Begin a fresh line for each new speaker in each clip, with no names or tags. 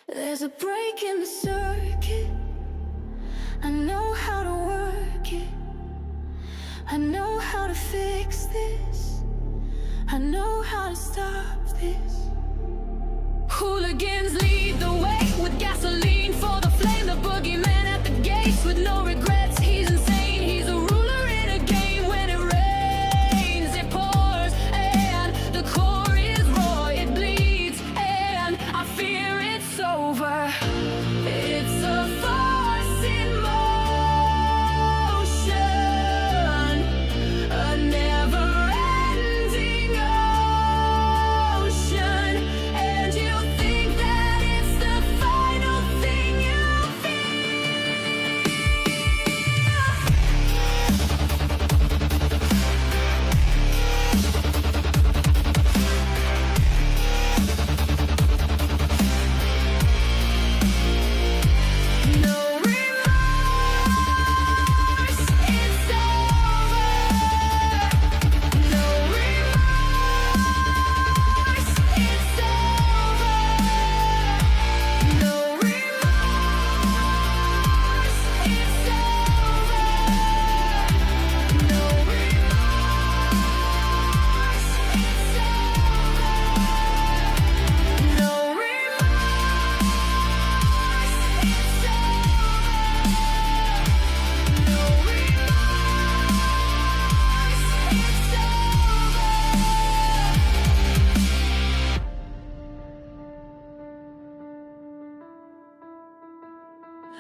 There's a break in the circuit. I know how to work it. I know how to fix this. I know how to stop this. Hooligans lead the way with gasoline for the flame. The boogeyman at the gates with no regrets. He's insane. He's a ruler in a game. When it rains, it pours, and the core is raw. It bleeds, and I fear it's over. It's a force in motion, a never-ending ocean, and you think that it's the final thing you No remorse, it's over. No remorse, it's over. No remorse, it's over. No remorse, it's over. No remorse, it's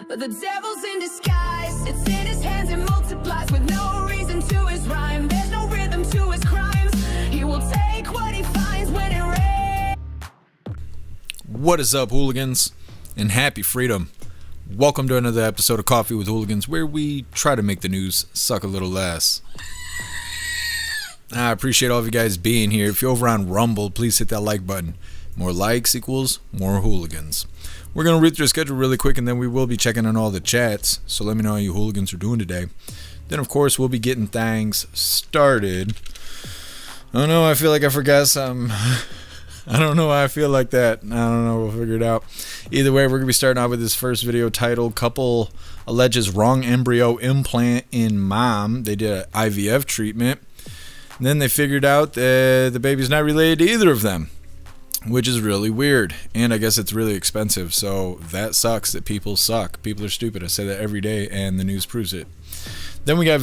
But the devil's in disguise. It's in his hands, it multiplies with no reason to his rhyme. There's no rhythm to his crimes. He will take what he finds when it rains.
What is up, hooligans? And happy freedom. Welcome to another episode of Coffee with Hooligans, where we try to make the news suck a little less. I appreciate all of you guys being here. If you're over on Rumble, please hit that like button. More likes equals more hooligans. We're going to read through the schedule really quick, and then we will be checking on all the chats. So let me know how you hooligans are doing today. Then, of course, we'll be getting things started. Oh no, I feel like I forgot something. I don't know why I feel like that. I don't know. We'll figure it out. Either way, we're going to be starting off with this first video titled Couple Alleges Wrong Embryo Implant in Mom. They did an IVF treatment. And then they figured out that the baby's not related to either of them, which is really weird. And I guess it's really expensive. So that sucks that people suck. People are stupid. I say that every day, and the news proves it. Then we got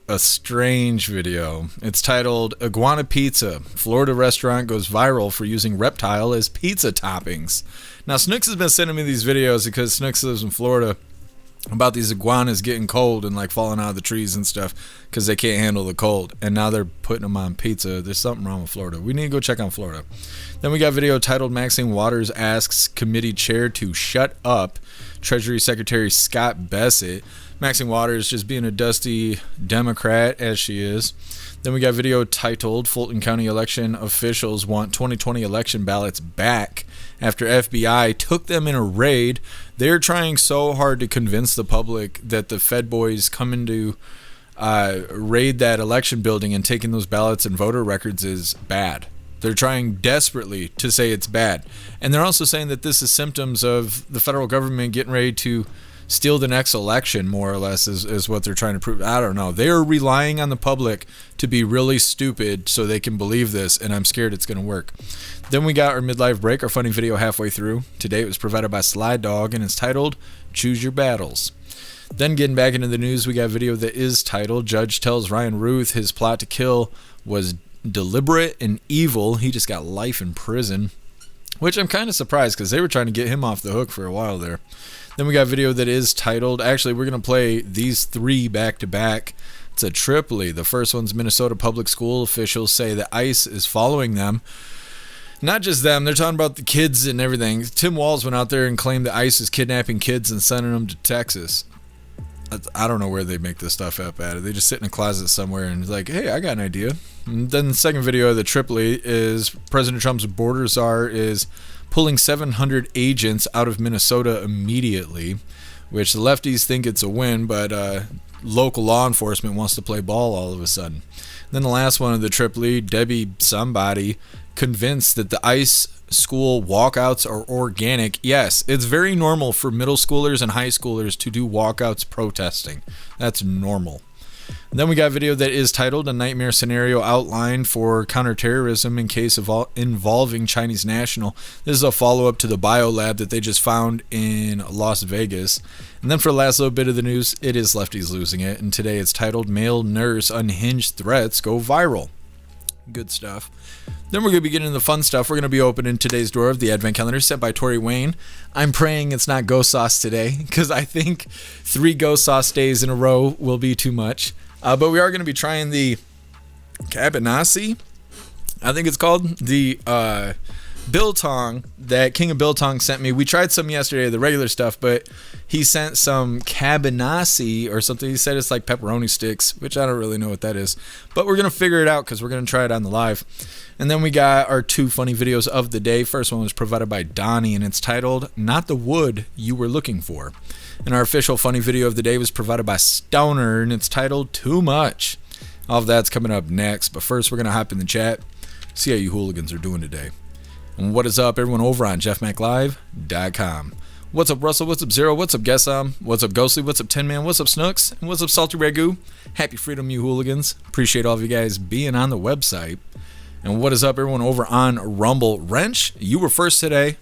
a strange video. It's titled Iguana Pizza. Florida restaurant goes viral for using reptile as pizza toppings. Now, Snooks has been sending me these videos because Snooks lives in Florida, about these iguanas getting cold and like falling out of the trees and stuff because they can't handle the cold. And now they're putting them on pizza. There's something wrong with Florida. We need to go check on Florida. Then we got a video titled Maxine Waters asks committee chair to shut up. Treasury Secretary Scott Bessent. Maxine Waters just being a dusty Democrat as she is. Then we got a video titled Fulton County election officials want 2020 election ballots back after FBI took them in a raid. They're trying so hard to convince the public that the Fed boys coming to raid that election building and taking those ballots and voter records is bad. They're trying desperately to say it's bad. And they're also saying that this is symptoms of the federal government getting ready to steal the next election, more or less, is what they're trying to prove. I don't know. They are relying on the public to be really stupid so they can believe this, and I'm scared it's going to work. Then we got our midlife break, our funny video halfway through. Today it was provided by Sly Dog, and it's titled Choose Your Battles. Then getting back into the news, we got a video that is titled Judge Tells Ryan Routh His Plot to Kill Was Deliberate and Evil. He just got life in prison, which I'm kind of surprised because they were trying to get him off the hook for a while there. Then we got a video that is titled, actually we're going to play these three back to back. It's a triply. The first one's Minnesota public school officials say that ICE is following them. Not just them, they're talking about the kids and everything. Tim Walz went out there and claimed that ICE is kidnapping kids and sending them to Texas. I don't know where they make this stuff up at. They just sit in a closet somewhere and like, hey, I got an idea. And then the second video of the triply is President Trump's border czar is pulling 700 agents out of Minnesota immediately, which the lefties think it's a win, but local law enforcement wants to play ball all of a sudden. Then the last one of the triply, Debbie somebody convinced that the ICE school walkouts are organic. Yes, it's very normal for middle schoolers and high schoolers to do walkouts protesting. That's normal. And then we got a video that is titled "A Nightmare Scenario Outlined for Counterterrorism in Case of Involving Chinese National." This is a follow-up to the biolab that they just found in Las Vegas. And then for the last little bit of the news, it is Lefties Losing It. And today it's titled "Male Nurse Unhinged Threats Go Viral." Good stuff. Then we're going to be getting into the fun stuff. We're going to be opening today's door of the Advent Calendar sent by Tori Wayne. I'm praying it's not ghost sauce today because I think 3 ghost sauce days in a row will be too much. But we are going to be trying the cabanasi, I think it's called, the biltong that King of Biltong sent me. We tried some yesterday, the regular stuff, but he sent some cabanasi or something. He said it's like pepperoni sticks, which I don't really know what that is. But we're going to figure it out because we're going to try it on the live. And then we got our 2 funny videos of the day. First one was provided by Donnie, and it's titled "Not the Wood You Were Looking For." And our official funny video of the day was provided by Stoner, and it's titled "Too Much." All of that's coming up next. But first, we're going to hop in the chat, see how you hooligans are doing today. And what is up, everyone over on jeffmaclive.com. What's up, Russell? What's up, Zero? What's up, Guessam? What's up, Ghostly? What's up, Tin Man? What's up, Snooks? And what's up, Salty Ragu? Happy freedom, you hooligans. Appreciate all of you guys being on the website. And what is up, everyone over on Rumble? Wrench, you were first today.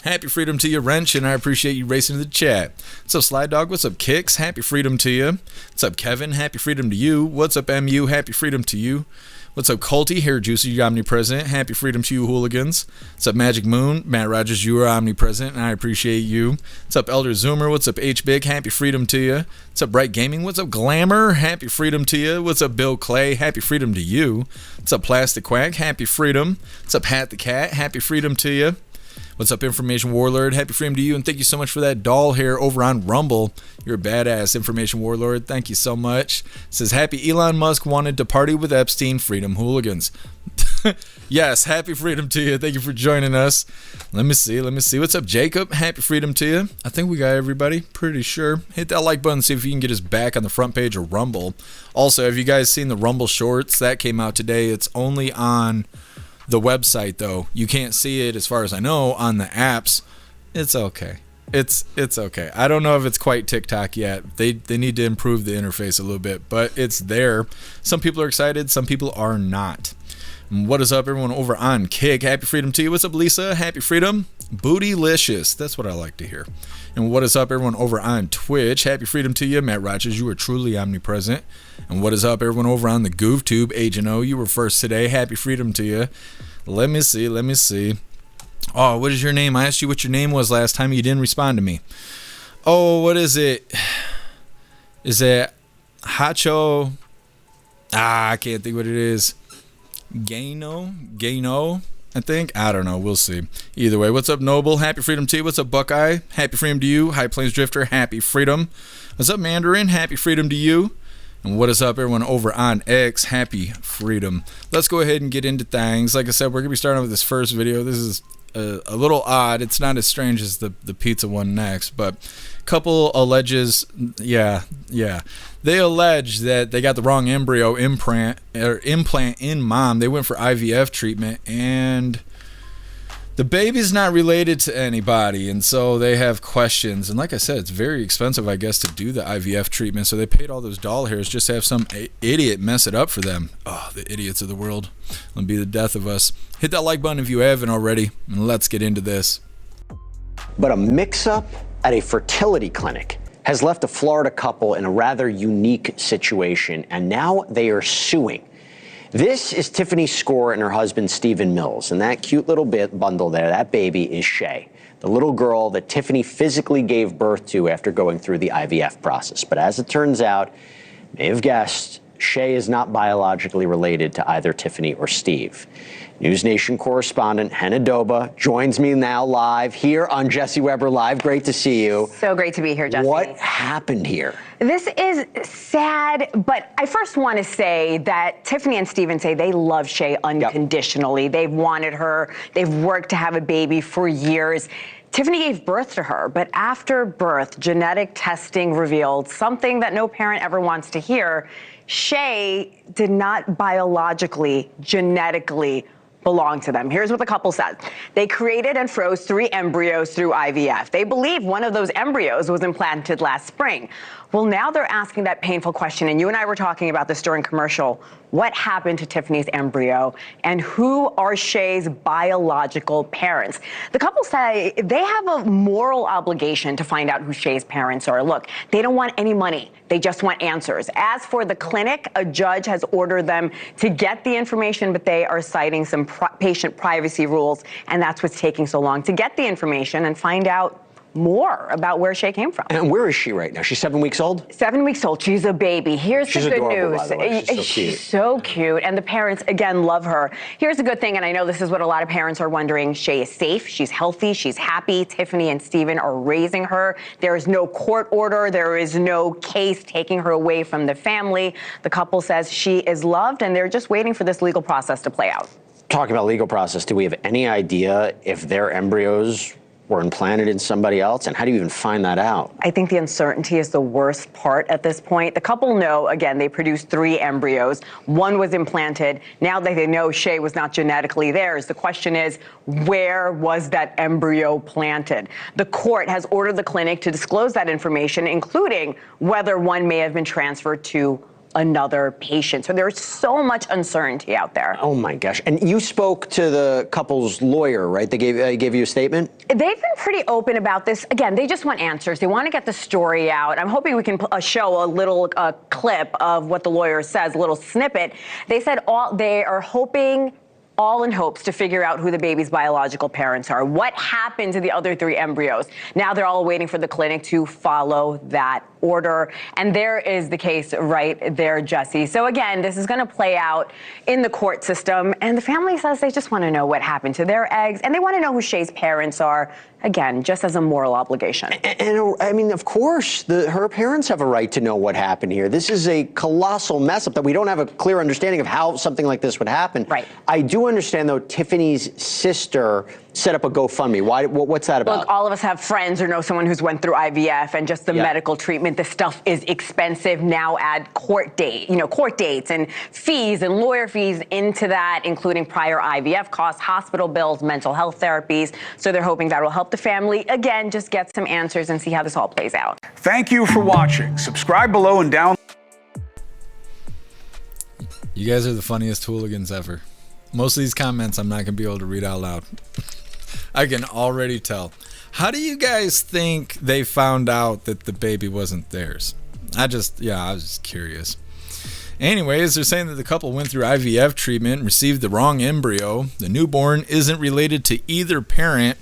Happy freedom to you, Wrench, and I appreciate you racing to the chat. What's up, Slide Dog? What's up, Kicks? Happy freedom to you. What's up, Kevin? Happy freedom to you. What's up, MU? Happy freedom to you. What's up, Colty? Hair Juicy, you omnipresent. Happy freedom to you, hooligans. What's up, Magic Moon? Matt Rogers, you are omnipresent, and I appreciate you. What's up, Elder Zoomer? What's up, H-Big? Happy freedom to you. What's up, Bright Gaming? What's up, Glamour? Happy freedom to you. What's up, Bill Clay? Happy freedom to you. What's up, Plastic Quack? Happy freedom. What's up, Hat the Cat? Happy freedom to you. What's up, Information Warlord? Happy freedom to you, and thank you so much for that doll hair over on Rumble. You're a badass, Information Warlord. Thank you so much. It says, happy Elon Musk wanted to party with Epstein, freedom hooligans. Yes, happy freedom to you. Thank you for joining us. Let me see. What's up, Jacob? Happy freedom to you. I think we got everybody. Pretty sure. Hit that like button, see if you can get us back on the front page of Rumble. Also, have you guys seen the Rumble Shorts? That came out today. It's only on the website, though. You can't see it, as far as I know, on the apps. It's okay. It's okay. I don't know if it's quite TikTok yet. They need to improve the interface a little bit, but it's there. Some people are excited, some people are not. And what is up, everyone over on Kick? Happy freedom to you. What's up, Lisa? Happy freedom. Bootylicious. That's what I like to hear. And what is up, everyone over on Twitch? Happy freedom to you. Matt Rogers, you are truly omnipresent. And what is up, everyone over on the GoofTube? Agent O, you were first today. Happy freedom to you. Let me see. Oh, what is your name? I asked you what your name was last time. You didn't respond to me. Oh, what is it? Is it Hacho? I can't think what it is. Gaino, I think. I don't know. We'll see. Either way, what's up, Noble? Happy freedom to you. What's up, Buckeye? Happy freedom to you. High Plains Drifter, happy freedom. What's up, Mandarin? Happy freedom to you. And what is up, everyone over on X? Happy freedom. Let's go ahead and get into things. Like I said, we're going to be starting with this first video. This is a little odd. It's not as strange as the pizza one next, but couple alleges, yeah. They allege that they got the wrong embryo implant in mom. They went for IVF treatment, and the baby's not related to anybody, and so they have questions. And like I said, it's very expensive, I guess, to do the IVF treatment, so they paid all those doll hairs just to have some idiot mess it up for them. Oh, the idiots of the world. It'll be the death of us. Hit that like button if you haven't already, and let's get into this.
But a mix-up at a fertility clinic has left a Florida couple in a rather unique situation, and now they are suing. This is Tiffany Score and her husband, Stephen Mills, and that cute little bundle there, that baby is Shay, the little girl that Tiffany physically gave birth to after going through the IVF process. But as it turns out, you may have guessed, Shay is not biologically related to either Tiffany or Steve. News Nation correspondent Henna Doba joins me now live here on Jesse Weber Live. Great to see you.
So great to be here, Jesse.
What happened here?
This is sad, but I first want to say that Tiffany and Steven say they love Shay unconditionally. Yep. They've wanted her. They've worked to have a baby for years. Tiffany gave birth to her, but after birth, genetic testing revealed something that no parent ever wants to hear. Shay did not biologically, genetically belong to them. Here's what the couple said. They created and froze 3 embryos through IVF. They believe one of those embryos was implanted last spring. Well, now they're asking that painful question, and you and I were talking about this during commercial. What happened to Tiffany's embryo, and who are Shay's biological parents? The couple say they have a moral obligation to find out who Shay's parents are. Look, they don't want any money. They just want answers. As for the clinic, a judge has ordered them to get the information, but they are citing some patient privacy rules, and that's what's taking so long to get the information and find out more about where Shay came from.
And where is she right now? She's 7 weeks old?
7 weeks old. She's a baby. Here's the good
adorable,
news.
by the way. She's so cute.
She's so cute. And the parents, again, love her. Here's the good thing, and I know this is what a lot of parents are wondering. Shay is safe. She's healthy. She's happy. Tiffany and Steven are raising her. There is no court order. There is no case taking her away from the family. The couple says she is loved, and they're just waiting for this legal process to play out.
Talking about legal process, do we have any idea if their embryos were implanted in somebody else? And how do you even find that out?
I think the uncertainty is the worst part at this point. The couple know, again, they produced 3 embryos. 1 was implanted. Now that they know Shay was not genetically theirs, the question is, where was that embryo planted? The court has ordered the clinic to disclose that information, including whether one may have been transferred to another patient. So there's so much uncertainty out there.
Oh my gosh. And you spoke to the couple's lawyer, right? They gave you a statement?
They've been pretty open about this. Again, they just want answers. They want to get the story out. I'm hoping we can show a little clip of what the lawyer says, a little snippet. They said they are hoping, all in hopes to figure out who the baby's biological parents are. What happened to the other 3 embryos? Now they're all waiting for the clinic to follow that order. And there is the case right there, Jesse. So again, this is going to play out in the court system. And the family says they just want to know what happened to their eggs. And they want to know who Shay's parents are. Again, just as a moral obligation.
And I mean, of course, her parents have a right to know what happened here. This is a colossal mess up that we don't have a clear understanding of how something like this would happen.
Right.
I do understand, though, Tiffany's sister set up a GoFundMe. What's that about?
Look, all of us have friends or know someone who's went through IVF, and just the medical treatment. The stuff is expensive. Now add court dates and fees and lawyer fees into that, including prior IVF costs, hospital bills, mental health therapies. So they're hoping that will help the family, again, just get some answers and see how this all plays out.
Thank you for watching. Subscribe below and down.
You guys are the funniest hooligans ever. Most of these comments I'm not going to be able to read out loud. I can already tell. How do you guys think they found out that the baby wasn't theirs? I was just curious. Anyways, they're saying that the couple went through IVF treatment and received the wrong embryo. The newborn isn't related to either parent.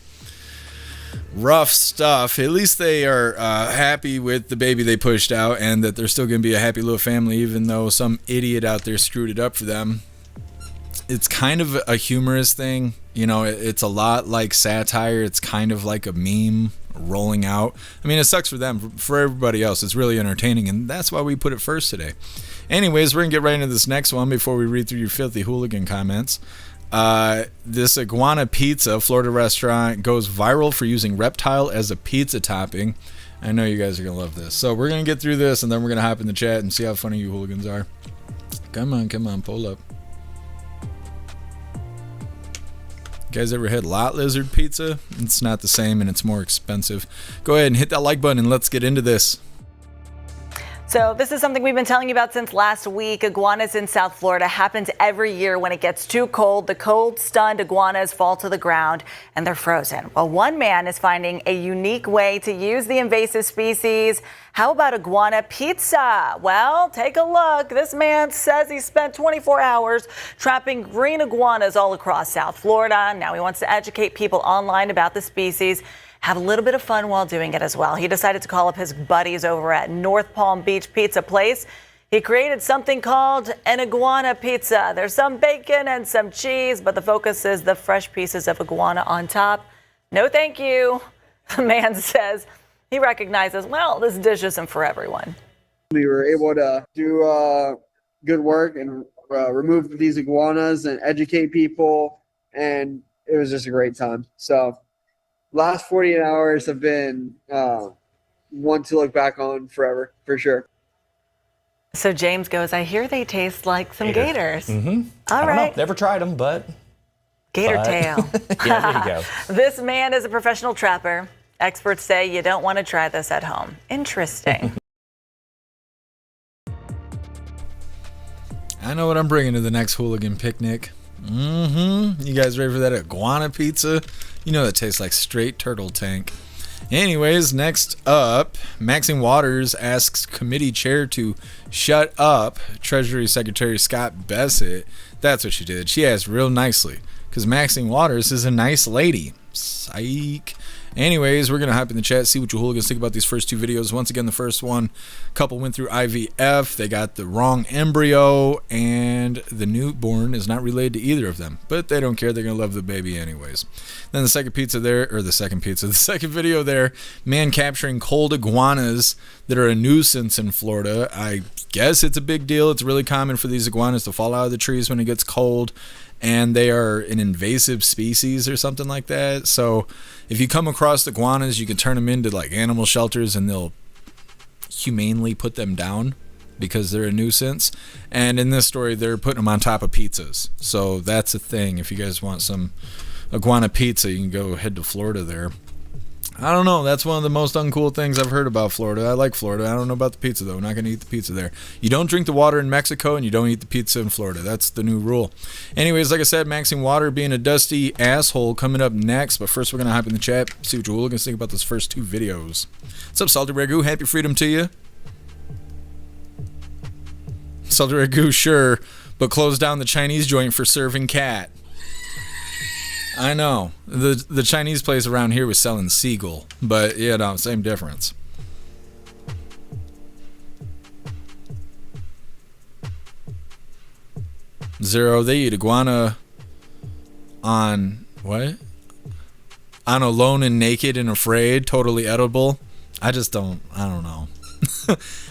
Rough stuff. At least they are happy with the baby they pushed out, and that they're still going to be a happy little family, even though some idiot out there screwed it up for them. It's kind of a humorous thing. You know, it's a lot like satire. It's kind of like a meme rolling out. I mean, it sucks for them. For everybody else, it's really entertaining, and that's why we put it first today. Anyways, we're going to get right into this next one before we read through your filthy hooligan comments. This iguana pizza, Florida restaurant, goes viral for using reptile as a pizza topping. I know you guys are going to love this. So we're going to get through this, and then we're going to hop in the chat and see how funny you hooligans are. Come on, pull up. You guys ever had lot lizard pizza? It's not the same, and it's more expensive. Go ahead and hit that like button, and let's get into this.
So this is something we've been telling you about since last week. Iguanas in South Florida happens every year when it gets too cold. The cold-stunned iguanas fall to the ground and they're frozen. Well, one man is finding a unique way to use the invasive species. How about iguana pizza? Well, take a look. This man says he spent 24 hours trapping green iguanas all across South Florida. Now he wants to educate people online about the species. Have a little bit of fun while doing it as well. He decided to call up his buddies over at North Palm Beach Pizza Place. He created something called an iguana pizza. There's some bacon and some cheese, but the focus is the fresh pieces of iguana on top. No thank you. The man says he recognizes, well, this dish isn't for everyone.
We were able to do good work and remove these iguanas and educate people, and it was just a great time. So last 48 hours have been one to look back on forever, for sure.
So James goes, I hear they taste like some gators.
Mm-hmm.
All right.
Know. Never tried them, but.
Gator tail.
Yeah, there you go.
This man is a professional trapper. Experts say you don't want to try this at home. Interesting.
I know what I'm bringing to the next hooligan picnic. You guys ready for that iguana pizza? You know that tastes like straight turtle tank. Anyways, next up, Maxine Waters asks committee chair to shut up Treasury Secretary Scott Bessent. That's what she did. She asked real nicely, because Maxine Waters is a nice lady. Psych. Anyways, we're going to hop in the chat, see what you hooligans think about these first two videos. Once again, the first one, couple went through IVF. They got the wrong embryo, and the newborn is not related to either of them. But they don't care. They're going to love the baby anyways. Then the second video there, man capturing cold iguanas that are a nuisance in Florida. I guess it's a big deal. It's really common for these iguanas to fall out of the trees when it gets cold. And they are an invasive species or something like that. So if you come across iguanas, you can turn them into like animal shelters and they'll humanely put them down because they're a nuisance. And in this story, they're putting them on top of pizzas. So that's a thing. If you guys want some iguana pizza, you can go head to Florida there. I don't know. That's one of the most uncool things I've heard about Florida. I like Florida. I don't know about the pizza, though. I'm not going to eat the pizza there. You don't drink the water in Mexico, and you don't eat the pizza in Florida. That's the new rule. Anyways, like I said, Maxine Waters being a dusty asshole coming up next. But first, we're going to hop in the chat, see what you hooligans think about those first two videos. What's up, Salty Ragu? Happy freedom to you. Salty Ragu, sure, but close down the Chinese joint for serving cat. I know. The Chinese place around here was selling seagull, but yeah, no, same difference. Zero, they eat iguana on what? On Alone and Naked and Afraid, totally edible. I don't know.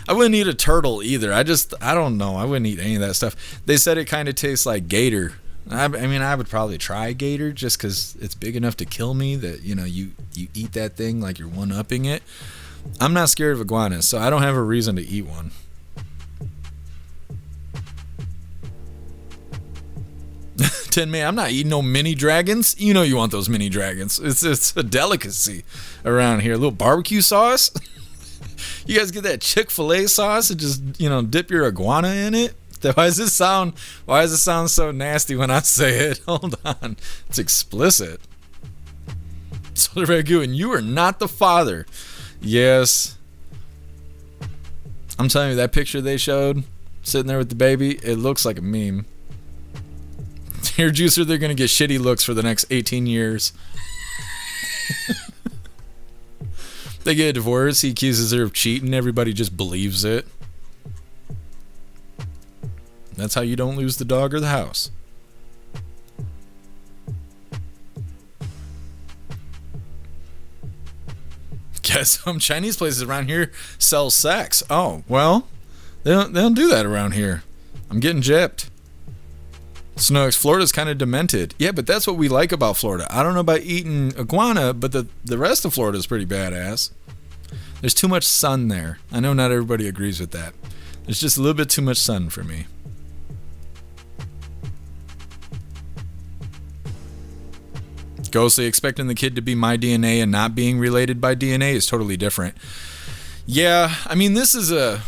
I wouldn't eat a turtle either. I don't know. I wouldn't eat any of that stuff. They said it kind of tastes like gator. I mean, I would probably try gator just because it's big enough to kill me that, you know, you eat that thing like you're one-upping it. I'm not scared of iguanas, so I don't have a reason to eat one. Man, I'm not eating no mini dragons. You know you want those mini dragons. It's a delicacy around here. A little barbecue sauce. You guys get that Chick-fil-A sauce and just, you know, dip your iguana in it. Why does it sound so nasty when I say it? Hold on. It's explicit. So Ragu, and you are not the father. Yes. I'm telling you, that picture they showed sitting there with the baby, it looks like a meme. Here, Juicer, they're going to get shitty looks for the next 18 years. They get a divorce. He accuses her of cheating. Everybody just believes it. That's how you don't lose the dog or the house. Guess some Chinese places around here sell sex. Oh, well, they don't do that around here. I'm getting gypped. Snooks, Florida's kind of demented. Yeah, but that's what we like about Florida. I don't know about eating iguana, but the rest of Florida is pretty badass. There's too much sun there. I know not everybody agrees with that. There's just a little bit too much sun for me. Ghostly, expecting the kid to be my DNA and not being related by DNA is totally different. Yeah, I mean, this is a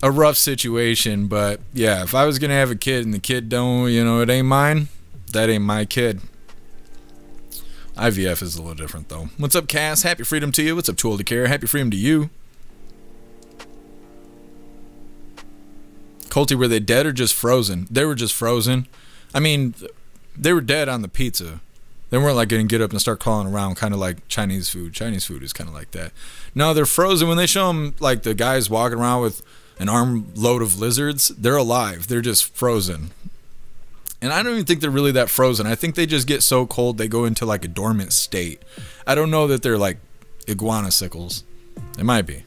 rough situation, but yeah, if I was going to have a kid and the kid don't, you know, it ain't mine, that ain't my kid. IVF is a little different, though. What's up, Cass? Happy freedom to you. What's up, Too Old to Care? Happy freedom to you. Colty, were they dead or just frozen? They were just frozen. I mean, they were dead on the pizza. They weren't like going to get up and start crawling around, kind of like Chinese food. Chinese food is kind of like that. No, they're frozen. When they show them, like, the guys walking around with an armload of lizards, they're alive. They're just frozen. And I don't even think they're really that frozen. I think they just get so cold they go into, like, a dormant state. I don't know that they're, like, iguana sickles. They might be.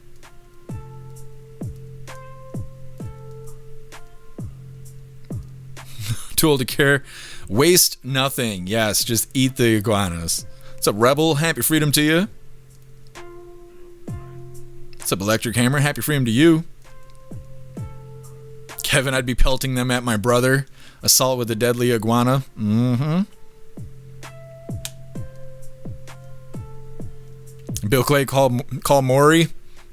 Too Old to Care. Waste nothing. Yes, just eat the iguanas. What's up, Rebel? Happy freedom to you. What's up, Electric Hammer? Happy freedom to you. Kevin, I'd be pelting them at my brother. Assault with a deadly iguana. Mm-hmm. Bill Clay, call Maury.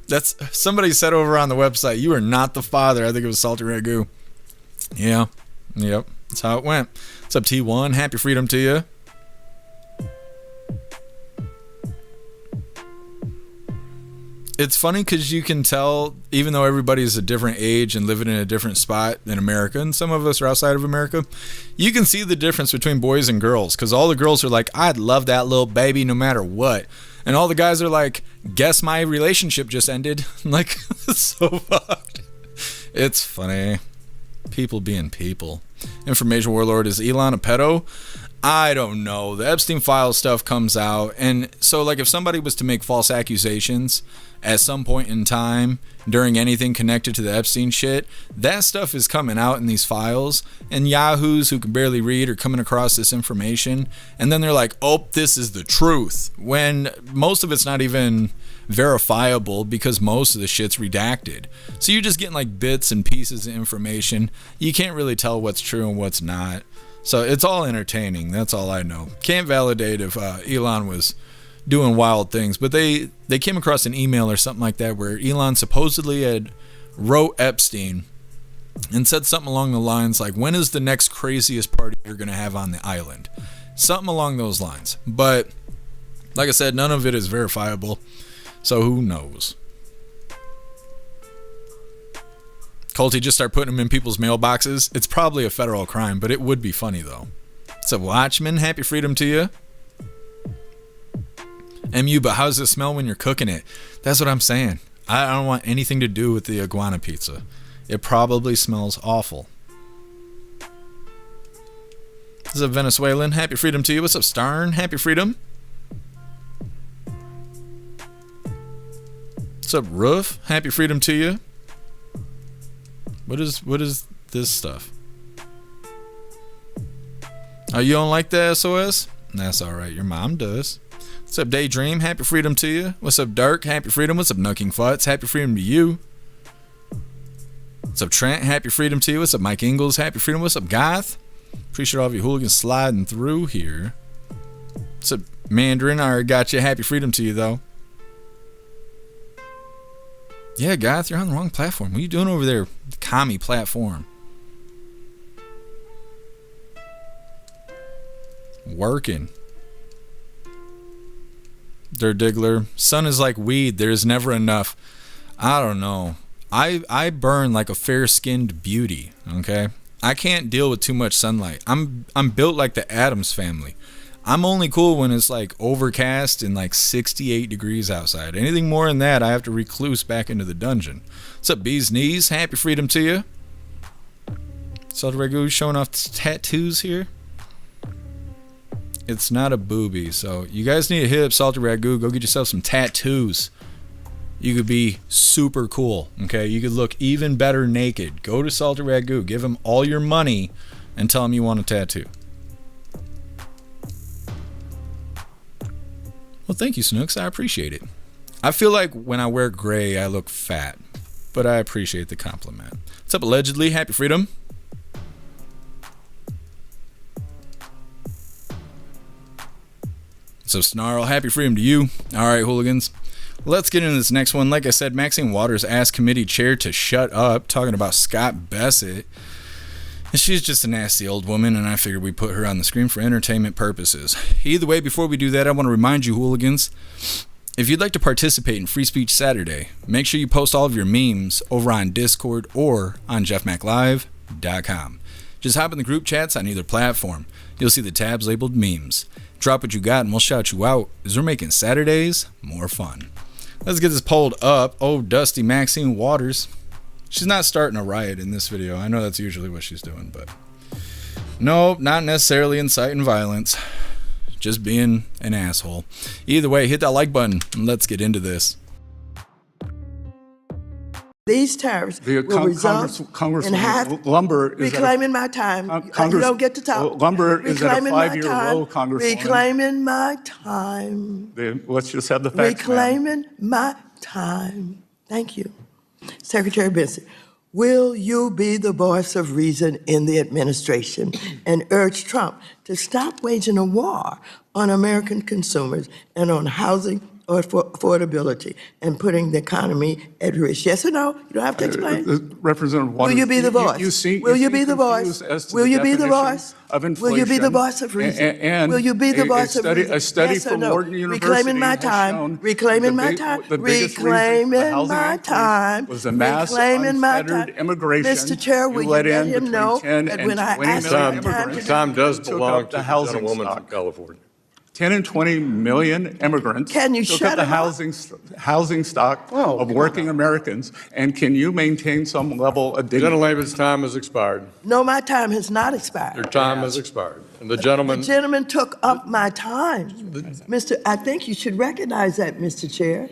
That's somebody said over on the website, you are not the father. I think it was Salty Ragu. Yeah. Yep. That's how it went. What's up, T1? Happy freedom to you. It's funny because you can tell, even though everybody's a different age and living in a different spot in America, and some of us are outside of America, you can see the difference between boys and girls, because all the girls are like, I'd love that little baby no matter what. And all the guys are like, guess my relationship just ended. Like, it's so fucked. It's funny. People being people. Information warlord, is Elon a pedo? I don't know. The Epstein file stuff comes out, and so like if somebody was to make false accusations at some point in time during anything connected to the Epstein shit, that stuff is coming out in these files, and yahoos who can barely read are coming across this information, and then they're like, oh, this is the truth, when most of it's not even verifiable because most of the shit's redacted. So you're just getting like bits and pieces of information. You can't really tell what's true and what's not. So it's all entertaining. That's all I know. Can't validate if Elon was doing wild things, but they came across an email or something like that where Elon supposedly had wrote Epstein and said something along the lines like, when is the next craziest party you're going to have on the island? Something along those lines. But like I said, none of it is verifiable, so who knows? Colty, just start putting them in people's mailboxes. It's probably a federal crime, but it would be funny though. So Watchman, happy freedom to you. MU, but how does it smell when you're cooking it? That's what I'm saying. I don't want anything to do with the iguana pizza. It probably smells awful. What's up, Venezuelan? Happy freedom to you. What's up, Starn? Happy freedom. What's up, Routh? Happy freedom to you. What is this stuff? Oh, you don't like the SOS? That's alright, your mom does. What's up, Daydream? Happy freedom to you. What's up, Dark? Happy freedom. What's up, Nucking Futz? Happy freedom to you. What's up, Trent? Happy freedom to you. What's up, Mike Ingalls? Happy freedom. What's up, Goth? Appreciate all of you hooligans sliding through here. What's up, Mandarin? I already got you. Happy freedom to you, though. Yeah, Goth, you're on the wrong platform. What are you doing over there? The commie platform. Working. Dirt Diggler. Sun is like weed. There's never enough. I don't know. I burn like a fair-skinned beauty, okay? I can't deal with too much sunlight. I'm built like the Addams family. I'm only cool when it's like overcast and like 68 degrees outside. Anything more than that, I have to recluse back into the dungeon. What's up, Bee's Knees? Happy freedom to you. Salty Ragu showing off tattoos here. It's not a boobie, so you guys need to hit up Salty Ragu. Go get yourself some tattoos. You could be super cool, okay? You could look even better naked. Go to Salty Ragu. Give him all your money and tell him you want a tattoo. Well, thank you, Snooks. I appreciate it. I feel like when I wear gray, I look fat, but I appreciate the compliment. What's up, Allegedly? Happy freedom. So, Snarl, happy freedom to you. All right, hooligans. Let's get into this next one. Like I said, Maxine Waters asked committee chair to shut up, talking about Scott Bessett. And she's just a nasty old woman, and I figured we'd put her on the screen for entertainment purposes. Either way, before we do that, I want to remind you, hooligans, if you'd like to participate in Free Speech Saturday, make sure you post all of your memes over on Discord or on jeffmaclive.com. Just hop in the group chats on either platform. You'll see the tabs labeled memes. Drop what you got, and we'll shout you out, as we're making Saturdays more fun. Let's get this polled up. Oh, Dusty Maxine Waters. She's not starting a riot in this video. I know that's usually what she's doing, but no, not necessarily inciting violence. Just being an asshole. Either way, hit that like button and let's get into this.
These tariffs will result in half
lumber is
reclaiming my time. You don't get to talk.
Lumber is at a 5-year low, Congresswoman.
Reclaiming my time.
Let's just have the facts.
Reclaiming my time. Thank you. Secretary Benson, will you be the voice of reason in the administration and urge Trump to stop waging a war on American consumers and on housing or affordability and putting the economy at risk? Yes or no? You don't have to explain.
Representative Waters,
Will you be the voice? Will you be the voice? Will you be the voice? Will you be the voice of reason? Will you be the voice of reason?
A study
Yes or
from
no?
Wharton University
Reclaiming my
has
time.
shown
Reclaiming my time. Reclaiming my time.
Was the mass
Reclaiming my
unfettered
time.
immigration
Mr. Chair, will
you
you
let
let
in
him
between
know
10
that
and
when I
20
ask
million
him time
immigrants
Time does
took
belong
up
to
the
the
housing
gentlewoman
stock.
from California.
10 and 20 million immigrants
Can you
took
shut
up the
him up?
housing stock of working Americans. And can you maintain some level of
The
dignity?
gentleman's time has expired.
No, my time has not expired.
Your time has expired. And the
The
gentleman,
gentleman took up my time. Mr. I think you should recognize that, Mr. Chair.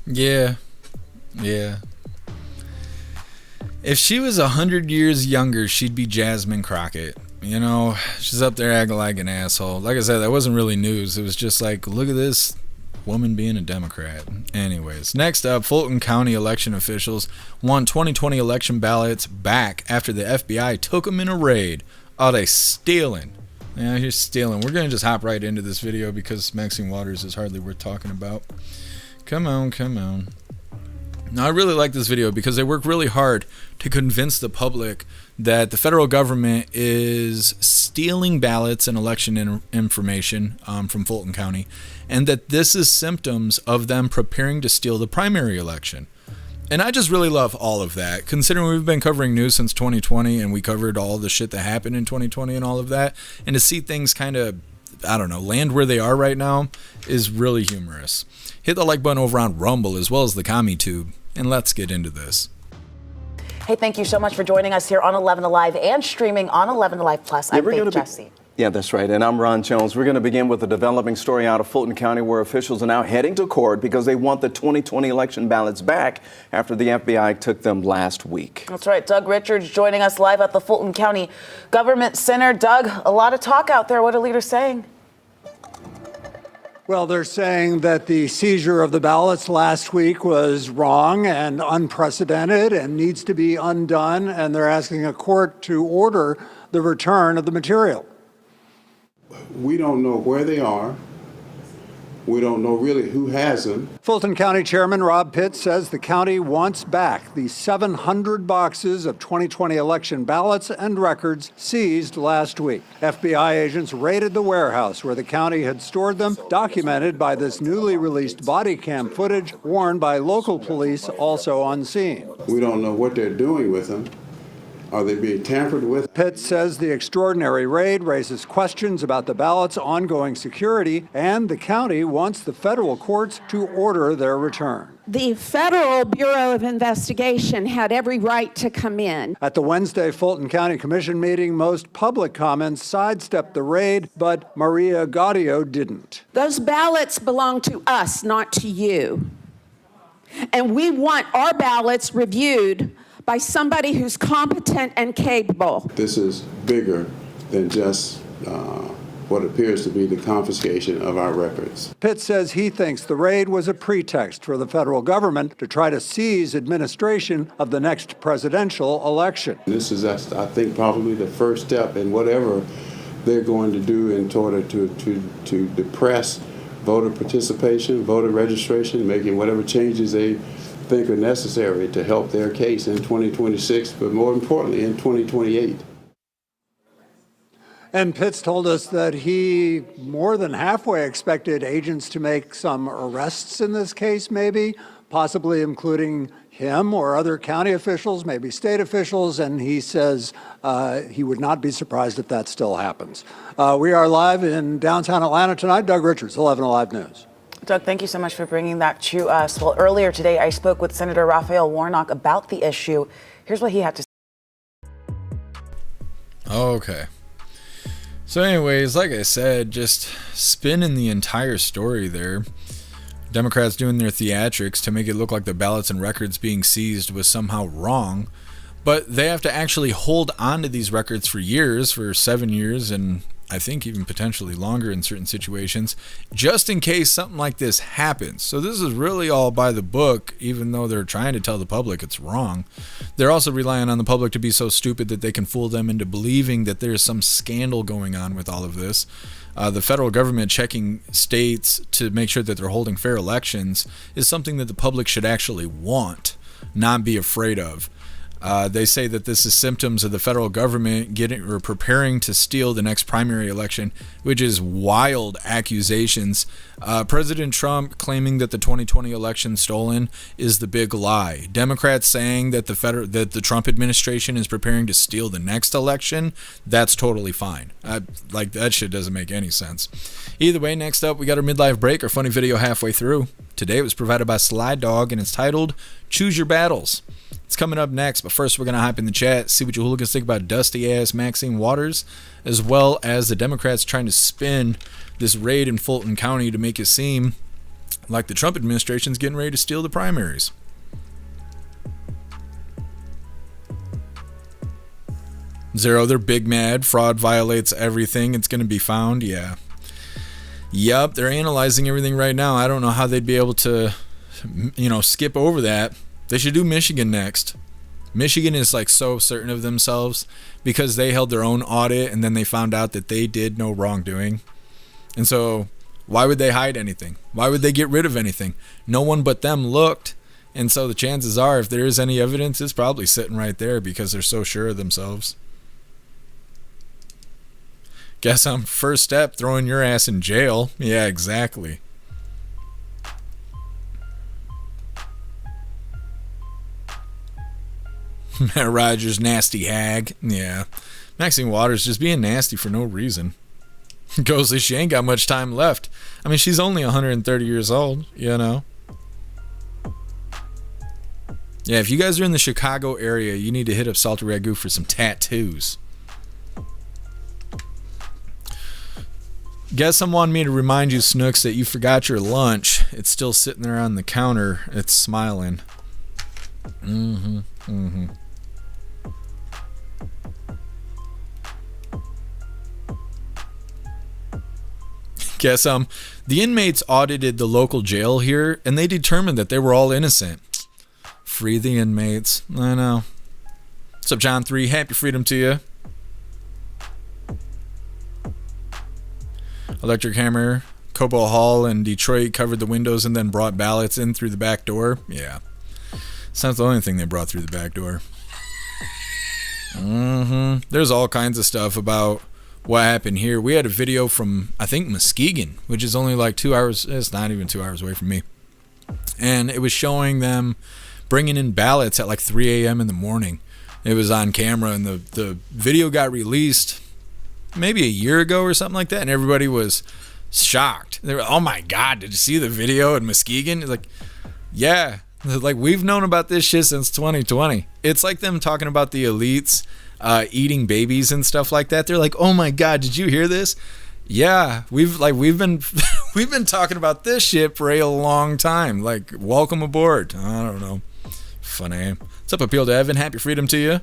Yeah. If she was 100 years younger, she'd be Jasmine Crocket. You know, she's up there acting like an asshole. Like I said, that wasn't really news. It was just like, look at this woman being a Democrat. Anyways, next up, Fulton County election officials want 2020 election ballots back after the FBI took them in a raid. Oh, they stealing. Yeah, he's stealing. We're going to just hop right into this video because Maxine Waters is hardly worth talking about. Come on. Now, I really like this video because they work really hard to convince the public that the federal government is stealing ballots and election information from Fulton County, and that this is symptoms of them preparing to steal the primary election. And I just really love all of that, considering we've been covering news since 2020, and we covered all the shit that happened in 2020 and all of that, and to see things kind of, I don't know, land where they are right now is really humorous. Hit the like button over on Rumble as well as the CommuTube, and let's get into this.
Hey, thank you so much for joining us here on 11 Alive and streaming on 11 Alive Plus. I'm Faith Jesse.
Yeah, that's right. And I'm Ron Jones. We're going to begin with a developing story out of Fulton County where officials are now heading to court because they want the 2020 election ballots back after the FBI took them last week.
That's right. Doug Richards joining us live at the Fulton County Government Center. Doug, a lot of talk out there. What are leaders saying?
Well, they're saying that the seizure of the ballots last week was wrong and unprecedented and needs to be undone, and they're asking a court to order the return of the material.
We don't know where they are. We don't know really who has them.
Fulton County Chairman Rob Pitt says the county wants back the 700 boxes of 2020 election ballots and records seized last week. FBI agents raided the warehouse where the county had stored them, documented by this newly released body cam footage worn by local police also on scene.
We don't know what they're doing with them. Are they being tampered with?
Pitt says the extraordinary raid raises questions about the ballot's ongoing security, and the county wants the federal courts to order their return.
The Federal Bureau of Investigation had every right to come in.
At the Wednesday Fulton County Commission meeting, most public comments sidestepped the raid, but Maria Gaudio didn't.
Those ballots belong to us, not to you. And we want our ballots reviewed by somebody who's competent and capable.
This is bigger than just what appears to be the confiscation of our records.
Pitt says he thinks the raid was a pretext for the federal government to try to seize administration of the next presidential election.
This is, I think, probably the first step in whatever they're going to do in order to depress voter participation, voter registration, making whatever changes they think are necessary to help their case in 2026, but more importantly, in 2028.
And Pitts told us that he more than halfway expected agents to make some arrests in this case, maybe, possibly including him or other county officials, maybe state officials, and he says he would not be surprised if that still happens. We are live in downtown Atlanta tonight. Doug Richards, 11 Alive News.
Doug, thank you so much for bringing that to us. Well, earlier today, I spoke with Senator Raphael Warnock about the issue. Here's what he had to say.
Okay. So anyways, like I said, just spinning the entire story there. Democrats doing their theatrics to make it look like the ballots and records being seized was somehow wrong. But they have to actually hold on to these records for years, for 7 years, and I think even potentially longer in certain situations, just in case something like this happens. So this is really all by the book, even though they're trying to tell the public it's wrong. They're also relying on the public to be so stupid that they can fool them into believing that there's some scandal going on with all of this. The federal government checking states to make sure that they're holding fair elections is something that the public should actually want, not be afraid of. They say that this is symptoms of the federal government getting or preparing to steal the next primary election, which is wild accusations. President Trump claiming that the 2020 election stolen is the big lie. Democrats saying that the Trump administration is preparing to steal the next election. That's totally fine. Like, that shit doesn't make any sense. Either way, next up we got our midlife break, our funny video halfway through. Today it was provided by Sly Dog and it's titled Choose Your Battles. It's coming up next, but first we're going to hop in the chat, see what you hooligans think about dusty-ass Maxine Waters, as well as the Democrats trying to spin this raid in Fulton County to make it seem like the Trump administration's getting ready to steal the primaries. Zero, they're big mad. Fraud violates everything. It's going to be found. Yeah. Yep, they're analyzing everything right now. I don't know how they'd be able to, skip over that. They should do Michigan next. Michigan is like so certain of themselves because they held their own audit and then they found out that they did no wrongdoing. And so why would they hide anything? Why would they get rid of anything? No one but them looked. And so the chances are, if there is any evidence, it's probably sitting right there because they're so sure of themselves. Guess I'm first step throwing your ass in jail. Yeah, exactly. Matt Rogers, nasty hag. Yeah. Maxine Waters just being nasty for no reason. Goes that she ain't got much time left. I mean, she's only 130 years old, Yeah, if you guys are in the Chicago area, you need to hit up Salty Ragu for some tattoos. Guess someone wanted me to remind you, Snooks, that you forgot your lunch. It's still sitting there on the counter. It's smiling. Guess the inmates audited the local jail here and they determined that they were all innocent. Free the inmates. I know. What's up, John 3? Happy freedom to you. Electric Hammer, Cobo Hall in Detroit covered the windows and then brought ballots in through the back door. Yeah. It's not the only thing they brought through the back door. There's all kinds of stuff about what happened here. We had a video from, I think, Muskegon, which is only like 2 hours. It's not even 2 hours away from me. And it was showing them bringing in ballots at like 3 a.m. in the morning. It was on camera, and the video got released maybe a year ago or something like that, and everybody was shocked. They were, oh my God, did you see the video in Muskegon? It's like, yeah. Like, we've known about this shit since 2020. It's like them talking about the elites eating babies and stuff like that. They're like, oh my God, did you hear this? Yeah, we've been we've been talking about this shit for a long time. Like, welcome aboard. I don't know. Funny. What's up, Appeal to Evan? Happy freedom to you.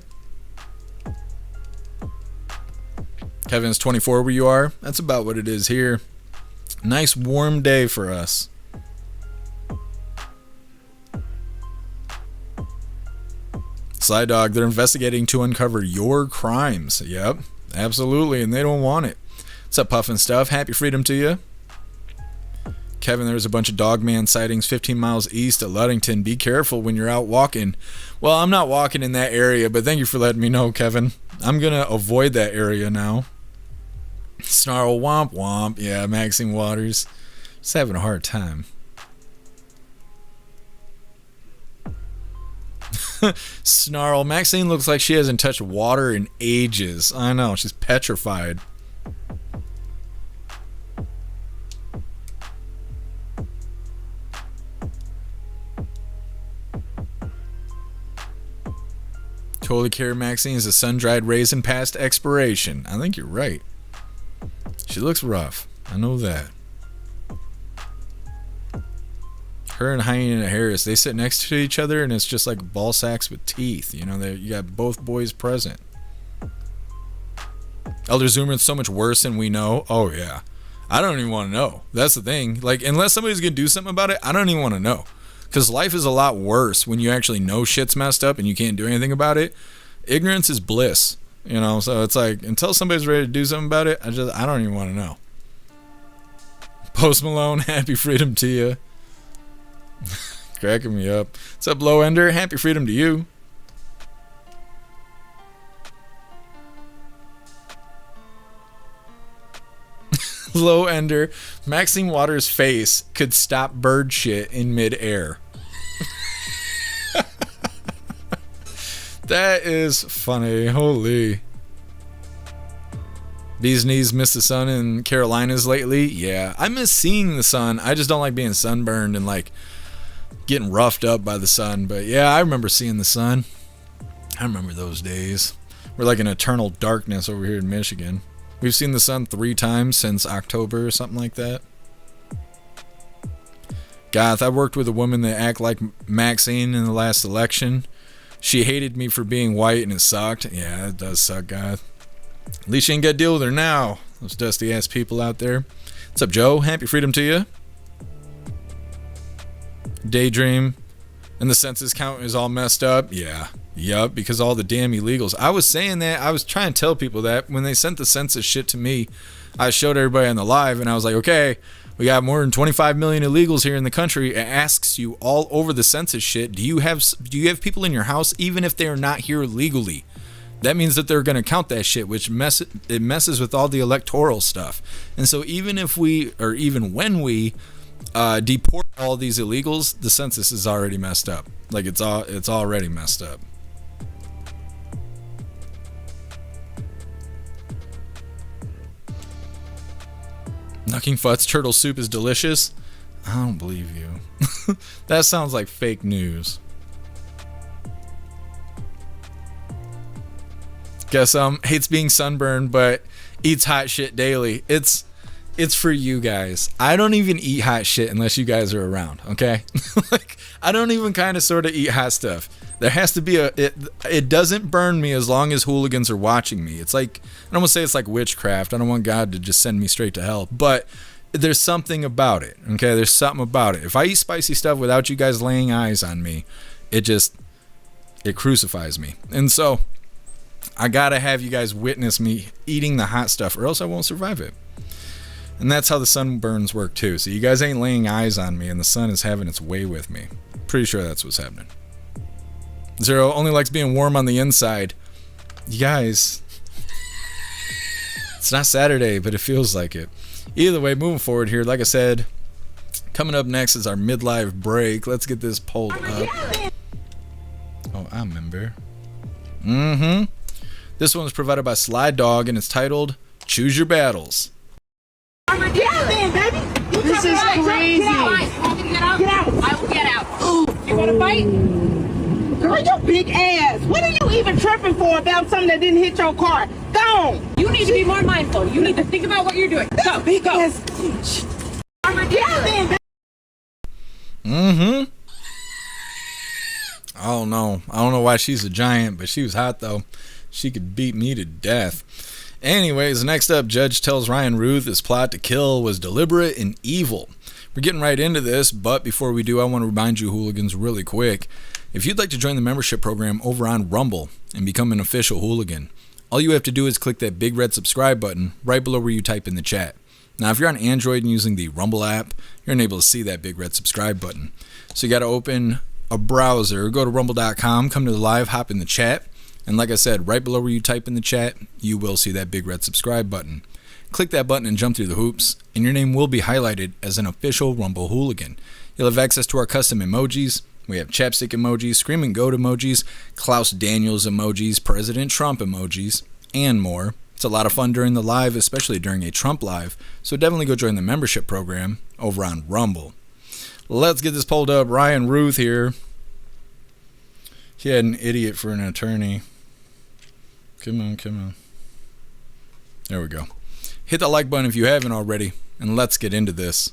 Kevin's 24 where you are. That's about what it is here. Nice warm day for us. Sly Dog, they're investigating to uncover your crimes. Yep, absolutely, and they don't want it. What's up, Puffin Stuff? Happy freedom to you. Kevin, there's a bunch of dogman sightings 15 miles east of Ludington. Be careful when you're out walking. Well, I'm not walking in that area, but thank you for letting me know, Kevin. I'm going to avoid that area now. Snarl womp womp. Yeah, Maxine Waters. Just having a hard time. Snarl. Maxine looks like she hasn't touched water in ages. I know, she's petrified. Totally care Maxine is a sun-dried raisin past expiration. I think you're right. She looks rough. I know that. Her and Hyena Harris, they sit next to each other and it's just like ball sacks with teeth. You know, you got both boys present. Elder Zoomer, it's so much worse than we know. Oh, yeah. I don't even want to know. That's the thing. Like, unless somebody's going to do something about it, I don't even want to know. Because life is a lot worse when you actually know shit's messed up and you can't do anything about it. Ignorance is bliss, you know? So it's like, until somebody's ready to do something about it, I don't even want to know. Post Malone, happy freedom to you. Cracking me up. What's up, Low Ender? Happy freedom to you. Low Ender, Maxine Waters' face could stop bird shit in midair. That is funny. Holy. Bee's knees missed the sun in Carolinas lately. Yeah, I miss seeing the sun. I just don't like being sunburned and like getting roughed up by the sun. But yeah, I remember seeing the sun. I remember those days. We're like in eternal darkness over here in Michigan. We've seen the sun 3 times since October or something like that. Goth, I worked with a woman that acted like Maxine in the last election. She hated me for being white and it sucked. Yeah, it does suck, Goth. At least you ain't got to deal with her now. Those dusty ass people out there. What's up, Joe? Happy freedom to you. Daydream. And the census count is all messed up. Yeah. Yup, because all the damn illegals. I was saying that. I was trying to tell people that when they sent the census shit to me, I showed everybody on the live and I was like, okay, we got more than 25 million illegals here in the country. It asks you all over the census shit, do you have people in your house even if they're not here legally? That means that they're going to count that shit, which messes with all the electoral stuff. And so even when we deport all these illegals, the census is already messed up. Like it's already messed up. Knucking Futz turtle soup is delicious. I don't believe you. That sounds like fake news. Guess hates being sunburned but eats hot shit daily. It's for you guys. I don't even eat hot shit unless you guys are around, okay? Like I don't even kind of sort of eat hot stuff. There has to be it doesn't burn me as long as hooligans are watching me. It's like, I don't want to say it's like witchcraft. I don't want God to just send me straight to hell. But there's something about it, okay? There's something about it. If I eat spicy stuff without you guys laying eyes on me, it crucifies me. And so I gotta have you guys witness me eating the hot stuff or else I won't survive it. And that's how the sunburns work too. So you guys ain't laying eyes on me and the sun is having its way with me. Pretty sure that's what's happening. Zero only likes being warm on the inside. You guys, it's not Saturday, but it feels like it. Either way, moving forward here, like I said, coming up next is our midlife break. Let's get this pulled up. Oh, I remember. This one was provided by Slide Dog and it's titled Choose Your Battles.
This is crazy. Get out. I will get out. You want to fight?
Girl, your big ass. What are you even tripping for about something that didn't hit your car? Go.
You need to be more mindful. You need to think about what you're doing. Go.
Big ass.
I don't know why she's a giant, but she was hot though. She could beat me to death. Anyways, next up, Judge tells Ryan Routh his plot to kill was deliberate and evil. We're getting right into this, but before we do, I want to remind you hooligans really quick. If you'd like to join the membership program over on Rumble and become an official hooligan, all you have to do is click that big red subscribe button right below where you type in the chat. Now, if you're on Android and using the Rumble app, you're unable to see that big red subscribe button. So you got to open a browser, go to rumble.com, come to the live, hop in the chat. And like I said, right below where you type in the chat, you will see that big red subscribe button. Click that button and jump through the hoops, and your name will be highlighted as an official Rumble hooligan. You'll have access to our custom emojis. We have chapstick emojis, screaming goat emojis, Klaus Daniels emojis, President Trump emojis, and more. It's a lot of fun during the live, especially during a Trump live, so definitely go join the membership program over on Rumble. Let's get this pulled up. Ryan Routh here. He had an idiot for an attorney. Come on. There we go. Hit the like button if you haven't already, and let's get into this.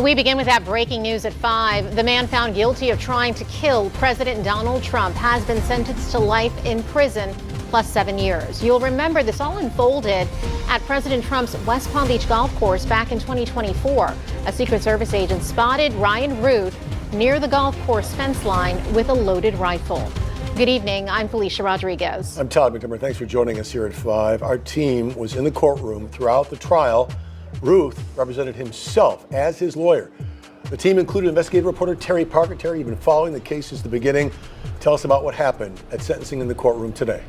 We begin with that breaking news at 5. The man found guilty of trying to kill President Donald Trump has been sentenced to life in prison, plus plus 7 years. You'll remember this all unfolded at President Trump's West Palm Beach golf course back in 2024. A Secret Service agent spotted Ryan Routh near the golf course fence line with a loaded rifle. Good evening. I'm Felicia Rodriguez.
I'm Todd McNamara. Thanks for joining us here at 5. Our team was in the courtroom throughout the trial. Routh represented himself as his lawyer. The team included investigative reporter Terry Parker. Terry, you've been following the case since the beginning. Tell us about what happened at sentencing in the courtroom today.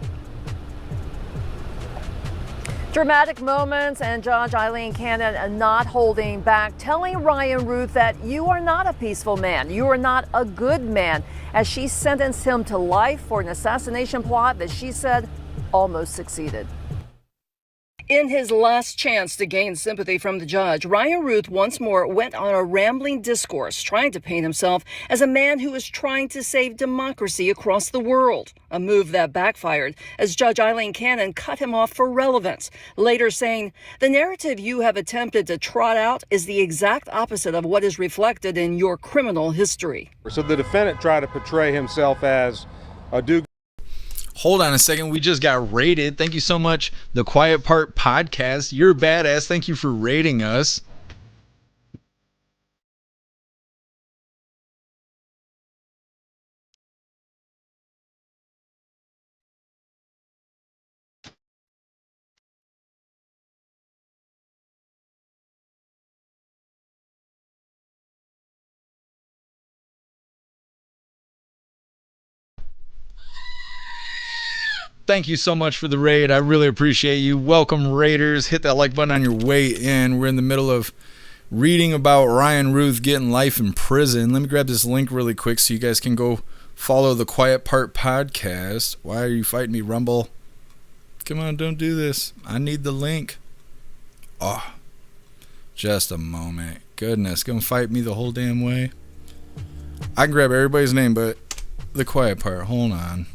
Dramatic moments, and Judge Eileen Cannon not holding back, telling Ryan Routh that you are not a peaceful man, you are not a good man, as she sentenced him to life for an assassination plot that she said almost succeeded. In his last chance to gain sympathy from the judge, Ryan Routh once more went on a rambling discourse, trying to paint himself as a man who is trying to save democracy across the world, a move that backfired as Judge Eileen Cannon cut him off for relevance, later saying, "The narrative you have attempted to trot out is the exact opposite of what is reflected in your criminal history."
So the defendant tried to portray himself as a do.
Hold on a second. We just got rated. Thank you so much, The Quiet Part Podcast. You're badass. Thank you for rating us. Thank you so much for the raid. I really appreciate you. Welcome, raiders. Hit that like button on your way in. We're in the middle of reading about Ryan Routh getting life in prison. Let me grab this link really quick so you guys can go follow the Quiet Part Podcast. Why are you fighting me, Rumble? Come on, don't do this. I need the link. Oh, just a moment. Goodness, gonna fight me the whole damn way. I can grab everybody's name, but the Quiet Part. Hold on.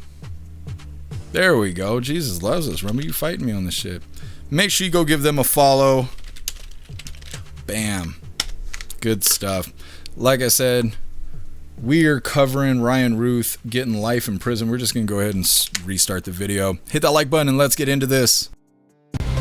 There we go. Jesus loves us. Remember, you fighting me on this shit. Make sure you go give them a follow. Bam. Good stuff. Like I said, we are covering Ryan Routh getting life in prison. We're just going to go ahead and restart the video. Hit that like button and let's get into this.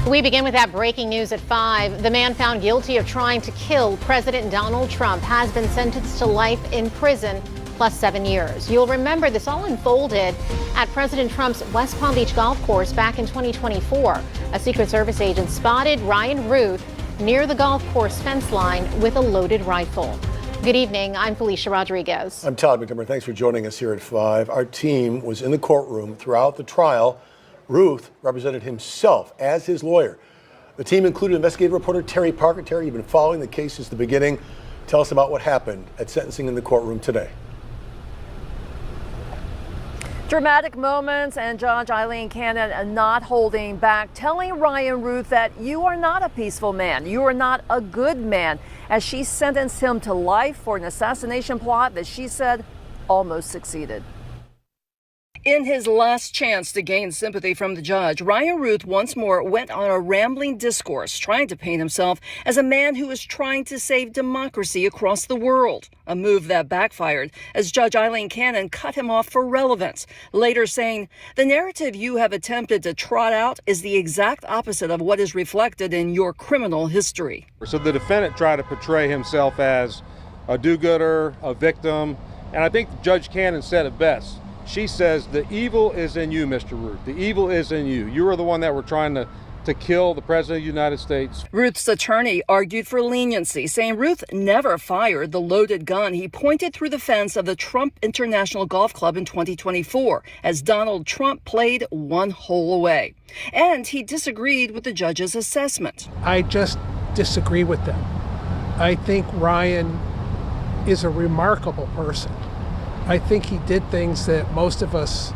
We begin with that breaking news at 5. The man found guilty of trying to kill President Donald Trump has been sentenced to life in prison plus 7 years. You'll remember this all unfolded at President Trump's West Palm Beach golf course back in 2024. A Secret Service agent spotted Ryan Routh near the golf course fence line with a loaded rifle. Good evening. I'm Felicia Rodriguez.
I'm Todd McNamara. Thanks for joining us here at 5. Our team was in the courtroom throughout the trial. Routh represented himself as his lawyer. The team included investigative reporter Terry Parker. Terry, you've been following the case since the beginning. Tell us about what happened at sentencing in the courtroom today.
Dramatic moments, and Judge Eileen Cannon not holding back, telling Ryan Routh that you are not a peaceful man, you are not a good man, as she sentenced him to life for an assassination plot that she said almost succeeded. In his last chance to gain sympathy from the judge, Ryan Routh once more went on a rambling discourse, trying to paint himself as a man who is trying to save democracy across the world, a move that backfired as Judge Eileen Cannon cut him off for relevance, later saying, "The narrative you have attempted to trot out is the exact opposite of what is reflected in your criminal history."
So the defendant tried to portray himself as a do-gooder, a victim, and I think Judge Cannon said it best. She says, "The evil is in you, Mr. Routh. The evil is in you. You are the one that were trying to kill the President of the United States."
Routh's attorney argued for leniency, saying Routh never fired the loaded gun he pointed through the fence of the Trump International Golf Club in 2024, as Donald Trump played one hole away. And he disagreed with the judge's assessment.
I just disagree with them. I think Ryan is a remarkable person. I think he did things that most of us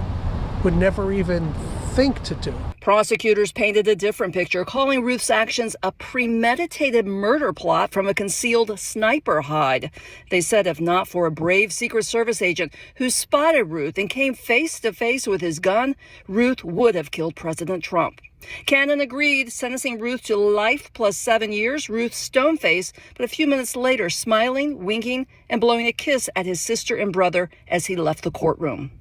would never even think to do.
Prosecutors painted a different picture, calling Routh's actions a premeditated murder plot from a concealed sniper hide. They said if not for a brave Secret Service agent who spotted Routh and came face to face with his gun, Routh would have killed President Trump. Cannon agreed, sentencing Routh to life plus 7 years. Routh stone-faced, but a few minutes later smiling, winking, and blowing a kiss at his sister and brother as he left the courtroom.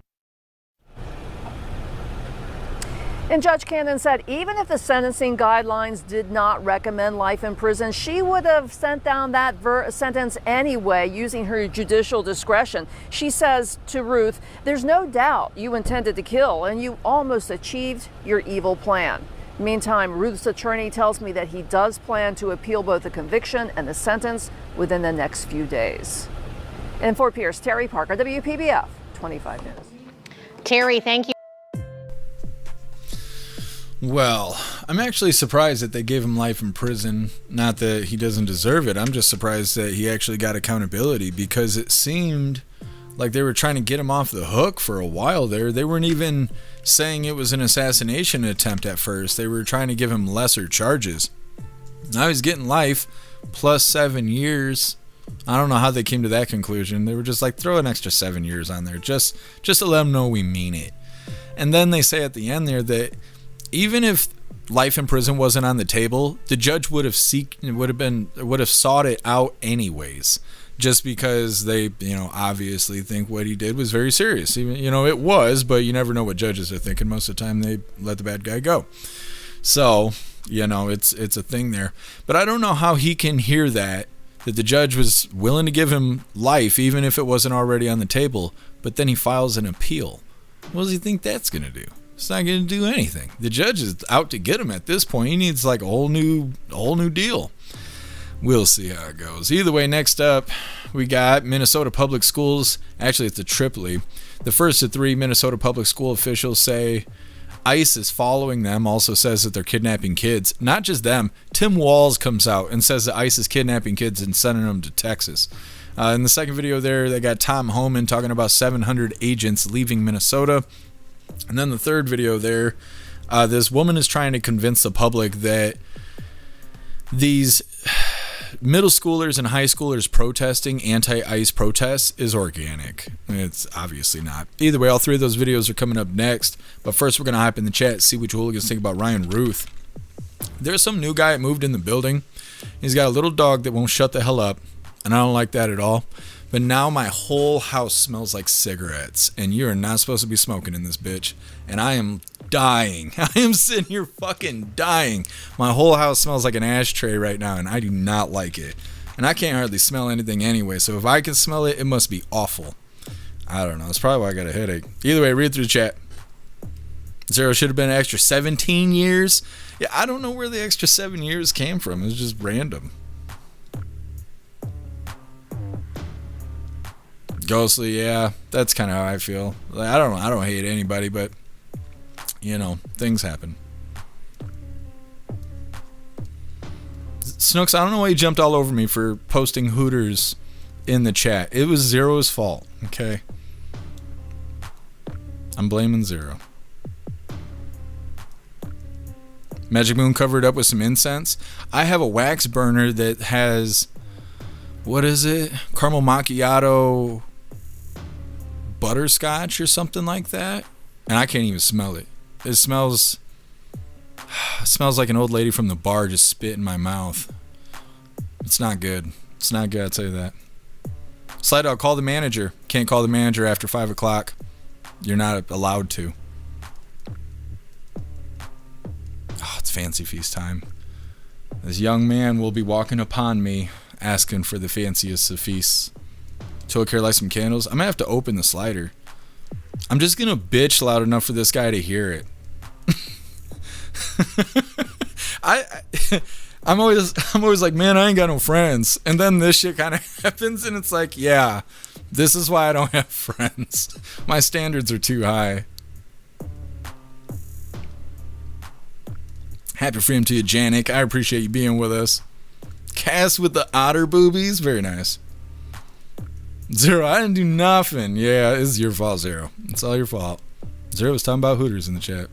And Judge Cannon said even if the sentencing guidelines did not recommend life in prison, she would have sent down that sentence anyway using her judicial discretion. She says to Routh, there's no doubt you intended to kill and you almost achieved your evil plan. Meantime, Routh's attorney tells me that he does plan to appeal both the conviction and the sentence within the next few days. In Fort Pierce, Terry Parker, WPBF, 25 News.
Terry, thank you.
Well, I'm actually surprised that they gave him life in prison. Not that he doesn't deserve it. I'm just surprised that he actually got accountability, because it seemed like they were trying to get him off the hook for a while there. They weren't even saying it was an assassination attempt at first. They were trying to give him lesser charges. Now he's getting life plus 7 years. I don't know how they came to that conclusion. They were just like, throw an extra 7 years on there just to let them know we mean it. And then they say at the end there that even if life in prison wasn't on the table, the judge would have sought it out anyways, just because they, obviously think what he did was very serious. Even, it was, but you never know what judges are thinking. Most of the time they let the bad guy go. So, it's a thing there. But I don't know how he can hear that the judge was willing to give him life even if it wasn't already on the table, but then he files an appeal. What does he think that's going to do? It's not going to do anything. The judge is out to get him at this point. He needs like a whole new deal. We'll see how it goes. Either way, next up, we got Minnesota Public Schools. Actually, it's a Tripoli. The first of three Minnesota public school officials say ICE is following them, also says that they're kidnapping kids. Not just them. Tim Walz comes out and says that ICE is kidnapping kids and sending them to Texas. In the second video there, they got Tom Homan talking about 700 agents leaving Minnesota. And then the third video there, this woman is trying to convince the public that these middle schoolers and high schoolers protesting anti-ICE protests is organic. It's obviously not. Either way, all three of those videos are coming up next. But first, we're going to hop in the chat, see what you hooligans think about Ryan Routh. There's some new guy that moved in the building. He's got a little dog that won't shut the hell up, and I don't like that at all. But now my whole house smells like cigarettes, and you are not supposed to be smoking in this bitch. And I am dying. I am sitting here fucking dying. My whole house smells like an ashtray right now, and I do not like it. And I can't hardly smell anything anyway, so if I can smell it, it must be awful. I don't know. That's probably why I got a headache. Either way, read through the chat. Zero should have been an extra 17 years. Yeah, I don't know where the extra 7 years came from. It was just random. Ghostly, yeah, that's kind of how I feel. Like, I don't hate anybody, but things happen. Snooks, I don't know why you jumped all over me for posting Hooters in the chat. It was Zero's fault, okay? I'm blaming Zero. Magic Moon covered up with some incense. I have a wax burner that has, what is it? Caramel macchiato butterscotch or something like that, and I can't even smell it. It smells like an old lady from the bar just spit in my mouth. It's not good. It's not good, I'll tell you that. Slide Dog, call the manager. Can't call the manager after 5 o'clock. You're not allowed to. Oh, it's Fancy Feast time. This young man will be walking upon me asking for the fanciest of feasts. Took care, light some candles. I'm gonna have to open the slider. I'm just gonna bitch loud enough for this guy to hear it. I'm always like, man, I ain't got no friends. And then this shit kind of happens, and it's like, yeah, this is why I don't have friends. My standards are too high. Happy freedom to you, Janik. I appreciate you being with us. Cass with the otter boobies, very nice. Zero, I didn't do nothing. Yeah, it's your fault, Zero. It's all your fault. Zero was talking about Hooters in the chat.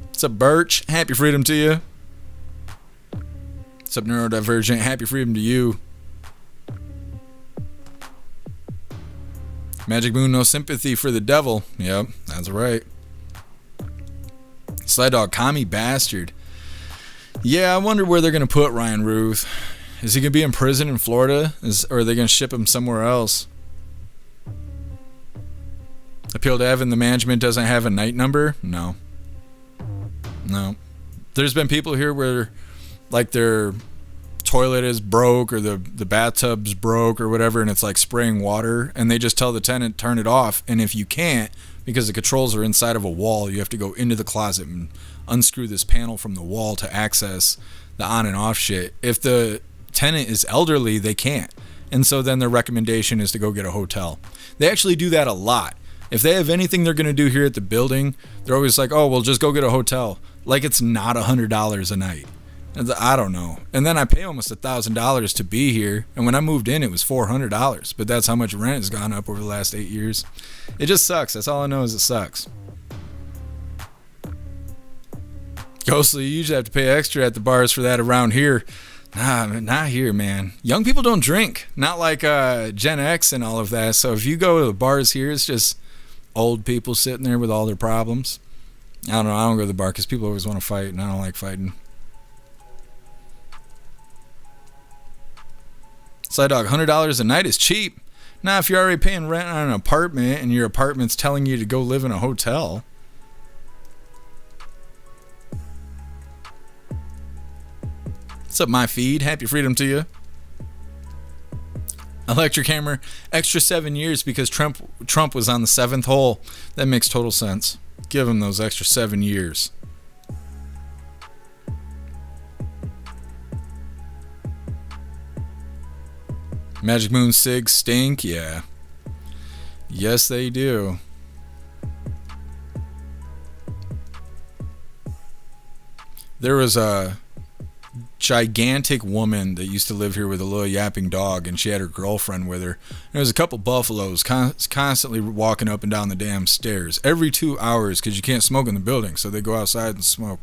What's up, Birch? Happy freedom to you. What's up, Neurodivergent? Happy freedom to you. Magic Moon, no sympathy for the devil. Yep, that's right. Sled Dog, commie bastard. Yeah, I wonder where they're going to put Ryan Routh. Is he going to be in prison in Florida? Or are they going to ship him somewhere else? Appeal to Evan, the management doesn't have a night number? No. No. There's been people here where, like, their toilet is broke or the bathtub's broke or whatever, and it's like spraying water, and they just tell the tenant turn it off. And if you can't, because the controls are inside of a wall, you have to go into the closet and unscrew this panel from the wall to access the on and off shit. If the tenant is elderly, they can't. And so then their recommendation is to go get a hotel. They actually do that a lot. If they have anything they're going to do here at the building, they're always like, oh, well, just go get a hotel. Like it's not $100 a night. I don't know. And then I pay almost $1,000 to be here. And when I moved in, it was $400. But that's how much rent has gone up over the last 8 years. It just sucks. That's all I know is it sucks. Ghostly, you usually have to pay extra at the bars for that around here. Nah, not here, man. Young people don't drink. Not like Gen X and all of that. So if you go to the bars here, it's just old people sitting there with all their problems. I don't know. I don't go to the bar because people always want to fight, and I don't like fighting. Side dog, $100 a night is cheap. Nah, if you're already paying rent on an apartment and your apartment's telling you to go live in a hotel. What's up, my feed? Happy freedom to you. Electric hammer, extra 7 years because Trump was on the 7th hole. That makes total sense. Give him those extra 7 years. Magic Moon Sig stink, yeah. Yes, they do. There was a gigantic woman that used to live here with a little yapping dog, and she had her girlfriend with her. There was a couple buffaloes constantly walking up and down the damn stairs every 2 hours because you can't smoke in the building, so they go outside and smoke.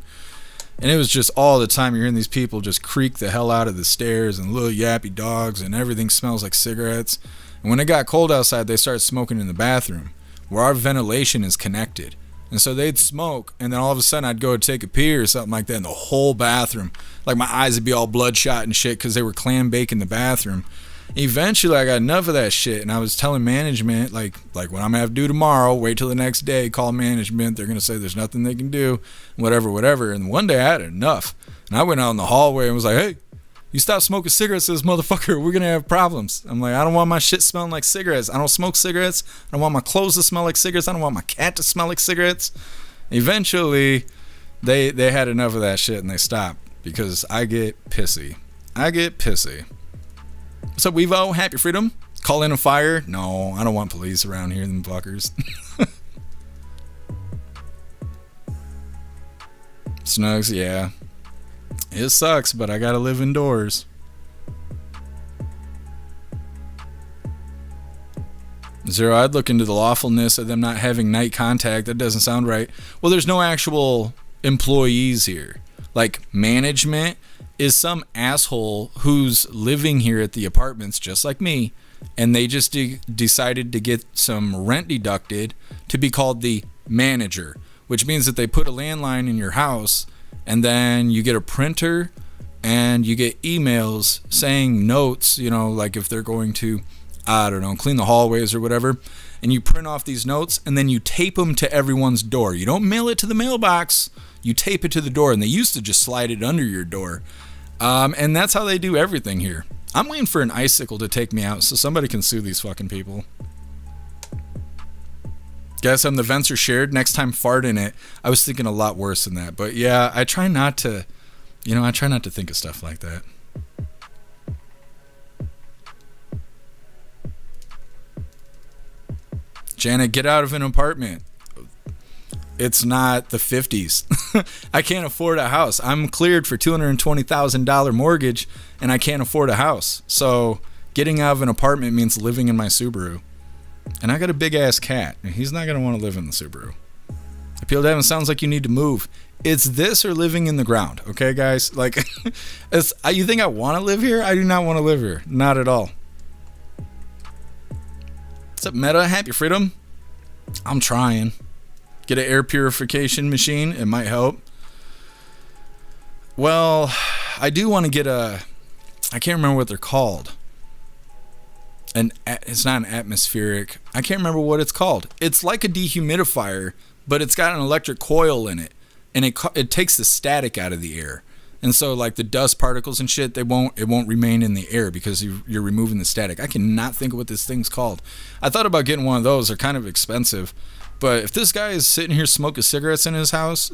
And it was just all the time you're hearing these people just creak the hell out of the stairs, and little yappy dogs, and everything smells like cigarettes. And when it got cold outside, they started smoking in the bathroom where our ventilation is connected. And so they'd smoke, and then all of a sudden I'd go take a pee or something like that in the whole bathroom. Like my eyes would be all bloodshot and shit because they were clam baking the bathroom. Eventually I got enough of that shit, and I was telling management, like what I'm going to have to do tomorrow, wait till the next day, call management, they're going to say there's nothing they can do, whatever. And one day I had enough, and I went out in the hallway and was like, hey, you stop smoking cigarettes, this motherfucker, we're going to have problems. I'm like, I don't want my shit smelling like cigarettes. I don't smoke cigarettes. I don't want my clothes to smell like cigarettes. I don't want my cat to smell like cigarettes. Eventually, they had enough of that shit, and they stopped because I get pissy. What's up, Weevo? Happy freedom. Call in a fire? No, I don't want police around here, them fuckers. Snugs, yeah. It sucks, but I gotta live indoors. Zero, I'd look into the lawfulness of them not having night contact. That doesn't sound right. Well, there's no actual employees here. Like, management is some asshole who's living here at the apartments just like me, and they just decided to get some rent deducted to be called the manager, which means that they put a landline in your house, and then you get a printer and you get emails saying notes, you know, like if they're going to, I don't know, clean the hallways or whatever, and you print off these notes and then you tape them to everyone's door. You don't mail it to the mailbox, you tape it to the door, and they used to just slide it under your door. And that's how they do everything here. I'm waiting for an icicle to take me out so somebody can sue these fucking people. Guess the vents are shared. Next time, fart in it. I was thinking a lot worse than that. But yeah, I try not to think of stuff like that. Janet, get out of an apartment. It's not the 50s. I can't afford a house. I'm cleared for $220,000 mortgage, and I can't afford a house. So getting out of an apartment means living in my Subaru. And I got a big-ass cat, and he's not going to want to live in the Subaru. Appeal to Heaven sounds like you need to move. It's this or living in the ground, okay, guys? Like, you think I want to live here? I do not want to live here. Not at all. What's up, Meta? Happy freedom? I'm trying. Get an air purification machine. It might help. Well, I do want to get I can't remember what they're called. It's not an atmospheric. I can't remember what it's called. It's like a dehumidifier, but it's got an electric coil in it. and it takes the static out of the air. And so like the dust particles and shit, it won't remain in the air because you're removing the static. I cannot think of what this thing's called. I thought about getting one of those. They're kind of expensive. But if this guy is sitting here smoking cigarettes in his house,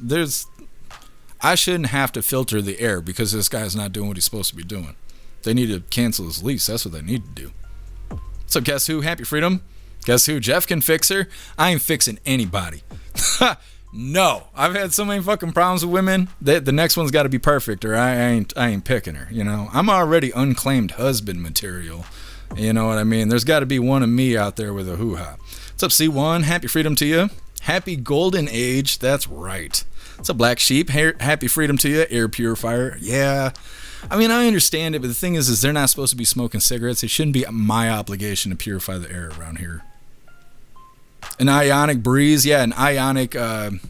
I shouldn't have to filter the air because this guy's not doing what he's supposed to be doing. They need to cancel his lease. That's what they need to do. So guess who? Happy Freedom. Guess who? Jeff can fix her. I ain't fixing anybody. No, I've had so many fucking problems with women that the next one's got to be perfect, or I ain't picking her. You know, I'm already unclaimed husband material. You know what I mean? There's got to be one of me out there with a hoo-ha. What's up, C1? Happy Freedom to you. Happy Golden Age. That's right. What's up, Black Sheep? Happy Freedom to you. Air purifier. Yeah. I mean, I understand it, but the thing is they're not supposed to be smoking cigarettes. It shouldn't be my obligation to purify the air around here. An ionic breeze, yeah, an ionic, God,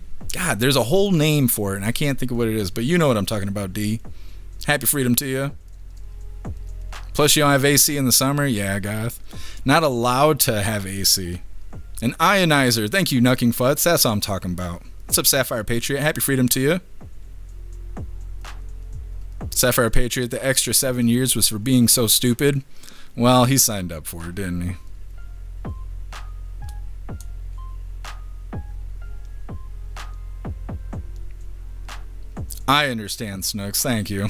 there's a whole name for it, and I can't think of what it is, but you know what I'm talking about, D. Happy Freedom to you. Plus, you don't have AC in the summer? Yeah, Goth. Not allowed to have AC. An ionizer, thank you, Knucking Futz, that's all I'm talking about. What's up, Sapphire Patriot? Happy Freedom to you. Sapphire Patriot, the extra 7 years was for being so stupid. Well, he signed up for it, didn't he? I understand, Snooks. Thank you.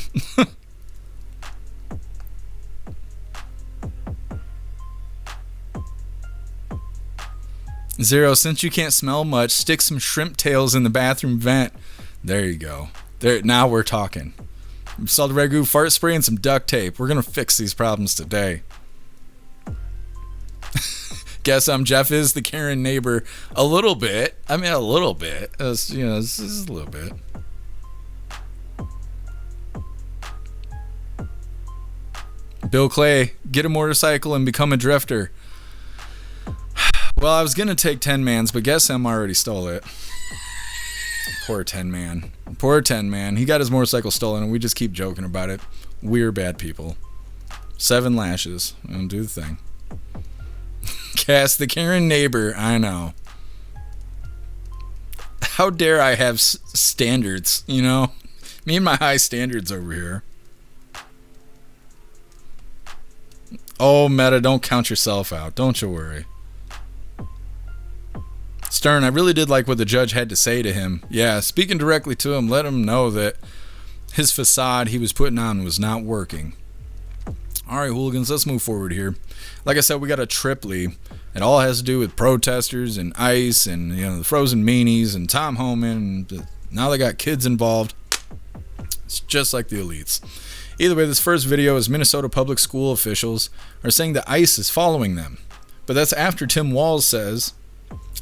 Zero, since you can't smell much, stick some shrimp tails in the bathroom vent. There you go. There, now we're talking. Salt ragu, fart spray, and some duct tape. We're going to fix these problems today. Guess Jeff is the Karen neighbor. A little bit. I mean, a little bit. This is a little bit. Bill Clay, get a motorcycle and become a drifter. Well, I was going to take 10 Mans, but guess already stole it. Poor 10 Man. Poor 10 Man. He got his motorcycle stolen and we just keep joking about it. We're bad people. 7 lashes. And do the thing. Cass, the Karen neighbor. I know. How dare I have standards, you know? Me and my high standards over here. Oh, Meta, don't count yourself out. Don't you worry. Stern, I really did like what the judge had to say to him. Yeah, speaking directly to him, let him know that his facade he was putting on was not working. All right, hooligans, let's move forward here. Like I said, we got a triply. It all has to do with protesters and ICE and the frozen meanies and Tom Homan. And now they got kids involved. It's just like the elites. Either way, this first video is Minnesota public school officials are saying that ICE is following them. But that's after Tim Walz says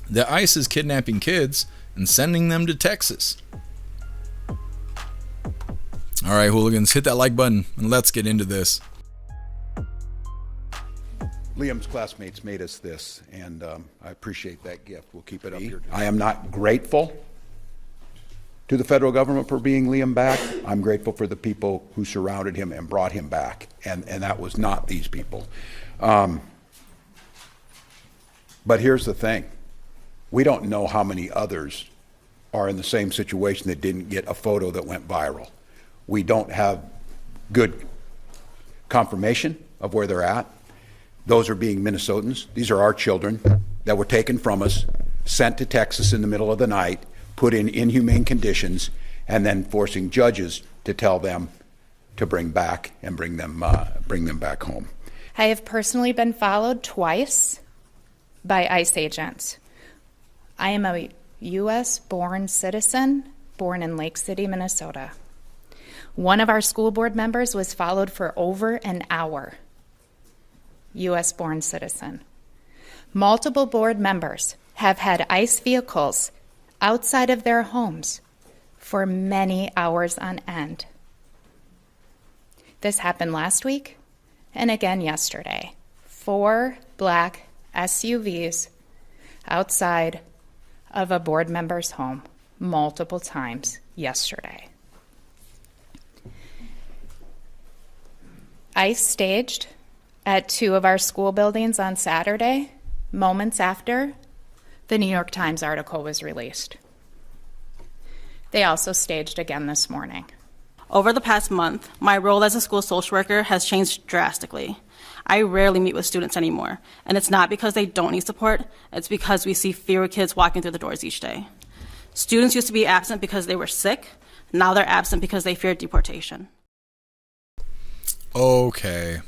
that ICE is kidnapping kids and sending them to Texas. All right, hooligans, hit that like button and let's get into this.
Liam's classmates made us this, and I appreciate that gift. We'll keep it up here. I am not grateful to the federal government for bringing Liam back. I'm grateful for the people who surrounded him and brought him back, and that was not these people. But here's the thing. We don't know how many others are in the same situation that didn't get a photo that went viral. We don't have good confirmation of where they're at. Those are being Minnesotans. These are our children that were taken from us, sent to Texas in the middle of the night, put in inhumane conditions, and then forcing judges to tell them to bring back and bring them back home.
I have personally been followed twice by ICE agents. I am a U.S.-born citizen, born in Lake City, Minnesota. One of our school board members was followed for over an hour. U.S.-born citizen. Multiple board members have had ICE vehicles outside of their homes for many hours on end. This happened last week and again yesterday. 4 black SUVs outside of a board member's home multiple times yesterday. ICE staged at 2 of our school buildings on Saturday, moments after the New York Times article was released. They also staged again this morning.
Over the past month, my role as a school social worker has changed drastically. I rarely meet with students anymore, and it's not because they don't need support, it's because we see fewer kids walking through the doors each day. Students used to be absent because they were sick, now they're absent because they fear deportation.
Okay.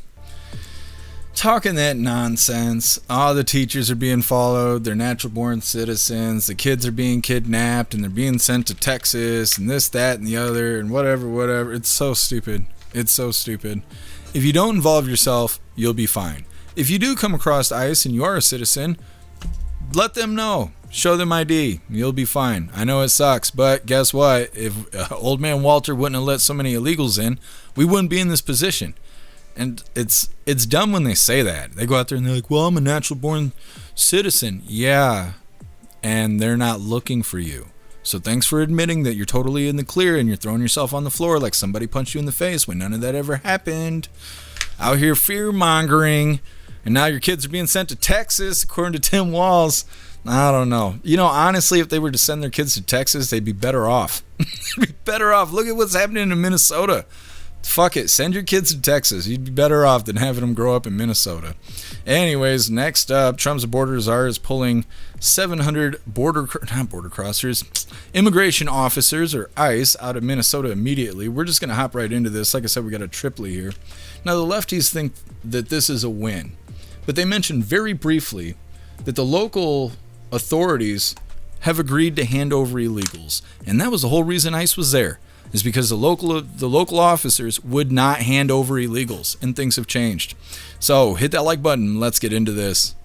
Talking that nonsense. All the teachers are being followed. They're natural born citizens. The kids are being kidnapped and they're being sent to Texas and this, that, and the other and whatever. It's so stupid. It's so stupid. If you don't involve yourself, you'll be fine. If you do come across ICE and you are a citizen, let them know. Show them ID. You'll be fine. I know it sucks, but guess what? If old man Walter wouldn't have let so many illegals in, we wouldn't be in this position. And it's dumb when they say that. They go out there and they're like, well, I'm a natural born citizen. Yeah. And they're not looking for you. So thanks for admitting that you're totally in the clear and you're throwing yourself on the floor like somebody punched you in the face when none of that ever happened. Out here fear mongering. And now your kids are being sent to Texas, according to Tim Walz. I don't know. You know, honestly, if they were to send their kids to Texas, they'd be better off. They'd be better off. Look at what's happening in Minnesota. Fuck it. Send your kids to Texas. You'd be better off than having them grow up in Minnesota. Anyways, next up, Trump's border czar is pulling 700 immigration officers, or ICE, out of Minnesota immediately. We're just going to hop right into this. Like I said, we got a triply here. Now, the lefties think that this is a win, but they mentioned very briefly that the local authorities have agreed to hand over illegals, and that was the whole reason ICE was there. Is because the local officers would not hand over illegals, and things have changed. So hit that like button. Let's get into this.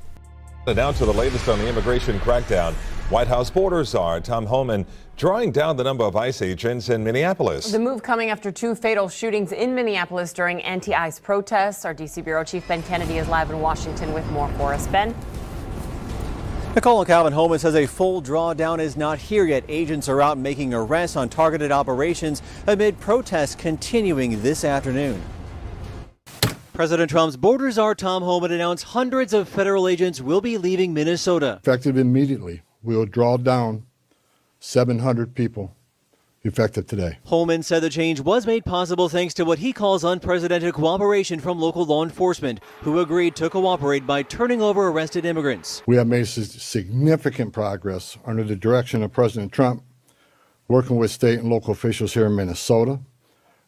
Now to the latest on the immigration crackdown. White House border czar Tom Homan drawing down the number of ICE agents in Minneapolis.
The move coming after 2 fatal shootings in Minneapolis during anti-ICE protests. Our D.C. bureau chief Ben Kennedy is live in Washington with more for us. Ben.
Nicole and Calvin Homan says a full drawdown is not here yet. Agents are out making arrests on targeted operations amid protests continuing this afternoon. President Trump's border czar Tom Homan announced hundreds of federal agents will be leaving Minnesota.
Effective immediately, we will draw down 700 people. Effective today.
Holman said the change was made possible thanks to what he calls unprecedented cooperation from local law enforcement, who agreed to cooperate by turning over arrested immigrants.
We have made significant progress under the direction of President Trump, working with state and local officials here in Minnesota,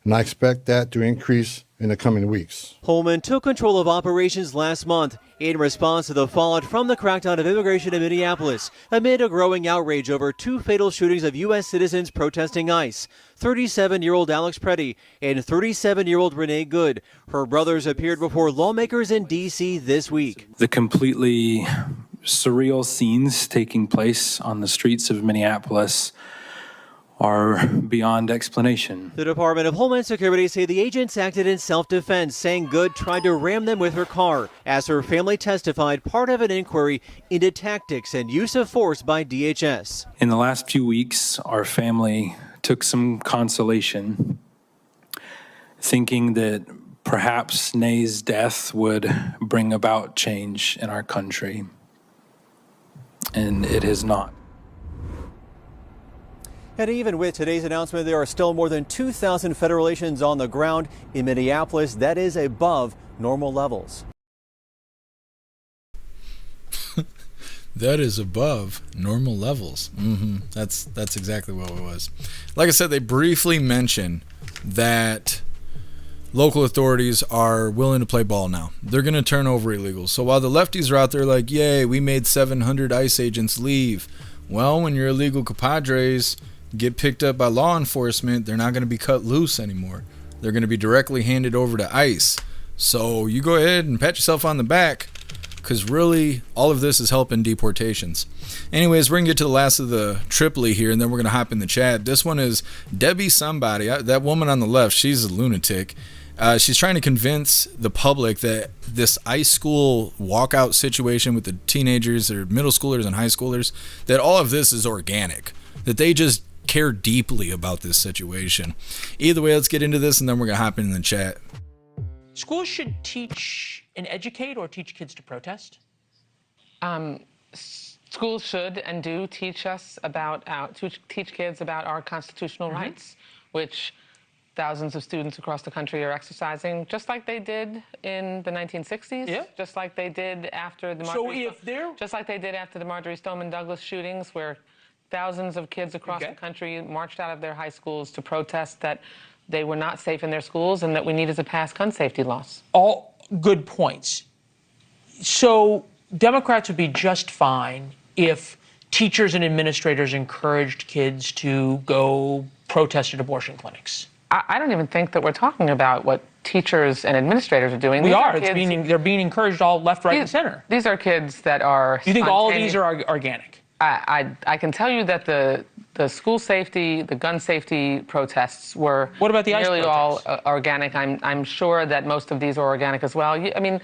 and I expect that to increase in the coming weeks.
Holman took control of operations last month in response to the fallout from the crackdown of immigration in Minneapolis, amid a growing outrage over 2 fatal shootings of U.S. citizens protesting ICE. 37-year-old Alex Preddy and 37-year-old Renee Good. Her brothers appeared before lawmakers in D.C. this week.
The completely surreal scenes taking place on the streets of Minneapolis are beyond explanation.
The Department of Homeland Security say the agents acted in self-defense, saying Good tried to ram them with her car. As her family testified, part of an inquiry into tactics and use of force by DHS.
In the last few weeks, our family took some consolation, thinking that perhaps Nay's death would bring about change in our country. And it has not.
And even with today's announcement, there are still more than 2,000 federal agents on the ground in Minneapolis. That is above normal levels.
That is above normal levels. That's exactly what it was. Like I said, they briefly mentioned that local authorities are willing to play ball now. They're going to turn over illegals. So while the lefties are out there like, yay, we made 700 ICE agents leave. Well, when your illegal compadres get picked up by law enforcement, they're not going to be cut loose anymore. They're going to be directly handed over to ICE. So you go ahead and pat yourself on the back, because really all of this is helping deportations. Anyways, we're going to get to the last of the triply here, and then we're going to hop in the chat. This one is Debbie somebody. That woman on the left, she's a lunatic. She's trying to convince the public that this ICE school walkout situation with the teenagers or middle schoolers and high schoolers, that all of this is organic, that they just care deeply about this situation. Either way, let's get into this, and then we're going to hop in the chat.
Schools should teach and educate or teach kids to protest?
schools should and do teach us about teach kids about our constitutional rights, which thousands of students across the country are exercising, just like they did in the 1960s, just like they did after the just like they did after the Marjorie Stoneman Douglas shootings, where thousands of kids across the country marched out of their high schools to protest that they were not safe in their schools and that we needed to pass gun safety laws.
All good points. So Democrats would be just fine if teachers and administrators encouraged kids to go protest at abortion clinics.
I don't even think that we're talking about what teachers and administrators are doing.
They're being encouraged all left, right, and center.
These are kids that are.
You think all of these are organic?
I can tell you that the school safety, the gun safety protests were.
What about the ICE
nearly
protests?
all organic. I'm sure that most of these are organic as well. I mean,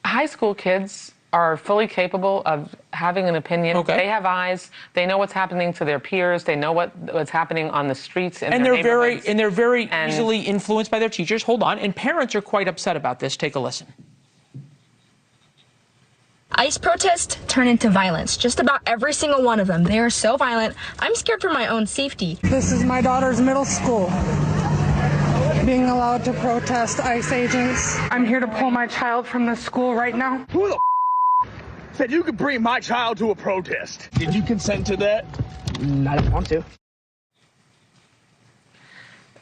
high school kids are fully capable of having an opinion.
Okay.
They have eyes. They know what's happening to their peers. They know what's happening on the streets in
and
their
they're very easily influenced by their teachers. Hold on, and parents are quite upset about this. Take a listen.
ICE protests turn into violence. Just about every single one of them. They are so violent. I'm scared for my own safety.
This is my daughter's middle school. Being allowed to protest ICE agents. I'm here to pull my child from the school right now.
Who the said you could bring my child to a protest? Did you consent to that?
I don't want to.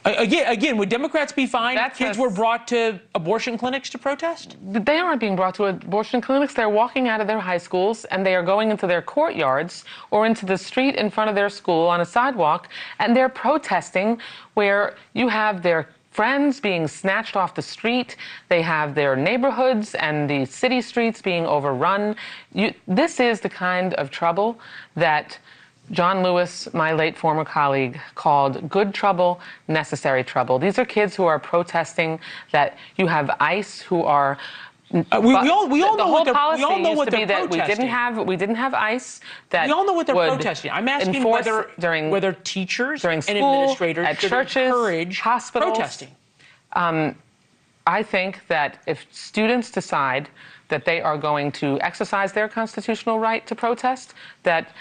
Again, would Democrats be fine if kids were brought to abortion clinics to protest?
They aren't being brought to abortion clinics. They're walking out of their high schools and they are going into their courtyards or into the street in front of their school on a sidewalk, and they're protesting where you have their friends being snatched off the street. They have their neighborhoods and the city streets being overrun. This is the kind of trouble that John Lewis, my late former colleague, called good trouble, necessary trouble. These are kids who are protesting that you have ICE who are.
We all know what they're protesting.
We didn't have ICE. That
we all know what they're
would
protesting. I'm asking
during
whether teachers
during
and
school,
administrators
at
should
churches,
encourage
hospitals.
protesting.
I think that if students decide that they are going to exercise their constitutional right to protest, that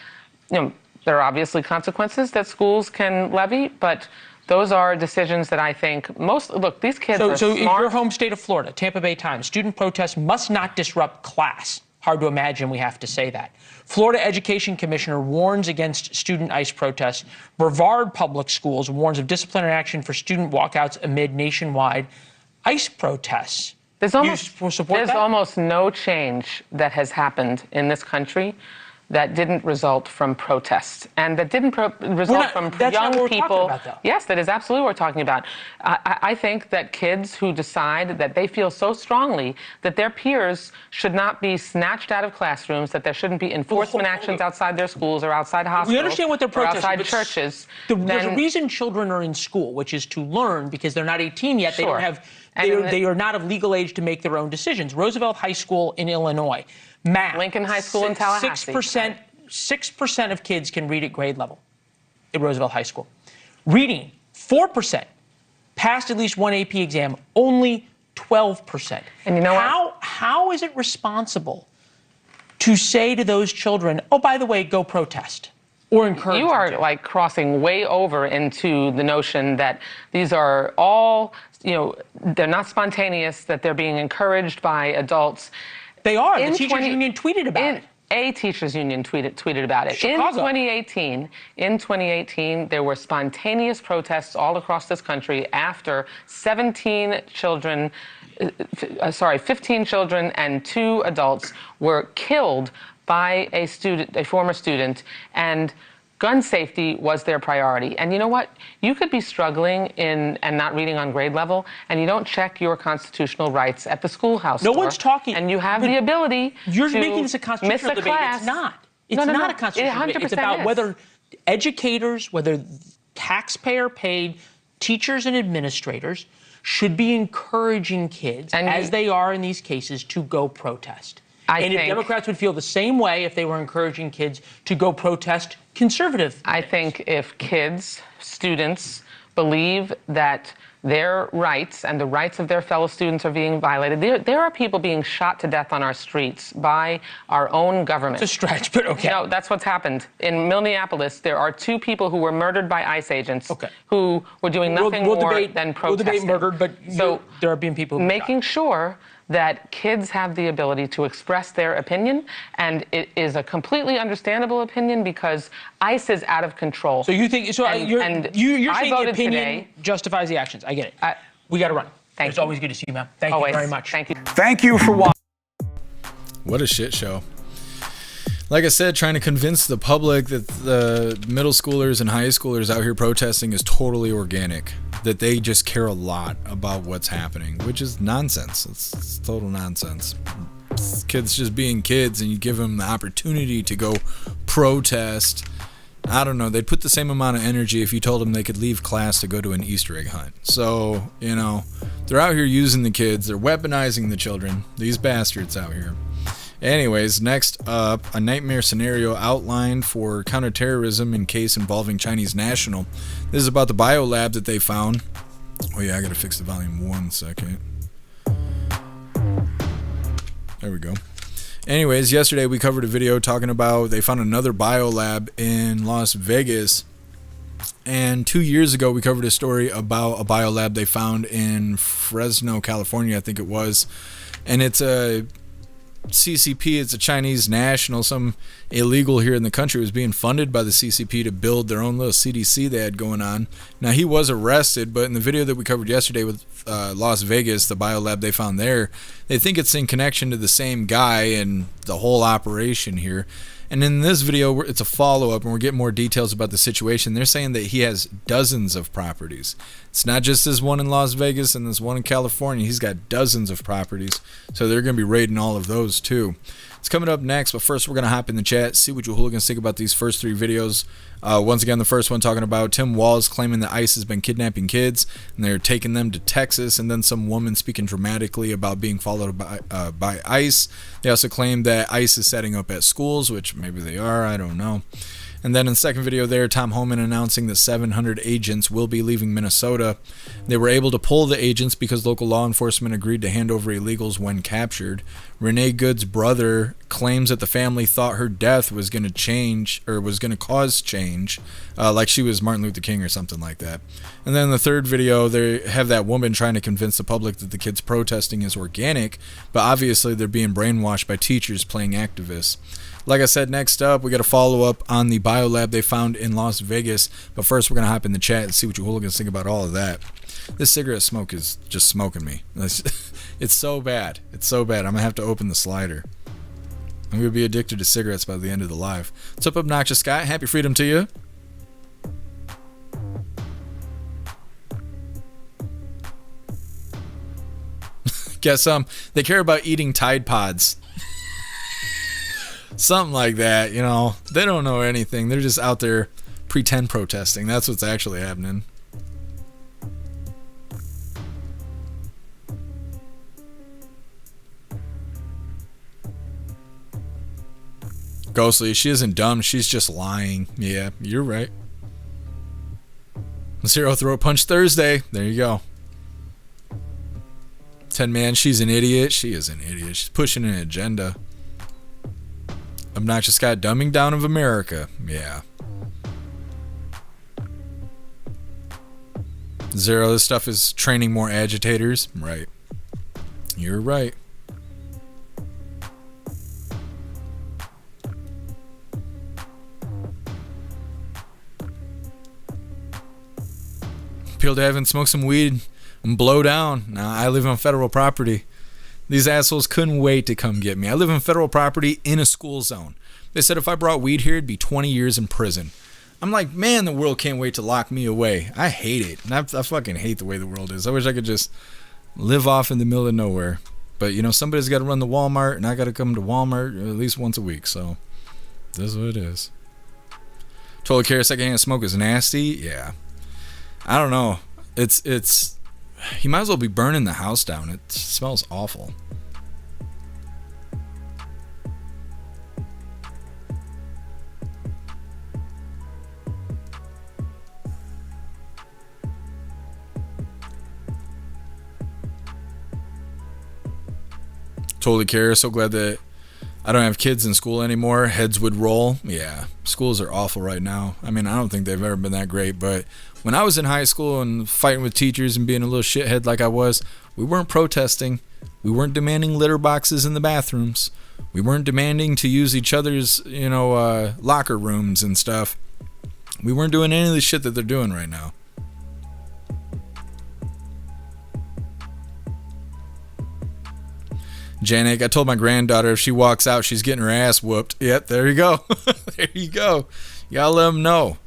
there are obviously consequences that schools can levy, but those are decisions that I think look, these kids are
So
smart.
in your home state of Florida, Tampa Bay Times, student protests must not disrupt class. Hard to imagine we have to say that. Florida Education Commissioner warns against student ICE protests. Brevard Public Schools warns of disciplinary action for student walkouts amid nationwide ICE protests.
There's almost no change that has happened in this country that didn't result from protests and that didn't result from young people. Yes, that is absolutely what we're talking about. I think that kids who decide that they feel so strongly that their peers should not be snatched out of classrooms, that there shouldn't be enforcement actions outside their schools or outside hospitals.
We understand what they're protesting,
outside
but
churches.
There's a reason children are in school, which is to learn because they're not 18 yet. They don't have. They are not of legal age to make their own decisions. Roosevelt High School in Illinois. Math.
Lincoln High School in Tallahassee.
6% of kids can read at grade level at Roosevelt High School. Reading, 4% passed at least one AP exam, only 12%.
And you know what?
How is it responsible to say to those children, oh, by the way, go protest? Or encourage
you are like crossing way over into the notion that these are all, they're not spontaneous, that they're being encouraged by adults.
They are. The teachers union tweeted about it.
A teachers union tweeted about it.
Chicago.
In 2018, there were spontaneous protests all across this country after 15 children and 2 adults were killed by a former student, and gun safety was their priority. And you know what? You could be struggling and not reading on grade level, and you don't check your constitutional rights at the schoolhouse
No
door,
one's talking.
and you have the ability
You're
to
making this a constitutional
miss a
debate.
class.
It's not. It's
No.
not a constitutional
It
debate. It's
100%
about
is.
whether educators, whether taxpayer-paid teachers and administrators should be encouraging kids, as they are in these cases, to go protest. If Democrats would feel the same way if they were encouraging kids to go protest conservative.
I think if students believe that their rights and the rights of their fellow students are being violated. There are people being shot to death on our streets by our own government.
It's a stretch, but okay.
No, that's what's happened. In Minneapolis, there are 2 people who were murdered by ICE agents who were doing nothing more than protesting.
We'll debate murdered, but so there are being people
making sure that kids have the ability to express their opinion, and it is a completely understandable opinion because ICE is out of control.
So you think, you're saying the opinion justifies the actions. I get it. We got to run. It's always good to see you, ma'am. Thank you very much.
Thank you.
Thank you for watching.
What a shit show. Like I said, trying to convince the public that the middle schoolers and high schoolers out here protesting is totally organic, that they just care a lot about what's happening, which is nonsense. It's total nonsense. Kids just being kids, and you give them the opportunity to go protest. I don't know, they'd put the same amount of energy if you told them they could leave class to go to an Easter egg hunt. So, you know, they're out here using the kids, they're weaponizing the children, these bastards out here. Anyways, next up, a nightmare scenario outlined for counterterrorism in case involving Chinese national. This is about the biolab that they found. Oh yeah, I gotta fix the volume 1 second. There we go. Anyways, yesterday we covered a video talking about they found another biolab in Las Vegas. And 2 years ago we covered a story about a biolab they found in Fresno, California, I think it was. And it's a CCP, it's a Chinese national, some illegal here in the country, was being funded by the CCP to build their own little CDC they had going on. Now, he was arrested, but in the video that we covered yesterday with Las Vegas, the biolab they found there, they think it's in connection to the same guy and the whole operation here. And in this video, it's a follow-up, and we're getting more details about the situation. They're saying that he has dozens of properties. It's not just this one in Las Vegas and this one in California. He's got dozens of properties, so they're going to be raiding all of those too. It's coming up next, but first we're going to hop in the chat, see what you hooligans think about these first 3 videos. Once again, the first one talking about Tim Walz claiming that ICE has been kidnapping kids, and they're taking them to Texas, and then some woman speaking dramatically about being followed by ICE. They also claim that ICE is setting up at schools, which maybe they are, I don't know. And then in the second video there, Tom Homan announcing that 700 agents will be leaving Minnesota. They were able to pull the agents because local law enforcement agreed to hand over illegals when captured. Renee Good's brother claims that the family thought her death was going to change, or was going to cause change, like she was Martin Luther King or something like that. And then in the third video, they have that woman trying to convince the public that the kids protesting is organic, but obviously they're being brainwashed by teachers playing activists. Like I said, next up, we got a follow-up on the biolab they found in Las Vegas. But first, we're going to hop in the chat and see what you hooligans think about all of that. This cigarette smoke is just smoking me. It's so bad. It's so bad. I'm going to have to open the slider. I'm going to be addicted to cigarettes by the end of the live. What's up, Obnoxious Scott? Happy freedom to you. Guess they care about eating Tide Pods. Something like that, you know. They don't know anything. They're just out there pretend protesting. That's what's actually happening. Ghostly, she isn't dumb. She's just lying. Yeah, you're right. Zero Throat Punch Thursday. There you go. 10 Man, she's an idiot. She is an idiot. She's pushing an agenda. Obnoxious Scott, dumbing down of America. Yeah. Zero, this stuff is training more agitators. Right. You're right. Peel to heaven, smoke some weed, and blow down. Now, I live on federal property. These assholes couldn't wait to come get me. I live on federal property in a school zone. They said if I brought weed here, it'd be 20 years in prison. I'm like, man, the world can't wait to lock me away. I hate it. And I fucking hate the way the world is. I wish I could just live off in the middle of nowhere. But, you know, somebody's got to run the Walmart, and I got to come to Walmart at least once a week. So, this is what it is. Total care secondhand smoke is nasty. Yeah. I don't know. It's he might as well be burning the house down. It smells awful. totally care. So glad that I don't have kids in school anymore. Heads would roll. Yeah, schools are awful right now. I mean, I don't think they've ever been that great, but when I was in high school and fighting with teachers and being a little shithead like I was, we weren't protesting. We weren't demanding litter boxes in the bathrooms. We weren't demanding to use each other's, locker rooms and stuff. We weren't doing any of the shit that they're doing right now. Janik, I told my granddaughter if she walks out, she's getting her ass whooped. Yep, there you go. There you go. You gotta let them know.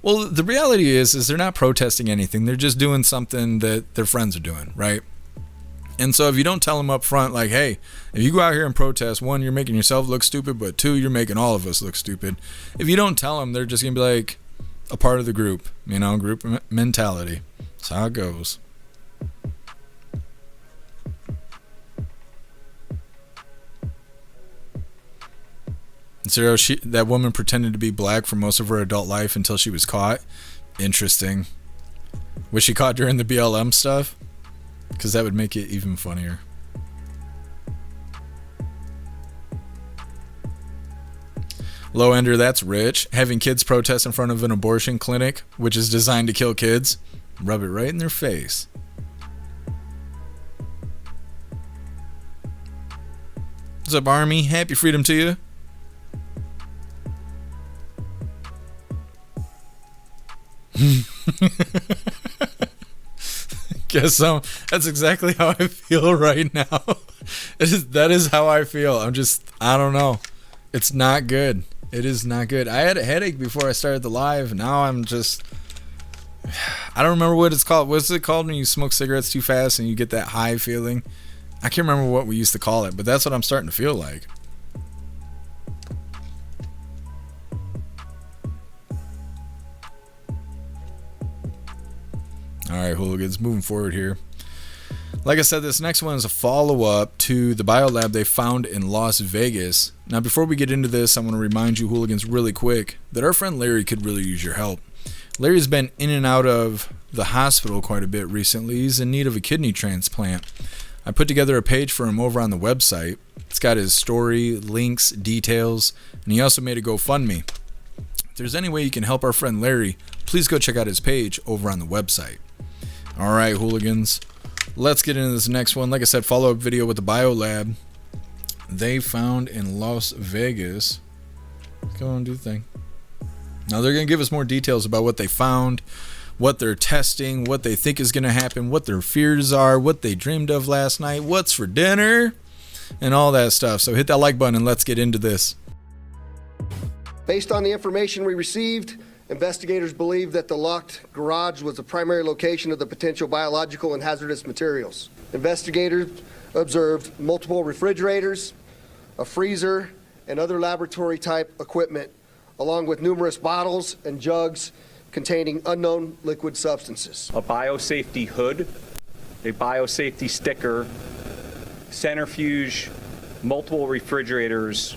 Well, the reality is they're not protesting anything. They're just doing something that their friends are doing, right? And so if you don't tell them up front, like, hey, if you go out here and protest, one, you're making yourself look stupid, but two, you're making all of us look stupid. If you don't tell them, they're just going to be like a part of the group, group mentality. That's how it goes. Zero, that woman pretended to be black for most of her adult life until she was caught. Interesting. Was she caught during the BLM stuff? Because that would make it even funnier. Low ender, that's rich. Having kids protest in front of an abortion clinic, which is designed to kill kids. Rub it right in their face. What's up, Army? Happy freedom to you. Guess so. That's exactly how I feel right now. That is how I feel. I don't know. It's not good. It is not good. I had a headache before I started the live. Now I don't remember what it's called. What's it called when you smoke cigarettes too fast and you get that high feeling? I can't remember what we used to call it, but that's what I'm starting to feel like. All right, hooligans, moving forward here. Like I said, this next one is a follow-up to the biolab they found in Las Vegas. Now, before we get into this, I want to remind you, hooligans, really quick, that our friend Larry could really use your help. Larry's been in and out of the hospital quite a bit recently. He's in need of a kidney transplant. I put together a page for him over on the website. It's got his story, links, details, and he also made a GoFundMe. If there's any way you can help our friend Larry, please go check out his page over on the website. All right, hooligans, let's get into this next one. Like I said, follow-up video with the biolab they found in Las Vegas. Go on, do the thing. Now they're going to give us more details about what they found, what they're testing, what they think is going to happen, what their fears are, what they dreamed of last night, what's for dinner, and all that stuff. So hit that like button and let's get into this.
Based on the information we received, investigators believe that the locked garage was the primary location of the potential biological and hazardous materials. Investigators observed multiple refrigerators, a freezer, and other laboratory-type equipment, along with numerous bottles and jugs containing unknown liquid substances.
A biosafety hood, a biosafety sticker, centrifuge, multiple refrigerators,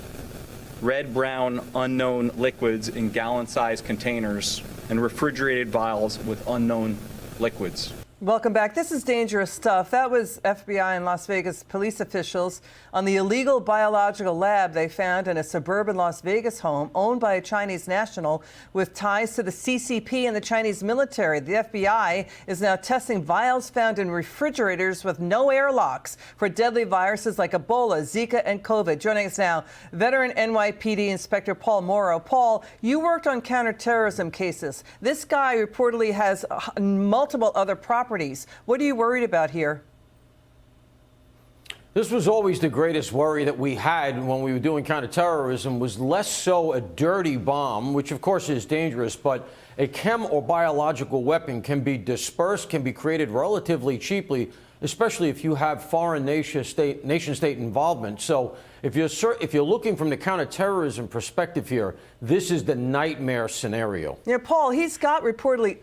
red, brown, unknown liquids in gallon-sized containers, and refrigerated vials with unknown liquids.
Welcome back. This is dangerous stuff. That was FBI and Las Vegas police officials on the illegal biological lab they found in a suburban Las Vegas home owned by a Chinese national with ties to the CCP and the Chinese military. The FBI is now testing vials found in refrigerators with no airlocks for deadly viruses like Ebola, Zika, and COVID. Joining us now, veteran NYPD Inspector Paul Morrow. Paul, you worked on counterterrorism cases. This guy reportedly has multiple other properties. What are you worried about here?
This was always the greatest worry that we had when we were doing counterterrorism, was less so a dirty bomb, which of course is dangerous, but a chem or biological weapon can be dispersed, can be created relatively cheaply, especially if you have foreign nation-state involvement. So if you're looking from the counterterrorism perspective here, this is the nightmare scenario.
Yeah, Paul, he's got reportedly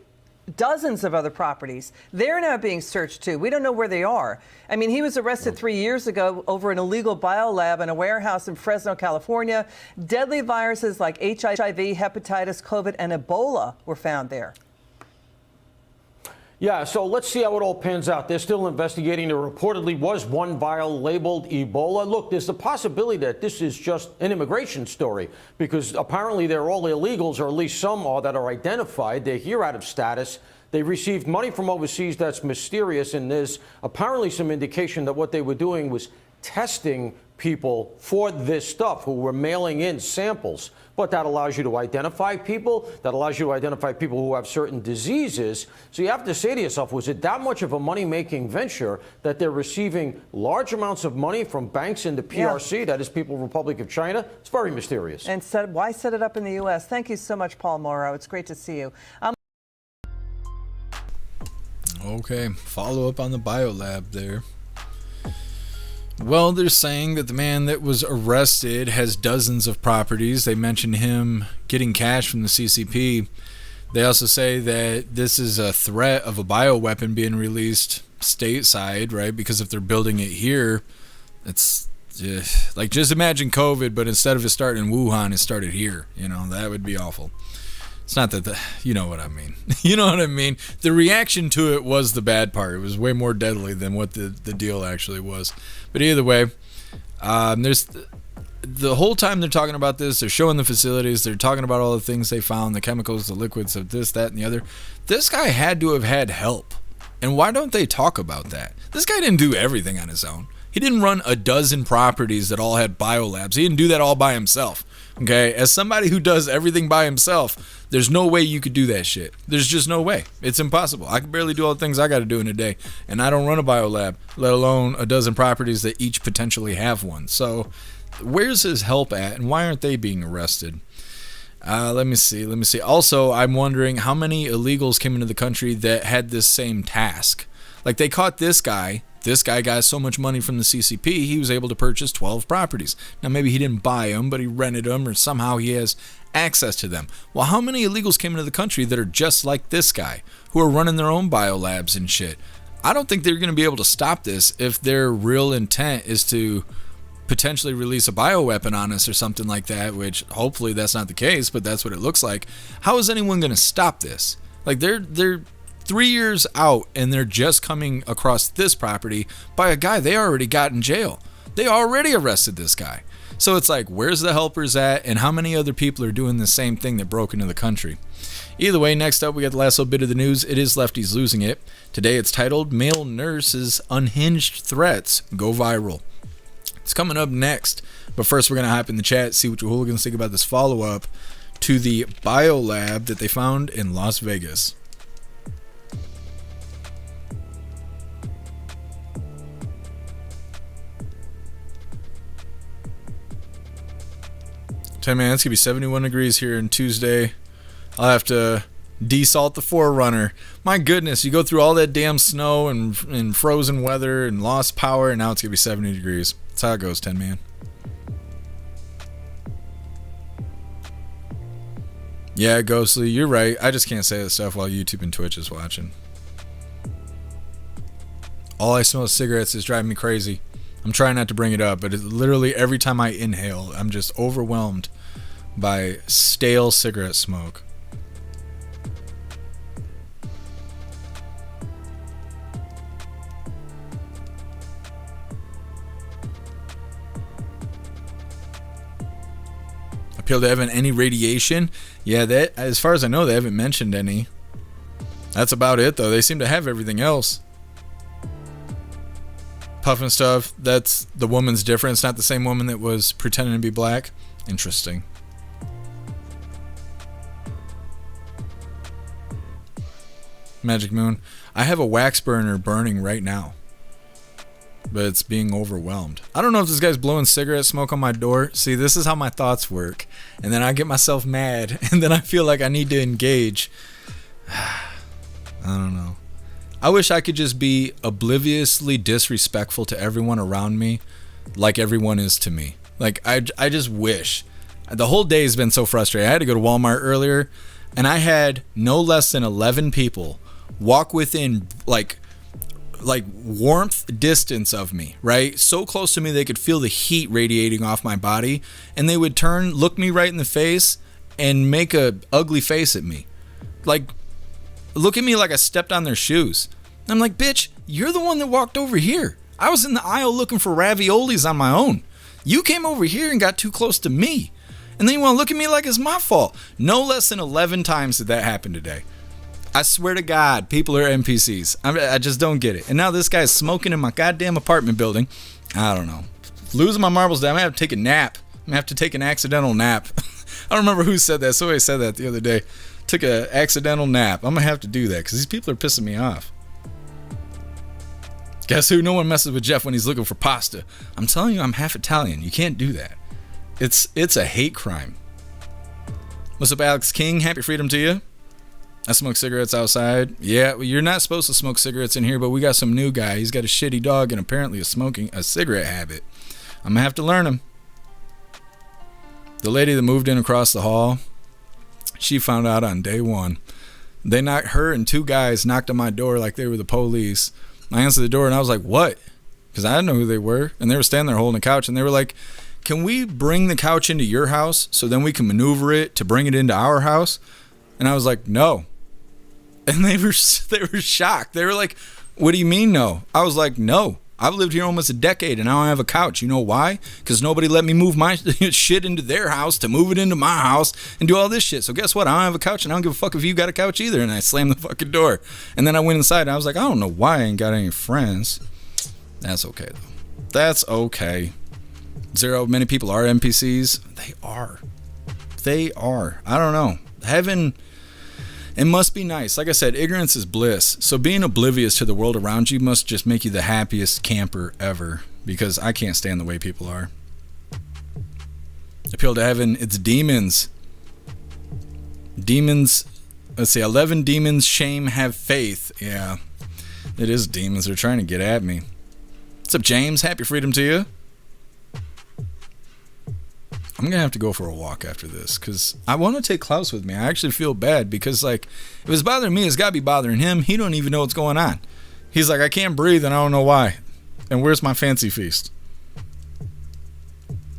dozens of other properties. They're now being searched too. We don't know where they are. I mean, he was arrested 3 years ago over an illegal biolab in a warehouse in Fresno, California. Deadly viruses like HIV, hepatitis, COVID, and Ebola were found there.
Yeah, so let's see how it all pans out. They're still investigating. There reportedly was one vial labeled Ebola. Look, there's the possibility that this is just an immigration story because apparently they're all illegals, or at least some are that are identified. They're here out of status. They received money from overseas that's mysterious, and there's apparently some indication that what they were doing was testing people for this stuff, who were mailing in samples. But that allows you to identify people. That allows you to identify people who have certain diseases. So you have to say to yourself, was it that much of a money-making venture that they're receiving large amounts of money from banks in the PRC, that is People's Republic of China? It's very mysterious.
And why set it up in the U.S.? Thank you so much, Paul Morrow. It's great to see you.
Okay, follow up on the biolab there. Well, they're saying that the man that was arrested has dozens of properties. They mention him getting cash from the CCP. They also say that this is a threat of a bioweapon being released stateside, right? Because if they're building it here, it's like, just imagine COVID, but instead of it starting in Wuhan, it started here. You know, that would be awful. It's not that you know what I mean. You know what I mean? The reaction to it was the bad part. It was way more deadly than what the deal actually was. But either way, there's the whole time they're talking about this, they're showing the facilities, they're talking about all the things they found, the chemicals, the liquids of this, that, and the other. This guy had to have had help. And why don't they talk about that? This guy didn't do everything on his own. He didn't run a dozen properties that all had biolabs. He didn't do that all by himself. Okay, as somebody who does everything by himself, there's no way you could do that shit. There's just no way. It's impossible. I can barely do all the things I got to do in a day, and I don't run a biolab, let alone a dozen properties that each potentially have one. So where's his help at, and why aren't they being arrested? Let me see. Also, I'm wondering how many illegals came into the country that had this same task. Like, they caught this guy. This guy got so much money from the CCP, he was able to purchase 12 properties. Now, maybe he didn't buy them, but he rented them, or somehow he has access to them. Well, how many illegals came into the country that are just like this guy, who are running their own biolabs and shit? I don't think they're going to be able to stop this if their real intent is to potentially release a bioweapon on us or something like that, which hopefully that's not the case, but that's what it looks like. How is anyone going to stop this? Like, they're 3 years out, and they're just coming across this property by a guy they already got in jail. They already arrested this guy. So it's like, where's the helpers at, and how many other people are doing the same thing that broke into the country? Either way, next up, we got the last little bit of the news. It is Lefties Losing It. Today, it's titled, Male Nurses' Unhinged Threats Go Viral. It's coming up next. But first, we're going to hop in the chat, see what you hooligans think about this follow-up to the biolab that they found in Las Vegas. Man, it's gonna be 71 degrees here on Tuesday. I'll have to desalt the Forerunner. My goodness, you go through all that damn snow and frozen weather and lost power, and now it's gonna be 70 degrees. That's how it goes, 10 man. Yeah, Ghostly, you're right. I just can't say that stuff while YouTube and Twitch is watching. All I smell is cigarettes is driving me crazy. I'm trying not to bring it up, but literally every time I inhale, I'm just overwhelmed by stale cigarette smoke. Appeal to having any radiation? Yeah, that, as far as I know, they haven't mentioned any. That's about it, though. They seem to have everything else. Puffin stuff, that's the woman's different. It's not the same woman that was pretending to be black. Interesting. Magic Moon. I have a wax burner burning right now, but it's being overwhelmed. I don't know if this guy's blowing cigarette smoke on my door. See, this is how my thoughts work. And then I get myself mad, and then I feel like I need to engage. I don't know. I wish I could just be obliviously disrespectful to everyone around me like everyone is to me. Like, I just wish. The whole day has been so frustrating. I had to go to Walmart earlier, and I had no less than 11 people walk within, like warmth distance of me, right? So close to me they could feel the heat radiating off my body, and they would turn, look me right in the face, and make a ugly face at me. Like, look at me like I stepped on their shoes. I'm like, bitch, you're the one that walked over here. I was in the aisle looking for raviolis on my own. You came over here and got too close to me. And then you want to look at me like it's my fault. No less than 11 times did that happen today. I swear to God, people are NPCs. I just don't get it. And now this guy's smoking in my goddamn apartment building. I don't know. Losing my marbles down. I'm going to have to take a nap. I'm going to have to take an accidental nap. I don't remember who said that. Somebody said that the other day. Took an accidental nap. I'm going to have to do that because these people are pissing me off. Guess who? No one messes with Jeff when he's looking for pasta. I'm telling you, I'm half Italian. You can't do that. It's a hate crime. What's up, Alex King? Happy freedom to you. I smoke cigarettes outside. Yeah, well, you're not supposed to smoke cigarettes in here, but we got some new guy. He's got a shitty dog and apparently a cigarette habit. I'm gonna have to learn him. The lady that moved in across the hall, she found out on day one. Her and two guys knocked on my door like they were the police. I answered the door and I was like, what? Because I didn't know who they were. And they were standing there holding a couch and they were like, can we bring the couch into your house so then we can maneuver it to bring it into our house? And I was like, no. And they were shocked. They were like, what do you mean no? I was like, no. I've lived here almost a decade and I don't have a couch. You know why? Because nobody let me move my shit into their house to move it into my house and do all this shit. So guess what? I don't have a couch and I don't give a fuck if you got a couch either. And I slammed the fucking door. And then I went inside and I was like, I don't know why I ain't got any friends. That's okay though. That's okay. Zero, many people are NPCs. They are. I don't know. Heaven, it must be nice. Like I said, ignorance is bliss. So being oblivious to the world around you must just make you the happiest camper ever. Because I can't stand the way people are. Appeal to heaven, it's demons. Demons, let's see, 11 demons, shame, have faith. Yeah, it is demons. They're trying to get at me. What's up, James? Happy freedom to you. I'm going to have to go for a walk after this because I want to take Klaus with me. I actually feel bad because, like, if it's bothering me, it's got to be bothering him. He don't even know what's going on. He's like, I can't breathe and I don't know why. And where's my fancy feast?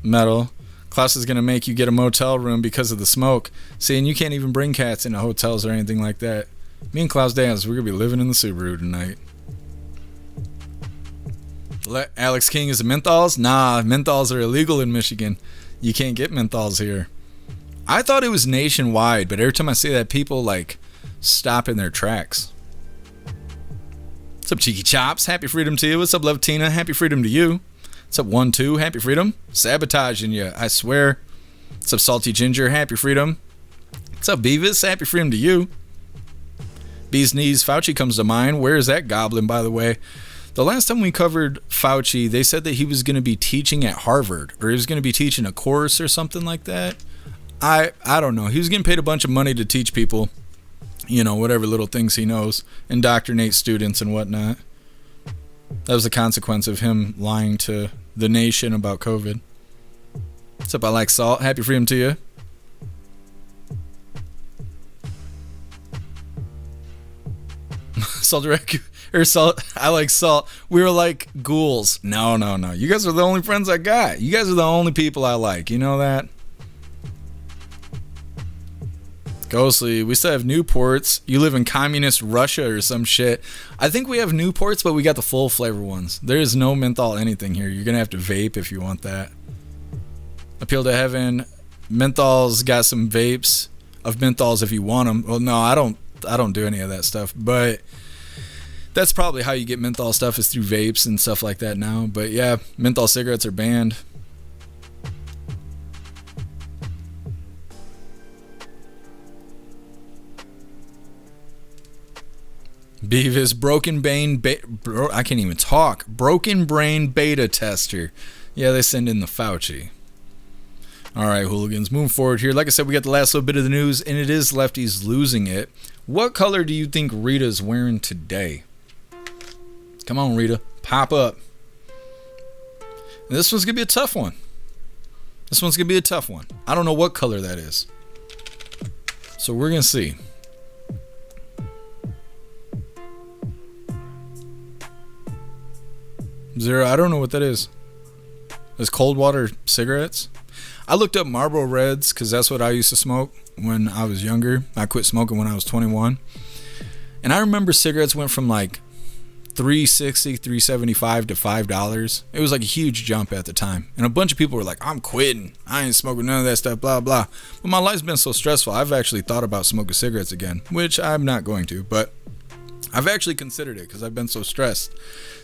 Metal. Klaus is going to make you get a motel room because of the smoke. See, and you can't even bring cats into hotels or anything like that. Me and Klaus Dance, we're going to be living in the Subaru tonight. Alex King, is it menthols? Nah, menthols are illegal in Michigan. You can't get menthols here. I thought it was nationwide, but every time I see that, people like stop in their tracks. What's up, Cheeky Chops? Happy freedom to you. What's up, Love Tina? Happy freedom to you. What's up, 1-2? Happy freedom. Sabotaging you, I swear. What's up, Salty Ginger? Happy freedom. What's up, Beavis? Happy freedom to you. Bee's Knees Fauci comes to mind. Where is that goblin, by the way? The last time we covered Fauci, they said that he was going to be teaching at Harvard, or he was going to be teaching a course or something like that. I don't know. He was getting paid a bunch of money to teach people, you know, whatever little things he knows, indoctrinate students and whatnot. That was the consequence of him lying to the nation about COVID. What's up, I like salt. Happy freedom to you. Salt direct. Or salt, I like salt. We were like ghouls. No. You guys are the only friends I got. You guys are the only people I like. You know that? Ghostly, we still have Newports. You live in communist Russia or some shit. I think we have Newports, but we got the full flavor ones. There is no menthol anything here. You're going to have to vape if you want that. Appeal to heaven. Menthol's got some vapes of menthols if you want them. Well, no, I don't do any of that stuff, but that's probably how you get menthol stuff, is through vapes and stuff like that now. But yeah, menthol cigarettes are banned. Beavis, I can't even talk. Broken brain beta tester. Yeah, they send in the Fauci. All right, hooligans, moving forward here. Like I said, we got the last little bit of the news, and it is lefties losing it. What color do you think Rita's wearing today? Come on, Rita. Pop up. And this one's going to be a tough one. I don't know what color that is. So we're going to see. Zero, I don't know what that is. It's cold water cigarettes. I looked up Marlboro Reds because that's what I used to smoke when I was younger. I quit smoking when I was 21. And I remember cigarettes went from like $3.60, $3.75 to $5. It was like a huge jump at the time. And a bunch of people were like, I'm quitting. I ain't smoking none of that stuff, blah, blah. But my life's been so stressful, I've actually thought about smoking cigarettes again, which I'm not going to, but I've actually considered it because I've been so stressed.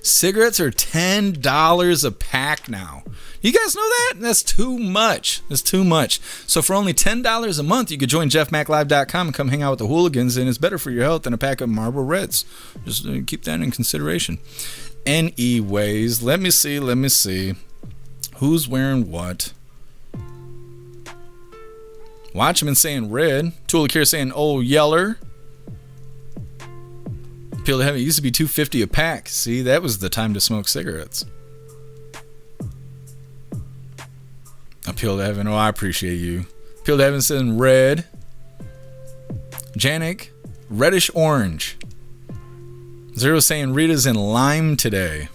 Cigarettes are $10 a pack now. You guys know that? That's too much. That's too much. So for only $10 a month, you could join jeffmaclive.com and come hang out with the Hooligans, and it's better for your health than a pack of Marlboro Reds. Just keep that in consideration. Anyways, let me see. Who's wearing what? Watchman saying red. Tulikir saying old yeller. Appeal to Heaven, it used to be $2.50 a pack. See, that was the time to smoke cigarettes. Appeal to Heaven, oh, I appreciate you. Appeal to Heaven saying red. Janik, reddish orange. Zero saying Rita's in lime today.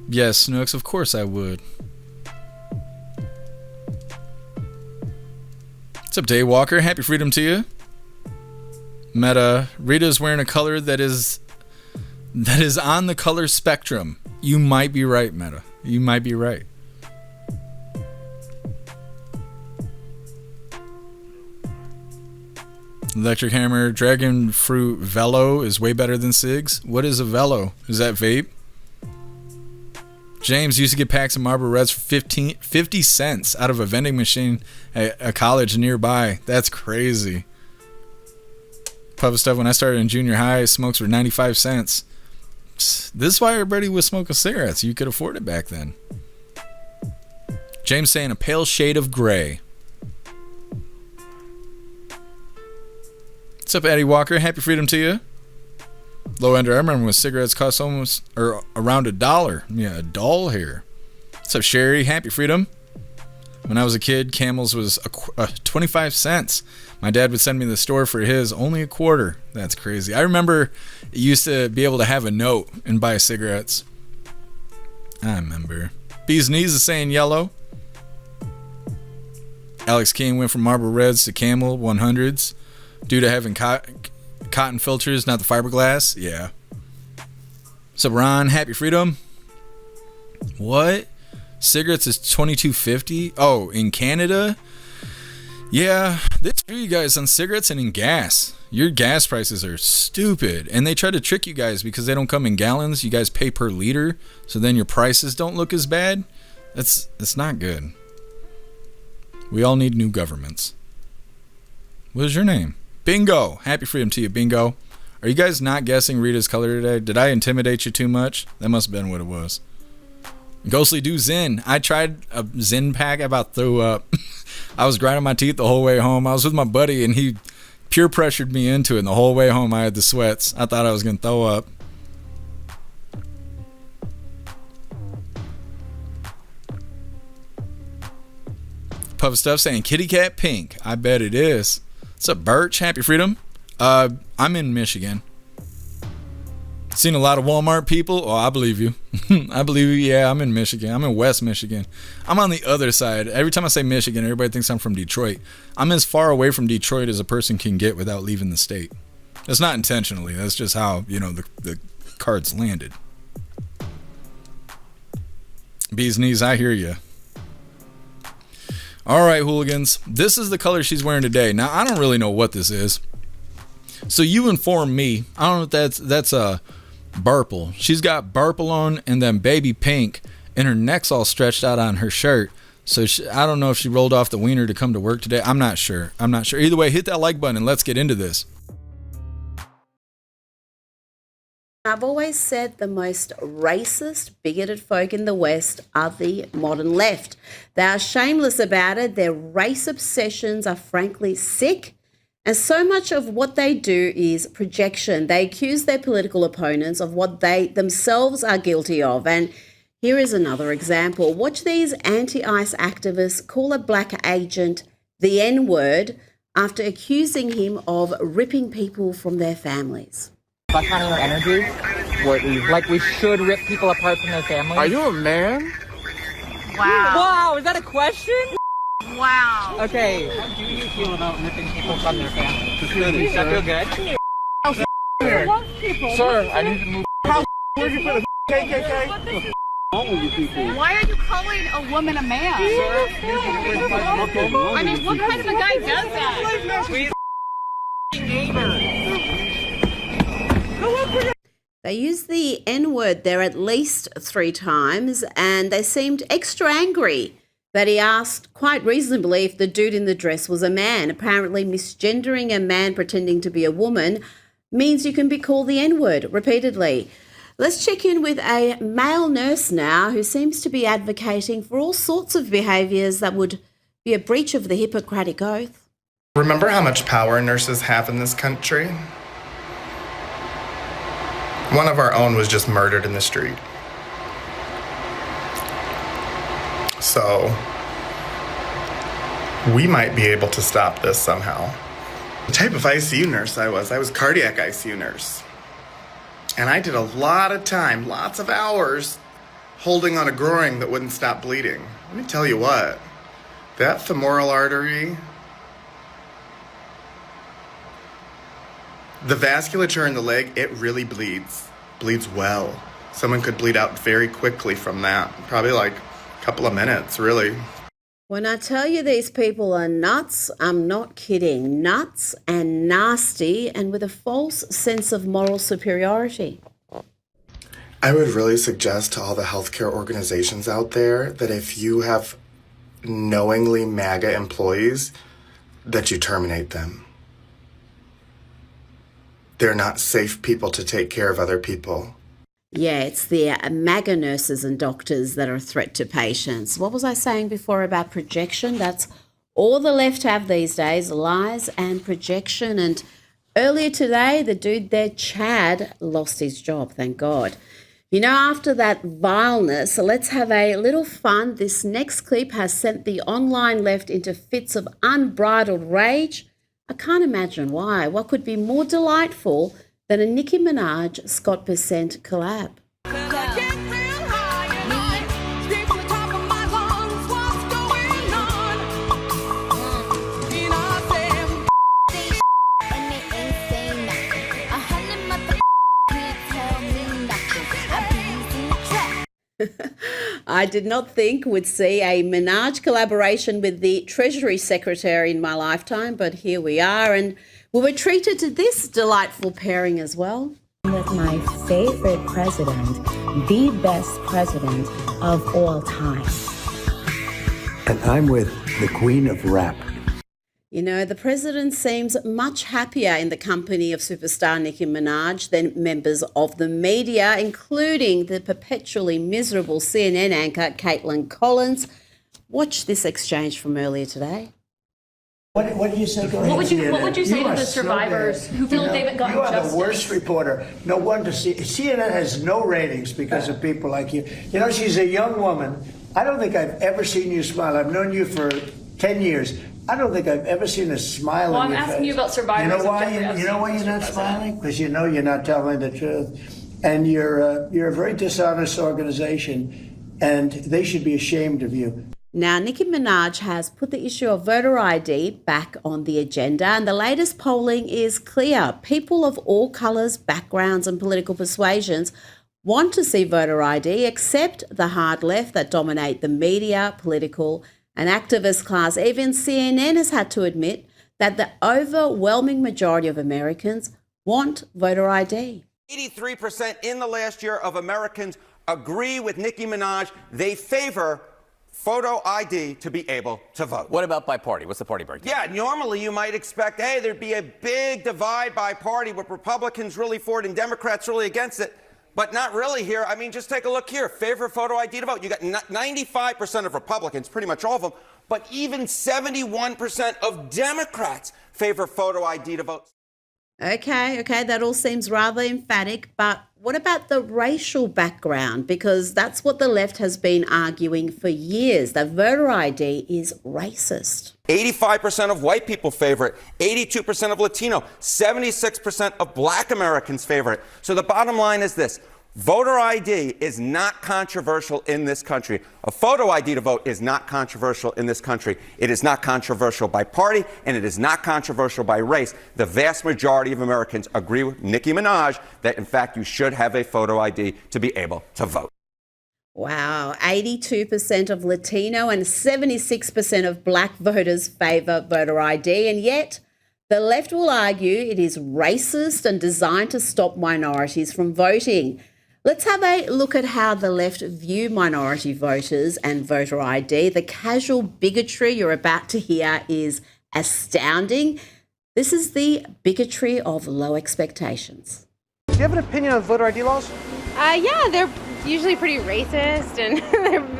Yes, Snooks, of course I would. What's up, Daywalker? Happy freedom to you. Meta, Rita's wearing a color that is on the color spectrum. You might be right, Meta. You might be right. Electric Hammer, Dragon Fruit Velo is way better than cigs. What is a Velo? Is that vape? James used to get packs of Marlboro Reds for 50 cents out of a vending machine at a college nearby. That's crazy. Puff stuff, when I started in junior high, smokes were 95 cents. This is why everybody was smoking cigarettes. You could afford it back then. James saying a pale shade of gray. What's up, Eddie Walker? Happy freedom to you. Low ender, I remember when cigarettes cost almost or around $1. Yeah, a doll here. What's up, Sherry? Happy freedom. When I was a kid, Camels was 25 cents. My dad would send me to the store for his, only a quarter. That's crazy. I remember you used to be able to have a note and buy cigarettes. I remember. Bee's Knees is saying yellow. Alex King went from Marlboro Reds to Camel 100s due to having cotton filters, not the fiberglass. Yeah. What's up, Ron? Happy freedom. What? Cigarettes is $22.50. Oh, in Canada? Yeah, they screw you guys on cigarettes and in gas. Your gas prices are stupid, and they try to trick you guys because they don't come in gallons. You guys pay per liter, so then your prices don't look as bad. That's not good. We all need new governments. What is your name? Bingo. Happy freedom to you, Bingo. Are you guys not guessing Rita's color today? Did I intimidate you too much? That must have been what it was. Ghostly do Zin. I tried a Zin pack. I about threw up. I was grinding my teeth the whole way home. I was with my buddy, and he peer pressured me into it. And the whole way home, I had the sweats. I thought I was going to throw up. Puff Stuff saying kitty cat pink. I bet it is. What's up, Birch? Happy freedom. I'm in Michigan. Seen a lot of Walmart people. Oh, I believe you. I believe you. Yeah, I'm in Michigan. I'm in West Michigan. I'm on the other side. Every time I say Michigan, everybody thinks I'm from Detroit. I'm as far away from Detroit as a person can get without leaving the state. That's not intentionally. That's just how, the cards landed. Bee's Knees, I hear you. All right, Hooligans. This is the color she's wearing today. Now, I don't really know what this is. So you inform me. I don't know if that's a Burple. She's got Burple on and then baby pink, and her neck's all stretched out on her shirt. So I don't know if she rolled off the wiener to come to work today. I'm not sure. Either way, hit that like button and let's get into this.
I've always said the most racist, bigoted folk in the West are the modern left. They are shameless about it. Their race obsessions are frankly sick. And so much of what they do is projection. They accuse their political opponents of what they themselves are guilty of. And here is another example. Watch these anti-ICE activists call a black agent the N-word after accusing him of ripping people from their families.
That kind of energy, like we should rip people apart from their families.
Are you a man?
Wow, is that a question?
Wow.
Okay. How do you feel about ripping people from their family? Does that feel good?
I love people.
Sir, I need to move.
Where'd you put a KKK?
Why are you calling a woman a man? I mean, what kind of a guy does that?
They used the N-word there at least 3 times, and they seemed extra angry that he asked quite reasonably if the dude in the dress was a man. Apparently misgendering a man pretending to be a woman means you can be called the N-word repeatedly. Let's check in with a male nurse now who seems to be advocating for all sorts of behaviours that would be a breach of the Hippocratic Oath.
Remember how much power nurses have in this country? One of our own was just murdered in the street. So, we might be able to stop this somehow. The type of ICU nurse I was cardiac ICU nurse. And I did a lot of time, lots of hours, holding on a groin that wouldn't stop bleeding. Let me tell you what, that femoral artery, the vasculature in the leg, it really bleeds well. Someone could bleed out very quickly from that, probably like a couple of minutes, really.
When I tell you these people are nuts, I'm not kidding. Nuts and nasty and with a false sense of moral superiority.
I would really suggest to all the healthcare organizations out there that if you have knowingly MAGA employees, that you terminate them. They're not safe people to take care of other people.
Yeah, it's the MAGA nurses and doctors that are a threat to patients. What was I saying before about projection? That's all the left have these days, lies and projection. And earlier today, the dude there, Chad, lost his job, thank God. You know, after that vileness, let's have a little fun. This next clip has sent the online left into fits of unbridled rage. I can't imagine why. What could be more delightful than a Nicki Minaj, Scott Percent collab? I did not think we'd see a Minaj collaboration with the Treasury Secretary in my lifetime, but here we are, and we were treated to this delightful pairing as well.
With my favorite president, the best president of all time.
And I'm with the Queen of Rap.
You know, the president seems much happier in the company of superstar Nicki Minaj than members of the media, including the perpetually miserable CNN anchor Caitlin Collins. Watch this exchange from earlier today.
What did you say?
What would you say to the survivors who feel they haven't gotten justice?
You are the worst reporter. No wonder CNN has no ratings because of people like you. You know, she's a young woman. I don't think I've ever seen you smile. I've known you for 10 years. I don't think I've ever seen a smile on your face.
I'm asking you about survivors.
You know why? You know why you're not smiling? Because you know you're not telling the truth, and you're a very dishonest organization, and they should be ashamed of you.
Now, Nicki Minaj has put the issue of voter ID back on the agenda, and the latest polling is clear. People of all colours, backgrounds, and political persuasions want to see voter ID, except the hard left that dominate the media, political and activist class. Even CNN has had to admit that the overwhelming majority of Americans want voter ID.
83% in the last year of Americans agree with Nicki Minaj. They favor photo ID to be able to vote.
What about by party? What's the party breakdown?
Yeah, normally you might expect, hey, there'd be a big divide by party with Republicans really for it and Democrats really against it. But not really here. I mean, just take a look here. Favor photo ID to vote. You got 95% of Republicans, pretty much all of them, but even 71% of Democrats favor photo ID to vote.
Okay, that all seems rather emphatic, but what about the racial background? Because that's what the left has been arguing for years, that voter ID is racist.
85% of white people favor it, 82% of Latino, 76% of Black Americans favor it. So the bottom line is this: Voter ID is not controversial in this country. A photo ID to vote is not controversial in this country. It is not controversial by party, and it is not controversial by race. The vast majority of Americans agree with Nicki Minaj that, in fact, you should have a photo ID to be able to vote.
Wow, 82% of Latino and 76% of black voters favour voter ID, and yet the left will argue it is racist and designed to stop minorities from voting. Let's have a look at how the left view minority voters and voter ID. The casual bigotry you're about to hear is astounding. This is the bigotry of low expectations.
Do you have an opinion on voter ID laws?
Yeah, they're usually pretty racist and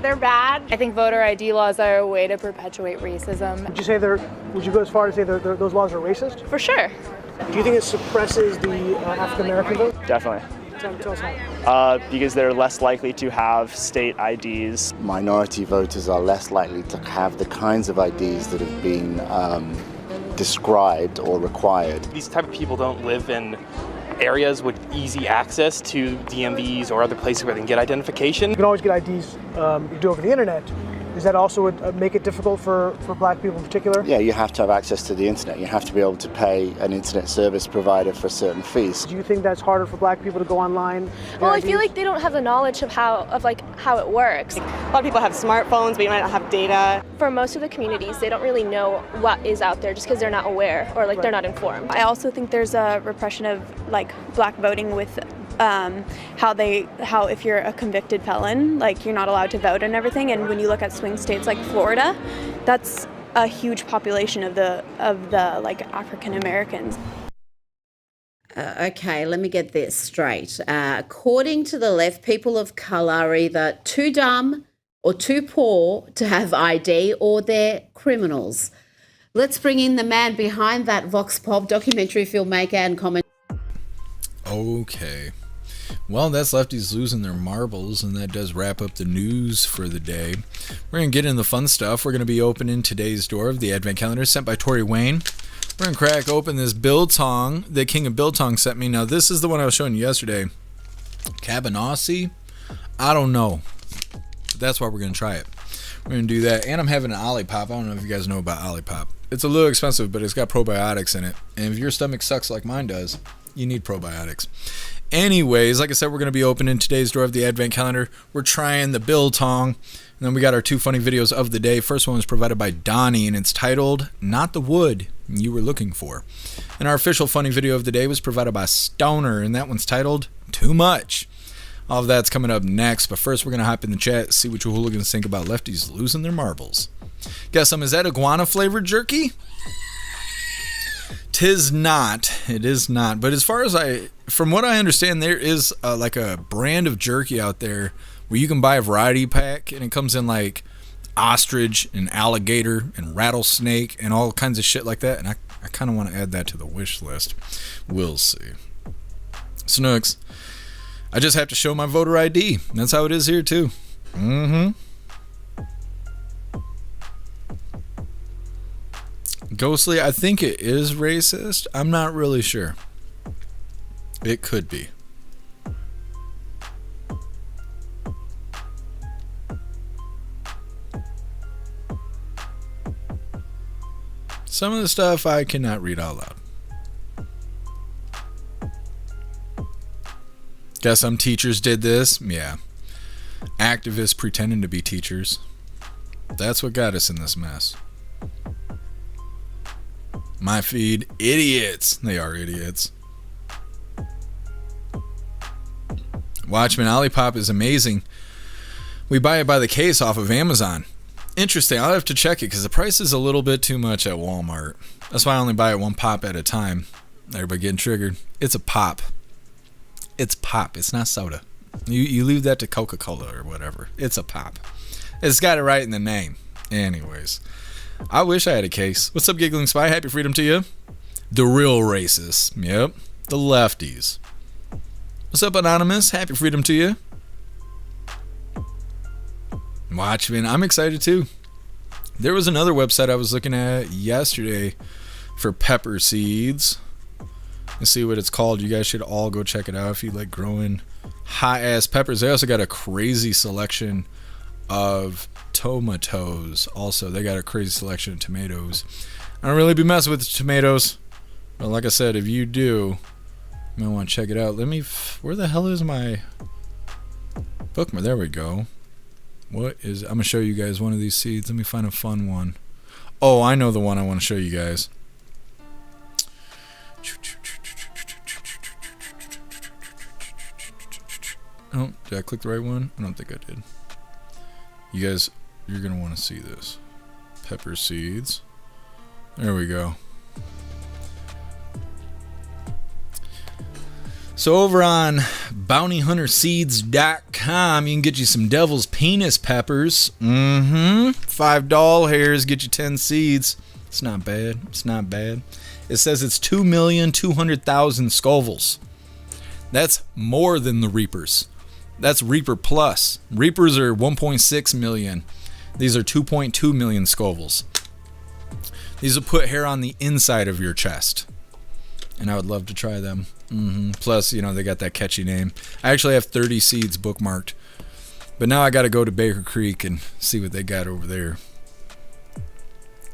they're bad. I think voter ID laws are a way to perpetuate racism.
Would you go as far as say those laws are racist?
For sure.
Do you think it suppresses the African American vote?
Definitely.
Tell us how.
Because they're less likely to have state IDs.
Minority voters are less likely to have the kinds of IDs that have been described or required.
These type of people don't live in areas with easy access to DMVs or other places where they can get identification.
You can always get IDs you do over the internet. Does that also make it difficult for black people in particular?
Yeah, you have to have access to the internet. You have to be able to pay an internet service provider for certain fees.
Do you think that's harder for black people to go online?
Well, I feel like they don't have the knowledge of how it works.
A lot of people have smartphones, but you might not have data.
For most of the communities, they don't really know what is out there just because they're not aware or they're not informed.
I also think there's a repression of black voting with how if you're a convicted felon, you're not allowed to vote and everything. And when you look at swing states like Florida, that's a huge population of the African Americans.
Okay, let me get this straight. According to the left, people of colour are either too dumb or too poor to have ID, or they're criminals. Let's bring in the man behind that Vox Pop documentary filmmaker and commentator.
Okay. Well, that's lefties losing their marbles, and that does wrap up the news for the day. We're going to get into the fun stuff. We're going to be opening today's door of the Advent Calendar sent by Tori Wayne. We're going to crack open this biltong that King of Biltong sent me. Now, this is the one I was showing you yesterday. Cabanossi? I don't know. But that's why we're going to try it. We're going to do that. And I'm having an Olipop. I don't know if you guys know about Olipop. It's a little expensive, but it's got probiotics in it. And if your stomach sucks like mine does, you need probiotics. Anyways, like I said, we're going to be opening today's door of the Advent Calendar. We're trying the biltong. And then we got our two funny videos of the day. First one was provided by Donnie, and it's titled, Not the Wood You Were Looking For. And our official funny video of the day was provided by Stoner, and that one's titled, Too Much. All of that's coming up next, but first we're going to hop in the chat, see what you hooligans think about lefties losing their marbles. Guess is that iguana flavored jerky? 'Tis not. It is not. But as far as from what I understand, there is like a brand of jerky out there where you can buy a variety pack, and it comes in like ostrich and alligator and rattlesnake and all kinds of shit like that. And I kind of want to add that to the wish list. We'll see. Snooks, I just have to show my voter ID. That's how it is here too. Ghostly, I think it is racist. I'm not really sure. It could be. Some of the stuff I cannot read out loud. Guess some teachers did this. Yeah. Activists pretending to be teachers. That's what got us in this mess. My feed, idiots. They are idiots. Watchman Olipop is amazing. We buy it by the case off of Amazon. Interesting. I'll have to check it because the price is a little bit too much at Walmart. That's why I only buy it one pop at a time. Everybody getting triggered. It's a pop. It's pop. It's not soda. You leave that to Coca-Cola or whatever. It's a pop. It's got it right in the name. Anyways. I wish I had a case. What's up, Giggling Spy? Happy freedom to you. The real racists. Yep. The lefties. What's up, Anonymous? Happy freedom to you. Watchmen. I'm excited too. There was another website I was looking at yesterday for pepper seeds. and see what it's called. You guys should all go check it out if you like growing hot ass peppers. They also got a crazy selection of tomatoes. Also, they got a crazy selection of tomatoes. I don't really be messing with tomatoes, but like I said, if you do, you might want to check it out. Where the hell is my bookmark? There we go. I'm gonna show you guys one of these seeds. Let me find a fun one. Oh, I know the one I want to show you guys. Oh, did I click the right one? I don't think I did. You guys, you're gonna want to see this. Pepper seeds. There we go. So over on bountyhunterseeds.com, you can get you some devil's penis peppers. $5 hairs get you 10 seeds. It's not bad. It's not bad. It says it's 2,200,000 Scovilles. That's more than the Reapers. That's Reaper plus. Reapers are 1.6 million. These are 2.2 million Scovilles. These will put hair on the inside of your chest. And I would love to try them. Plus, you know, they got that catchy name. I actually have 30 seeds bookmarked. But now I got to go to Baker Creek and see what they got over there.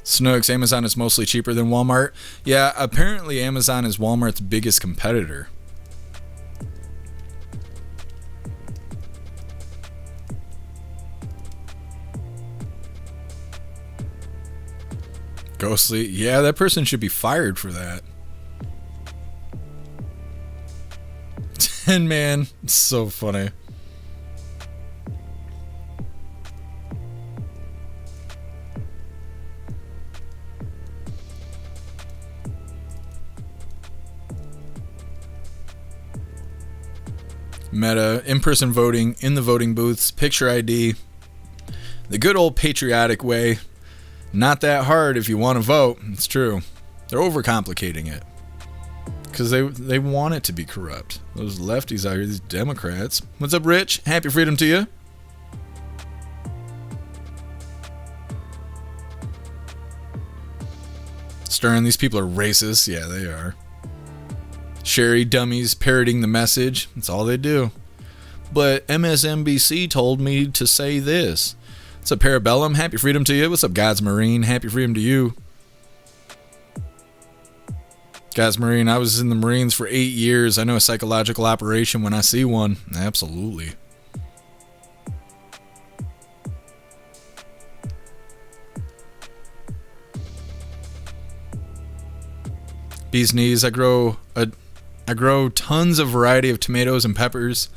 Snooks, Amazon is mostly cheaper than Walmart. Yeah, apparently Amazon is Walmart's biggest competitor. Ghostly, yeah, that person should be fired for that. 10 man, it's so funny. Meta, in-person voting, in the voting booths, picture ID, the good old patriotic way. Not that hard if you want to vote. It's true. They're overcomplicating it because they want it to be corrupt. Those lefties out here, these Democrats. What's up, Rich? Happy freedom to you. Stern, these people are racist. Yeah, they are. Sherry dummies parroting the message. That's all they do. But MSNBC told me to say this. What's up, Parabellum? Happy freedom to you. What's up, God's Marine? Happy freedom to you. God's Marine, I was in the Marines for 8 years. I know a psychological operation when I see one. Absolutely. Bee's knees. I grow tons of variety of tomatoes and peppers.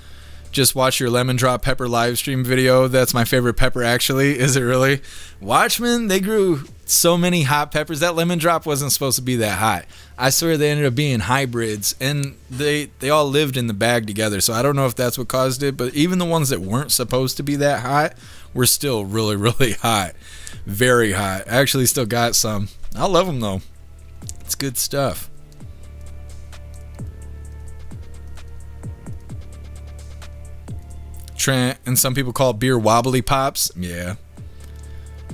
Just watch your lemon drop pepper live stream video. That's my favorite pepper, actually. Is it really? Watchmen, they grew so many hot peppers. That lemon drop wasn't supposed to be that hot. I swear they ended up being hybrids, and they all lived in the bag together. So I don't know if that's what caused it, but even the ones that weren't supposed to be that hot were still really, really hot. Very hot. I actually still got some. I love them, though. It's good stuff. Trent, and some people call beer wobbly pops. Yeah.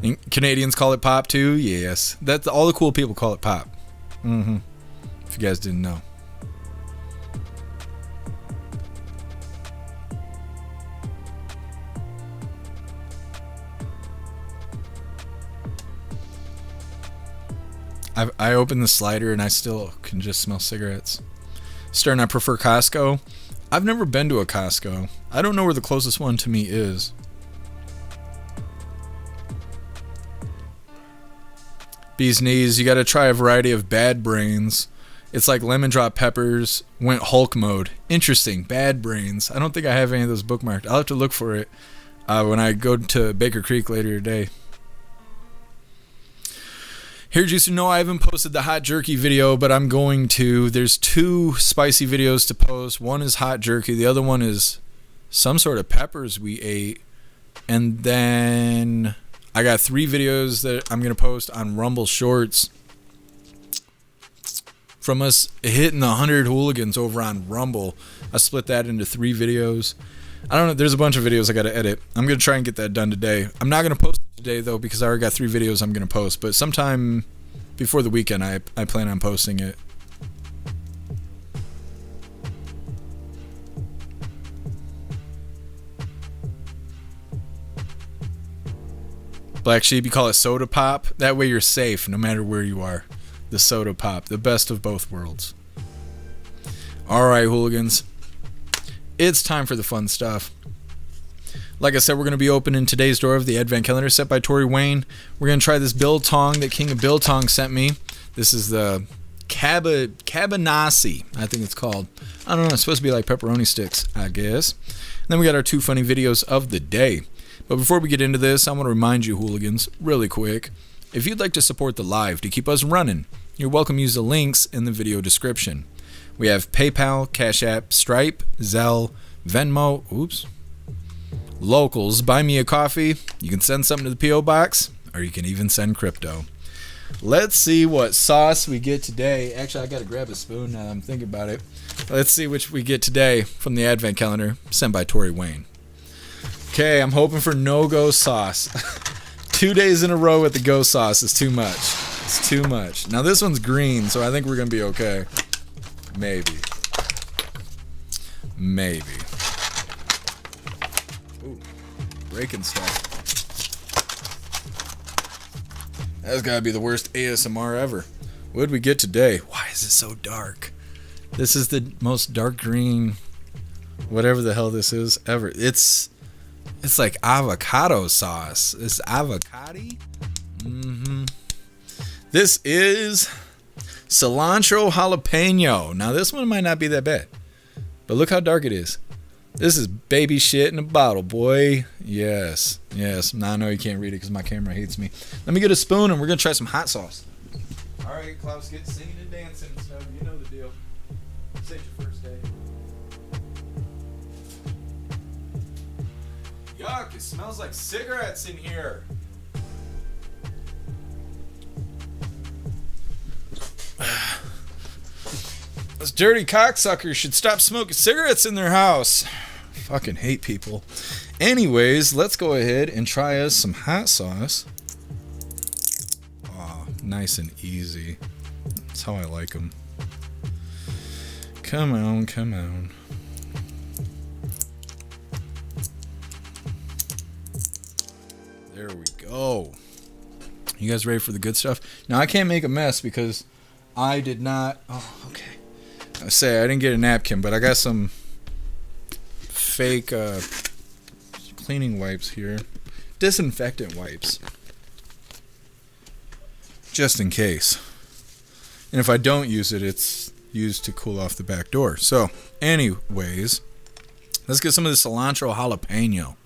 And Canadians call it pop too. Yes. That's all the cool people call it pop. If you guys didn't know. I opened the slider and I still can just smell cigarettes. Stern, I prefer Costco. I've never been to a Costco. I don't know where the closest one to me is. Bee's knees, you gotta try a variety of bad brains. It's like lemon drop peppers went Hulk mode. Interesting, bad brains. I don't think I have any of those bookmarked. I'll have to look for it when I go to Baker Creek later today. Here, just to know, I haven't posted the hot jerky video, but I'm going to. There's 2 spicy videos to post. One is hot jerky. The other one is some sort of peppers we ate. And then I got 3 videos that I'm going to post on Rumble Shorts from us hitting the 100 hooligans over on Rumble. I split that into 3 videos. I don't know. There's a bunch of videos I got to edit. I'm going to try and get that done today. I'm not going to post it today, though, because I already got 3 videos I'm going to post. But sometime before the weekend, I plan on posting it. Black Sheep, you call it soda pop. That way you're safe no matter where you are. The soda pop, the best of both worlds. All right, hooligans. It's time for the fun stuff. Like I said, we're going to be opening today's door of the Advent Calendar set by Tori Wayne. We're going to try this biltong that King of Biltong sent me. This is the cabanasi, I think it's called. I don't know, it's supposed to be like pepperoni sticks, I guess. And then we got our 2 funny videos of the day. But before we get into this, I want to remind you, hooligans, really quick, if you'd like to support the live to keep us running, you're welcome to use the links in the video description. We have PayPal, Cash App, Stripe, Zelle, Venmo, Locals, Buy Me a Coffee. You can send something to the P.O. Box, or you can even send crypto. Let's see what sauce we get today. Actually, I got to grab a spoon now that I'm thinking about it. Let's see which we get today from the Advent Calendar sent by Tori Wayne. Okay, I'm hoping for no-go sauce. 2 days in a row with the go sauce is too much. It's too much. Now this one's green, so I think we're going to be okay. Maybe. Ooh, breaking stuff. That's got to be the worst ASMR ever. What did we get today? Why is it so dark? This is the most dark green, whatever the hell this is, ever. It's like avocado sauce. It's avocado? This is cilantro jalapeno. Now this one might not be that bad, but look how dark it is. This is baby shit in a bottle, boy. Yes. Now I know you can't read it because my camera hates me. Let me get a spoon and we're going to try some hot sauce. All right, Klaus, get singing and dancing and stuff. You know the deal. This ain't your first day. Yuck, it smells like cigarettes in here. Those dirty cocksuckers should stop smoking cigarettes in their house. Fucking hate people. Anyways, let's go ahead and try us some hot sauce. Oh, nice and easy. That's how I like them. Come on. There we go. You guys ready for the good stuff? Now, I can't make a mess because I did not... Oh, okay. I didn't get a napkin, but I got some fake cleaning wipes here. Disinfectant wipes. Just in case. And if I don't use it, it's used to cool off the back door. So, anyways, let's get some of the cilantro jalapeno.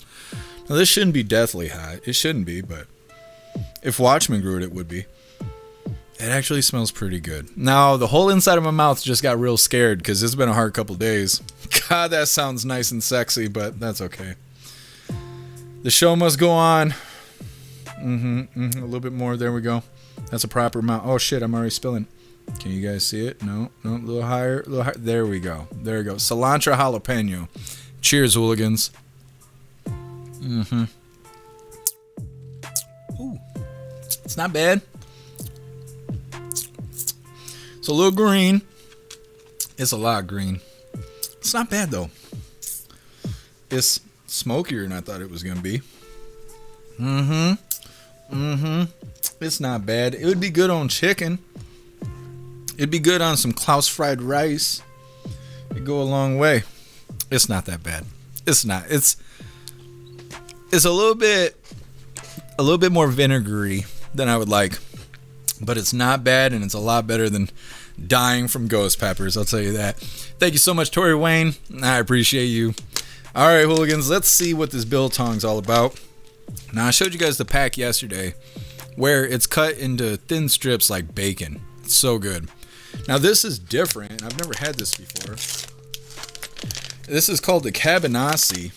Now, this shouldn't be deathly hot. It shouldn't be, but if Watchmen grew it, it would be. It actually smells pretty good. Now, the whole inside of my mouth just got real scared because it's been a hard couple days. God, that sounds nice and sexy, but that's okay. The show must go on. A little bit more. There we go. That's a proper amount. Oh, shit, I'm already spilling. Can you guys see it? No, a little higher. There we go. There we go. Cilantro jalapeno. Cheers, hooligans. Ooh. It's not bad. It's a little green. It's a lot green. It's not bad though. It's smokier than I thought it was gonna be. It's not bad. It would be good on chicken. It'd be good on some Klaus fried rice. It'd go a long way. It's not that bad. It's not. It's a little bit more vinegary than I would like. But it's not bad, and it's a lot better than dying from ghost peppers, I'll tell you that. Thank you so much, Tori Wayne. I appreciate you. All right, hooligans, let's see what this biltong's all about. Now, I showed you guys the pack yesterday where it's cut into thin strips like bacon. It's so good. Now, this is different. I've never had this before. This is called the cabanasi,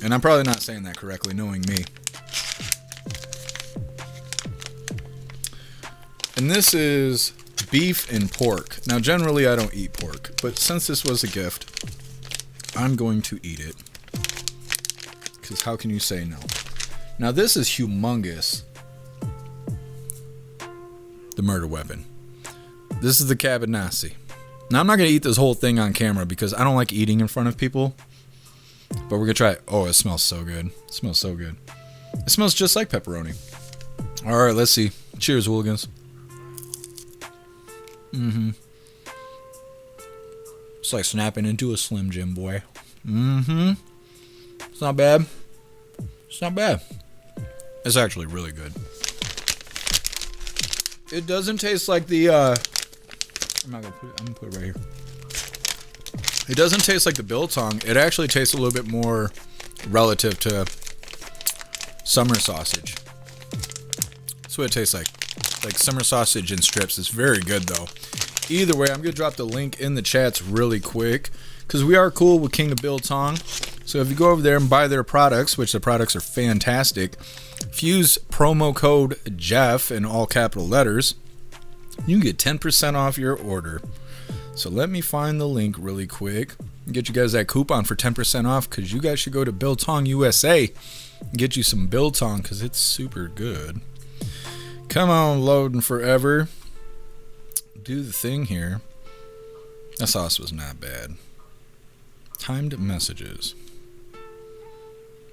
and I'm probably not saying that correctly, knowing me. And this is beef and pork. Now, generally, I don't eat pork, but since this was a gift, I'm going to eat it. Because how can you say no? Now, this is humongous. The murder weapon. This is the cabanasi. Now, I'm not going to eat this whole thing on camera because I don't like eating in front of people. But we're going to try it. Oh, it smells so good. It smells so good. It smells just like pepperoni. All right, let's see. Cheers, hooligans. It's like snapping into a Slim Jim, boy. It's not bad. It's not bad. It's actually really good. It doesn't taste like the I'm gonna put it right here. It doesn't taste like the biltong. It actually tastes a little bit more relative to summer sausage. That's what it tastes like summer sausage in strips. It's very good though. Either way, I'm gonna drop the link in the chats really quick because we are cool with King of Biltong. So if you go over there and buy their products, which the products are fantastic, if you use promo code Jeff in all capital letters, you can get 10% off your order. So let me find the link really quick and get you guys that coupon for 10% off, because you guys should go to Biltong USA and get you some Biltong because it's super good. Come on, loading forever. Do the thing here. That sauce was not bad. Timed messages.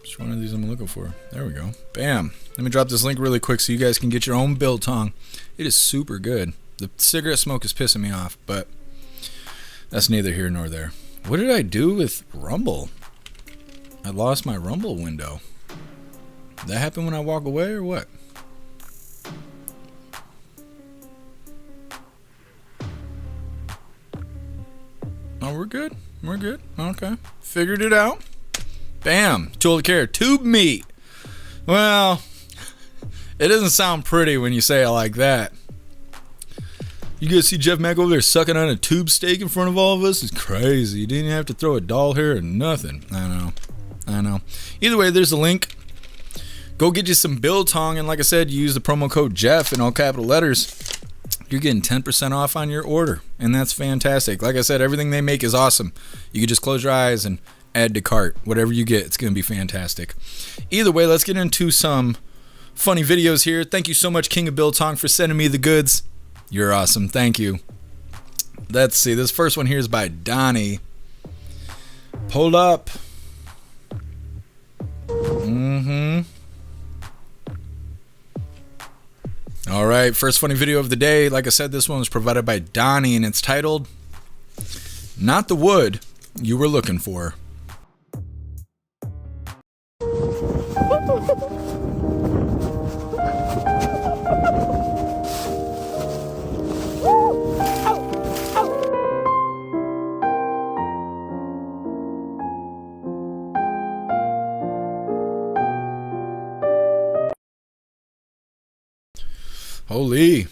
Which one of these I'm looking for? There we go. Bam. Let me drop this link really quick so you guys can get your own biltong. It is super good. The cigarette smoke is pissing me off, but that's neither here nor there. What did I do with Rumble? I lost my Rumble window. Did that happen when I walk away or what? Oh, we're good. We're good. Okay. Figured it out. Bam. Tool of care. Tube meat. Well, it doesn't sound pretty when you say it like that. You guys see Jeff Mack over there sucking on a tube steak in front of all of us? It's crazy. You didn't have to throw a doll here or nothing. I know. Either way, there's a link. Go get you some biltong, and like I said, you use the promo code Jeff in all capital letters. You're getting 10% off on your order, and that's fantastic. Like I said, everything they make is awesome. You can just close your eyes and add to cart. Whatever you get, it's going to be fantastic. Either way, let's get into some funny videos here. Thank you so much, King of Biltong, for sending me the goods. You're awesome. Thank you. Let's see. This first one here is by Donnie. Pulled up. All right, first funny video of the day. Like I said, this one was provided by Donnie, and it's titled, "Not the Wood You Were Looking For." Holy.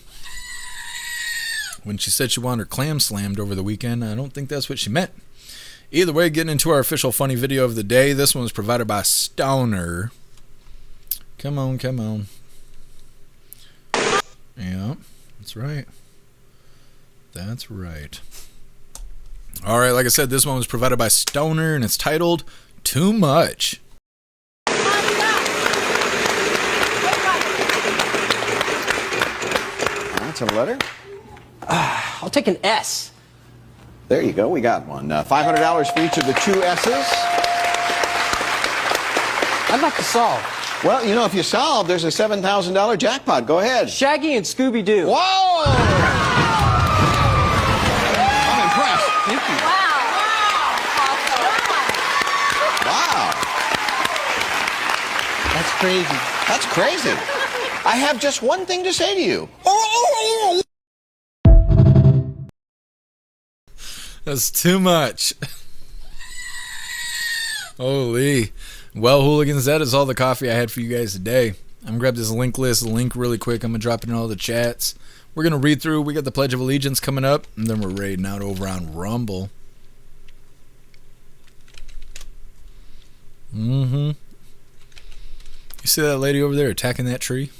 When she said she wanted her clam slammed over the weekend, I don't think that's what she meant. Either way, getting into our official funny video of the day. This one was provided by Stoner. Come on. Yeah, that's right. That's right. All right, like I said, this one was provided by Stoner, and it's titled, "Too Much."
That's a letter? I'll take an S. There you go. We got one. $500 for each of the two S's. I'd like to solve. Well, you know, if you solve, there's a $7,000 jackpot. Go ahead. Shaggy and Scooby-Doo. Whoa! I'm impressed. Thank you. Wow. That's crazy. That's crazy. I have just one thing to say to you.
That's too much. Holy. Well, hooligans, that is all the coffee I had for you guys today. I'm going to grab this link really quick. I'm going to drop it in all the chats. We're going to read through. We got the Pledge of Allegiance coming up, and then we're raiding out over on Rumble. You see that lady over there attacking that tree?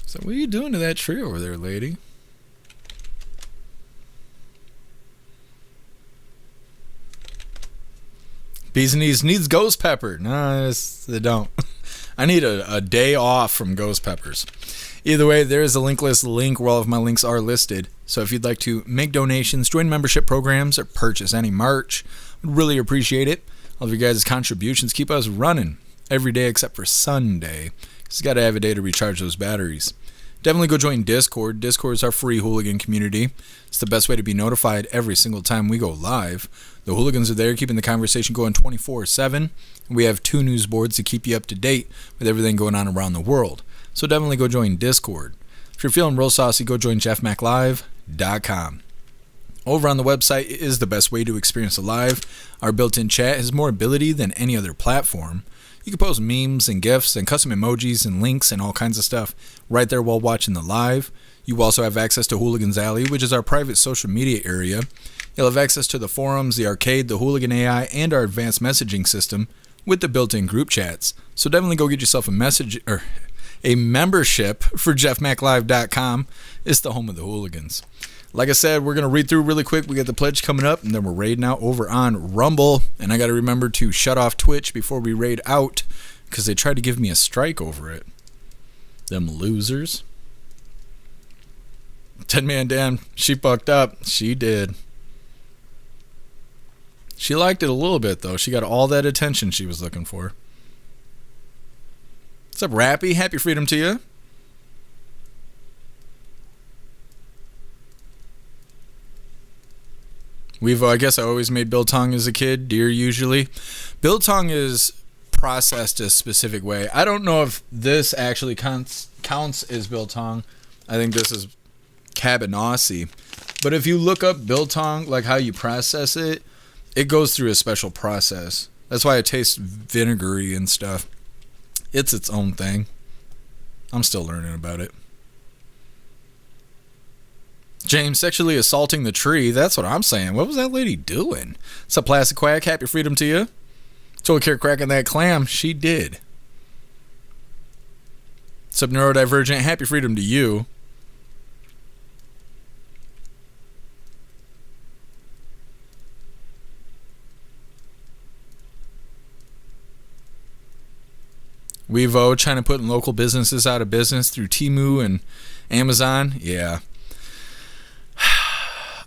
So what are you doing to that tree over there, lady? Bees and Knees needs ghost pepper. No, they don't. I need a day off from ghost peppers. Either way, there is a link where all of my links are listed. So if you'd like to make donations, join membership programs, or purchase any merch, I'd really appreciate it. All of you guys' contributions keep us running every day except for Sunday, He's got to have a day to recharge those batteries. Definitely go join Discord. Discord is our free hooligan community. It's the best way to be notified every single time we go live. The hooligans are there keeping the conversation going 24/7. We have 2 news boards to keep you up to date with everything going on around the world. So definitely go join Discord. If you're feeling real saucy, go join jeffmaclive.com. Over on the website is the best way to experience a live. Our built-in chat has more ability than any other platform. You can post memes and GIFs and custom emojis and links and all kinds of stuff right there while watching the live. You also have access to Hooligans Alley, which is our private social media area. You'll have access to the forums, the arcade, the Hooligan AI, and our advanced messaging system with the built-in group chats. So definitely go get yourself a membership for jeffmaclive.com. It's the home of the hooligans. Like I said, we're going to read through really quick. We got the pledge coming up, and then we're raiding out over on Rumble. And I got to remember to shut off Twitch before we raid out because they tried to give me a strike over it. Them losers. 10-man Dan, she fucked up. She did. She liked it a little bit, though. She got all that attention she was looking for. What's up, Rappy? Happy freedom to you. I guess I always made biltong as a kid, deer usually. Biltong is processed a specific way. I don't know if this actually counts as biltong. I think this is cabanossi. But if you look up biltong, like how you process it, it goes through a special process. That's why it tastes vinegary and stuff. It's its own thing. I'm still learning about it. James sexually assaulting the tree. That's what I'm saying. What was that lady doing? What's up, Plastic Quack? Happy freedom to you. Told care cracking that clam. She did. What's up, Neurodivergent? Happy freedom to you. Wevo trying to put local businesses out of business through Temu and Amazon. Yeah.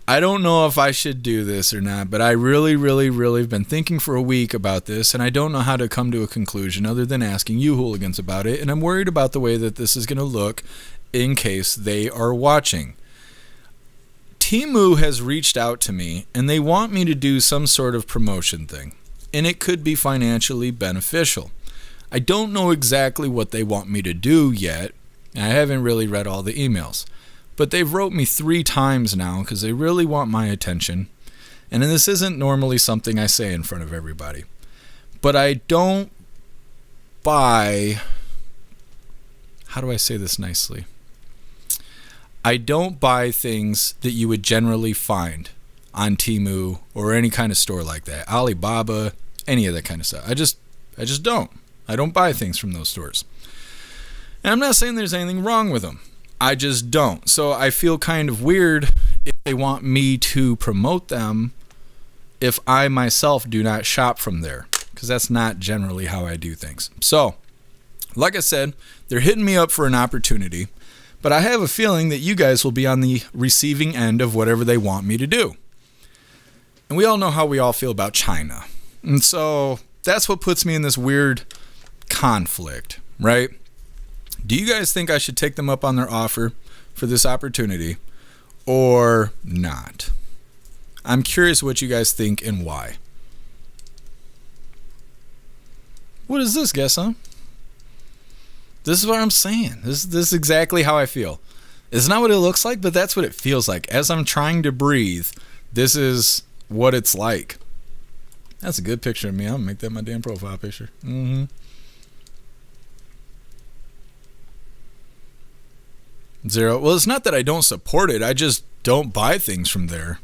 I don't know if I should do this or not, but I really have been thinking for a week about this, and I don't know how to come to a conclusion other than asking you hooligans about it, and I'm worried about the way that this is going to look in case they are watching. Temu has reached out to me, and they want me to do some sort of promotion thing, and it could be financially beneficial. I don't know exactly what they want me to do yet. I haven't really read all the emails. But they've wrote me 3 times now because they really want my attention. And this isn't normally something I say in front of everybody. But I don't buy... How do I say this nicely? I don't buy things that you would generally find on Temu or any kind of store like that. Alibaba, any of that kind of stuff. I just don't. I don't buy things from those stores. And I'm not saying there's anything wrong with them. I just don't. So I feel kind of weird if they want me to promote them if I myself do not shop from there, because that's not generally how I do things. So, like I said, they're hitting me up for an opportunity, but I have a feeling that you guys will be on the receiving end of whatever they want me to do. And we all know how we all feel about China. And so that's what puts me in this weird conflict, right? Do you guys think I should take them up on their offer for this opportunity or not? I'm curious what you guys think and why. What is this, guess, huh? This is what I'm saying. This is exactly how I feel. It's not what it looks like, but that's what it feels like. As I'm trying to breathe, this is what it's like. That's a good picture of me. I'm going to make that my damn profile picture. Zero. Well, it's not that I don't support it. I just don't buy things from there.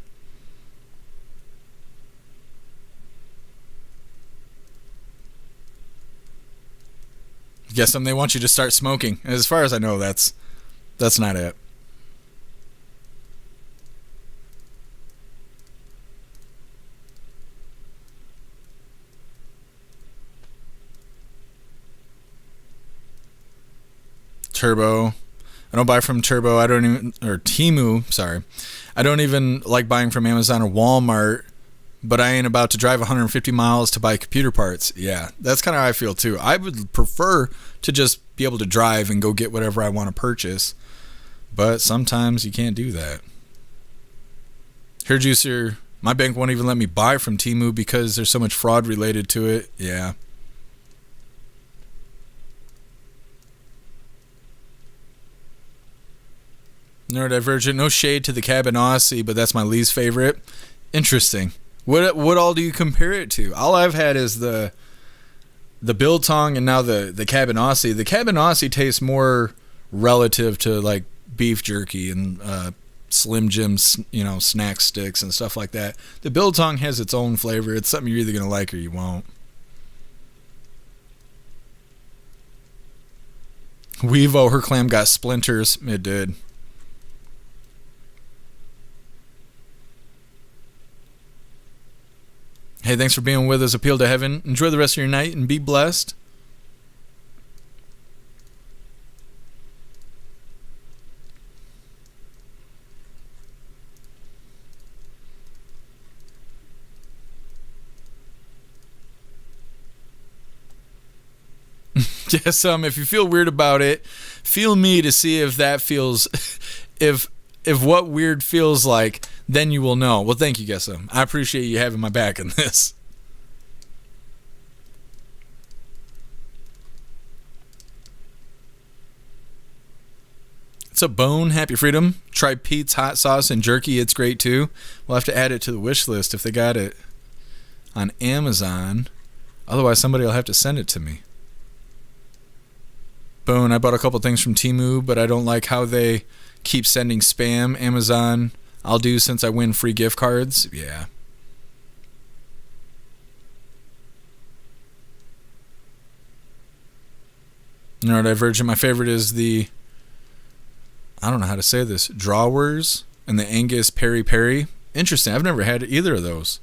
Guess them, they want you to start smoking. As far as I know, that's not it. Turbo. I don't buy from Turbo. I don't even, or Temu, sorry. I don't even like buying from Amazon or Walmart but I ain't about to drive 150 miles to buy computer parts. Yeah, that's kind of how I feel too. I would prefer to just be able to drive and go get whatever I want to purchase, but sometimes you can't do that. Hair juicer, my bank won't even let me buy from Temu because there's so much fraud related to it. Yeah. Neurodivergent, no shade to the Cabin Aussie, but that's my least favorite. Interesting. What all do you compare it to? All I've had is the biltong and now the Cabin Aussie. The Cabin Aussie tastes more relative to like beef jerky and Slim Jim, snack sticks and stuff like that. The biltong has its own flavor. It's something you're either going to like or you won't. Weevo, her clam got splinters. It did. Hey, thanks for being with us. Appeal to Heaven. Enjoy the rest of your night and be blessed. Yes, if you feel weird about it, feel me to see if that feels, if what weird feels like, then you will know. Well, thank you, Guessum. I appreciate you having my back in this. It's a bone. Happy Freedom. Try Pete's hot sauce and jerky. It's great too. We'll have to add it to the wish list if they got it on Amazon. Otherwise, somebody will have to send it to me. Bone. I bought a couple things from Temu, but I don't like how they keep sending spam. Amazon, I'll do since I win free gift cards. Yeah. Neurodivergent. My favorite is the, I don't know how to say this, Drawers and the Angus Peri Peri. Interesting. I've never had either of those.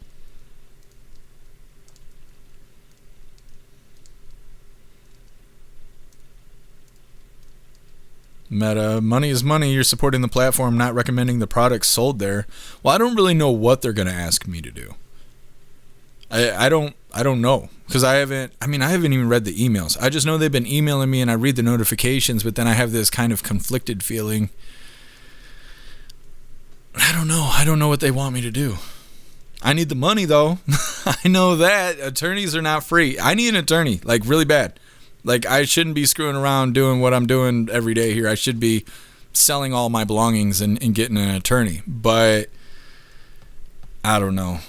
Meta, money is money. You're supporting the platform, not recommending the products sold there. Well, I don't really know what they're going to ask me to do. I don't know, because I haven't even read the emails. I just know they've been emailing me and I read the notifications, but then I have this kind of conflicted feeling. I don't know what they want me to do. I need the money though. I know that attorneys are not free. I need an attorney, like really bad. Like, I shouldn't be screwing around doing what I'm doing every day here. I should be selling all my belongings and getting an attorney. But I don't know.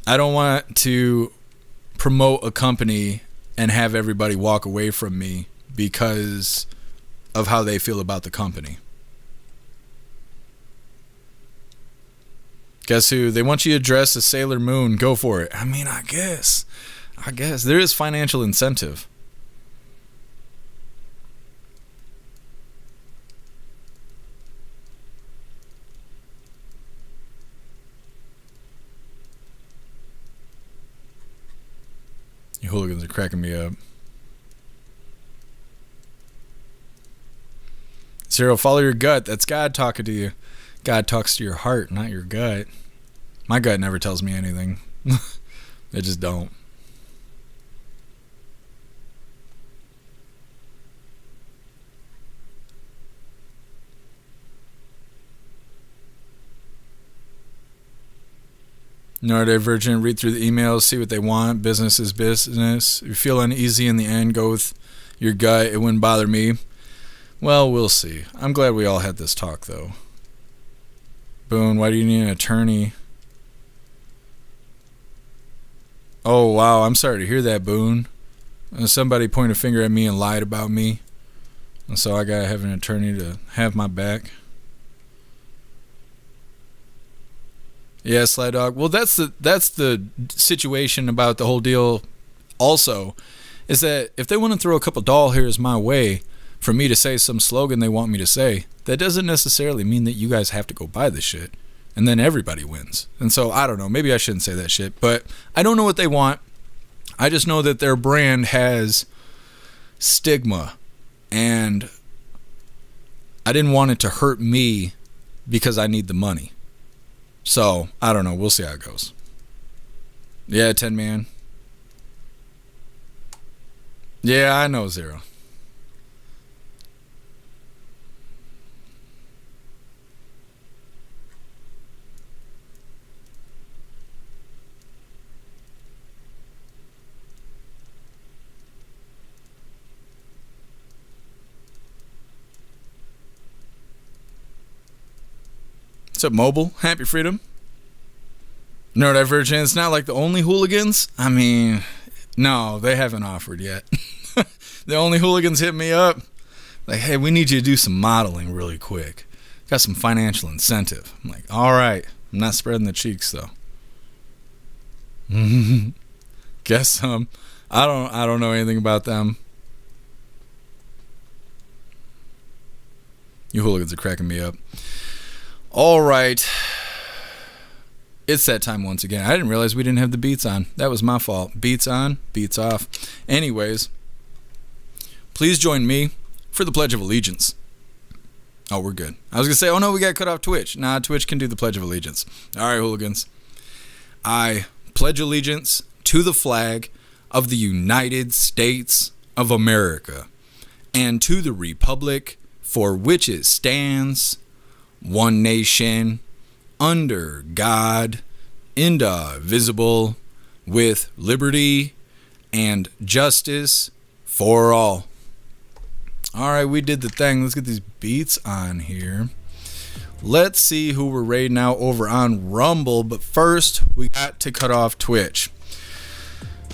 I don't want to promote a company and have everybody walk away from me because of how they feel about the company. Guess who? They want you to dress as Sailor Moon. Go for it. I mean, I guess. There is financial incentive. You hooligans are cracking me up. Zero, follow your gut. That's God talking to you. God talks to your heart, not your gut. My gut never tells me anything. They just don't. Neurodivergent, read through the emails, see what they want. Business is business. If you feel uneasy in the end, go with your gut. It wouldn't bother me. Well, we'll see. I'm glad we all had this talk, though. Boone, why do you need an attorney? Oh, wow. I'm sorry to hear that, Boone. Somebody pointed a finger at me and lied about me. And so I gotta have an attorney to have my back. Yeah, Sly Dog. Well, that's the situation about the whole deal also, is that if they want to throw a couple doll hairs my way for me to say some slogan they want me to say, that doesn't necessarily mean that you guys have to go buy this shit. And then everybody wins. And so, I don't know. Maybe I shouldn't say that shit. But I don't know what they want. I just know that their brand has stigma. And I didn't want it to hurt me because I need the money. So, I don't know. We'll see how it goes. Yeah, 10 man. Yeah, I know, Zero. What's up, Mobile? Happy Freedom. Neurodivergent. It's not like the only Hooligans. I mean, no, they haven't offered yet. The only Hooligans hit me up. Like, hey, we need you to do some modeling really quick. Got some financial incentive. I'm like, all right. I'm not spreading the cheeks, though. Guess some. I don't know anything about them. You Hooligans are cracking me up. All right. It's that time once again. I didn't realize we didn't have the beats on. That was my fault. Beats on, beats off. Anyways, please join me for the Pledge of Allegiance. Oh, we're good. I was going to say, oh no, we got cut off Twitch. Nah, Twitch can do the Pledge of Allegiance. All right, Hooligans. I pledge allegiance to the flag of the United States of America and to the republic for which it stands, one nation, under God, indivisible, with liberty and justice for all. All right, we did the thing. Let's get these beats on here. Let's see who we're raiding out over on Rumble. But first, we got to cut off Twitch.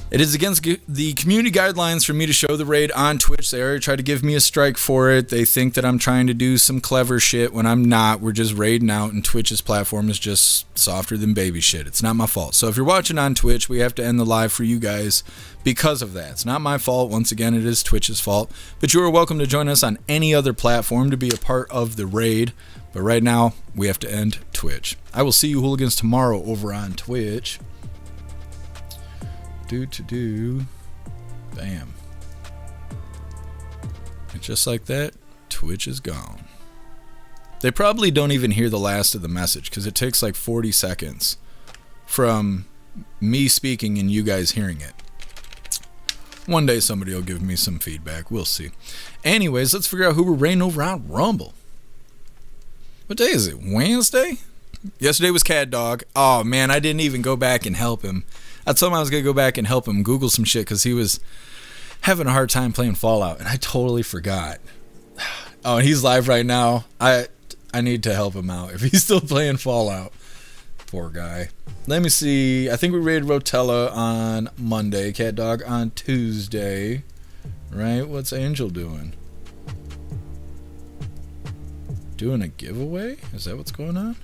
It is against the community guidelines for me to show the raid on Twitch. They already tried to give me a strike for it. They think that I'm trying to do some clever shit when I'm not. We're just raiding out, and Twitch's platform is just softer than baby shit. It's not my fault. So if you're watching on Twitch, we have to end the live for you guys because of that. It's not my fault. Once again, it is Twitch's fault. But you are welcome to join us on any other platform to be a part of the raid. But right now, we have to end Twitch. I will see you Hooligans tomorrow over on Twitch. Bam. And just like that, Twitch is gone. They probably don't even hear the last of the message because it takes like 40 seconds from me speaking and you guys hearing it. One day somebody will give me some feedback. We'll see. Anyways, let's figure out who we're raiding over on Rumble. What day is it? Wednesday? Yesterday was Cat Dog. Oh man, I didn't even go back and help him. I told him I was going to go back and help him Google some shit because he was having a hard time playing Fallout, and I totally forgot. Oh, and he's live right now. I need to help him out if he's still playing Fallout. Poor guy. Let me see. I think we raided Rotella on Monday, Cat Dog on Tuesday. Right? What's Angel doing? Doing a giveaway? Is that what's going on?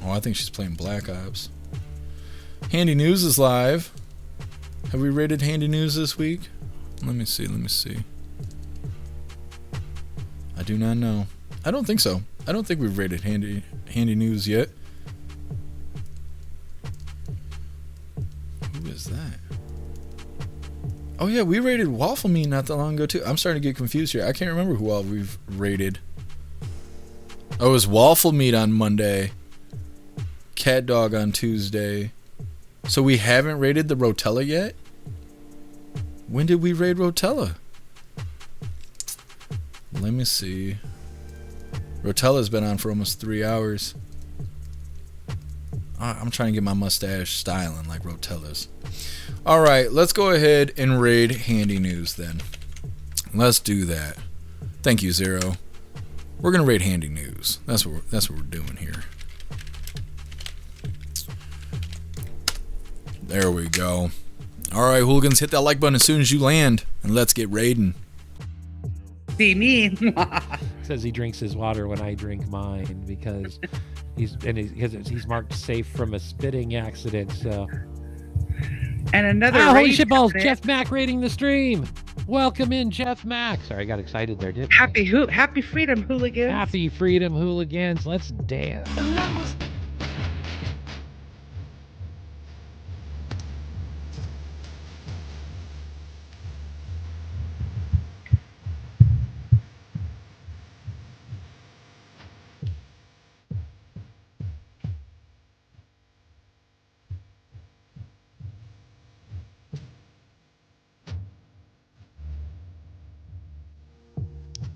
Oh, I think she's playing Black Ops. Handy News is live. Have we rated Handy News this week? Let me see. I do not know. I don't think so. I don't think we've rated Handy News yet. Who is that? Oh yeah, we rated Waffle Me not that long ago too. I'm starting to get confused here. I can't remember who all we've rated. Oh, it was Waffle Meat on Monday. Cat Dog on Tuesday. So we haven't rated the Rotella yet? When did we raid Rotella? Let me see. Rotella's been on for almost 3 hours. I'm trying to get my mustache styling like Rotella's. Alright, let's go ahead and raid Handy News then. Let's do that. Thank you, Zero. We're going to raid Handy News. That's what we're doing here. There we go. Alright, Hooligans, hit that like button as soon as you land, and let's get raiding.
See me.
Says he drinks his water when I drink mine because he's marked safe from a spitting accident. So.
And another
holy shit balls! Jeff Mack raiding the stream. Welcome in, Jeff Mack. Sorry, I got excited there, didn't I?
Happy freedom, Hooligans.
Happy freedom, Hooligans. Let's dance.